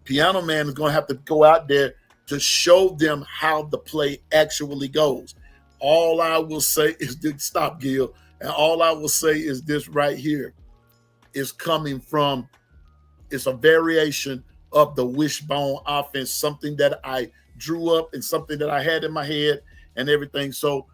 Speaker 1: Piano Man is going to have to go out there to show them how the play actually goes. All I will say is this, stop, Gill. And all I will say is this right here is coming from, it's a variation of the wishbone offense, something that I drew up and something that I had in my head and everything. So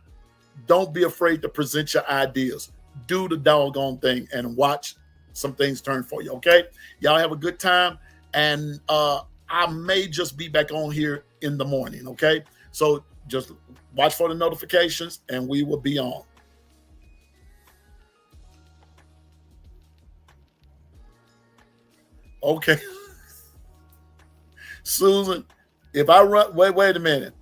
Speaker 1: don't be afraid to present your ideas. Do the doggone thing and watch some things turn for you, okay? Y'all have a good time. And I may just be back on here in the morning, okay? So just watch for the notifications and we will be on. Okay. Susan, if I run, wait a minute.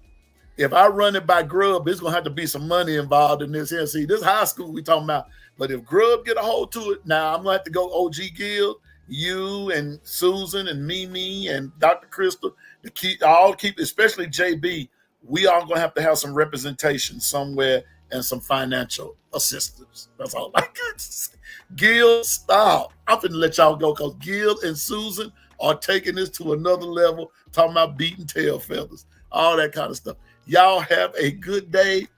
Speaker 1: If I run it by Grub, it's going to have to be some money involved in this here. See, this high school we talking about. But if Grub get a hold to it, now I'm going to have to go OG Gill, you and Susan and Mimi and Dr. Crystal, to keep, especially JB, we are going to have some representation somewhere and some financial assistance. That's all I got to say. Gill, stop. I'm finna let y'all go because Gill and Susan are taking this to another level, talking about beating tail feathers, all that kind of stuff. Y'all have a good day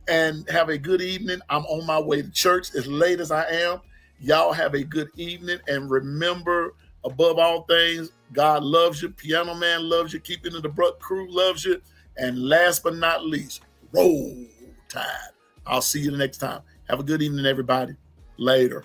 Speaker 1: and have a good evening. I'm on my way to church as late as I am. Y'all have a good evening. And remember, above all things, God loves you. Piano Man loves you. Keeping It the Bruck crew loves you. And last but not least, roll tide. I'll see you the next time. Have a good evening, everybody. Later.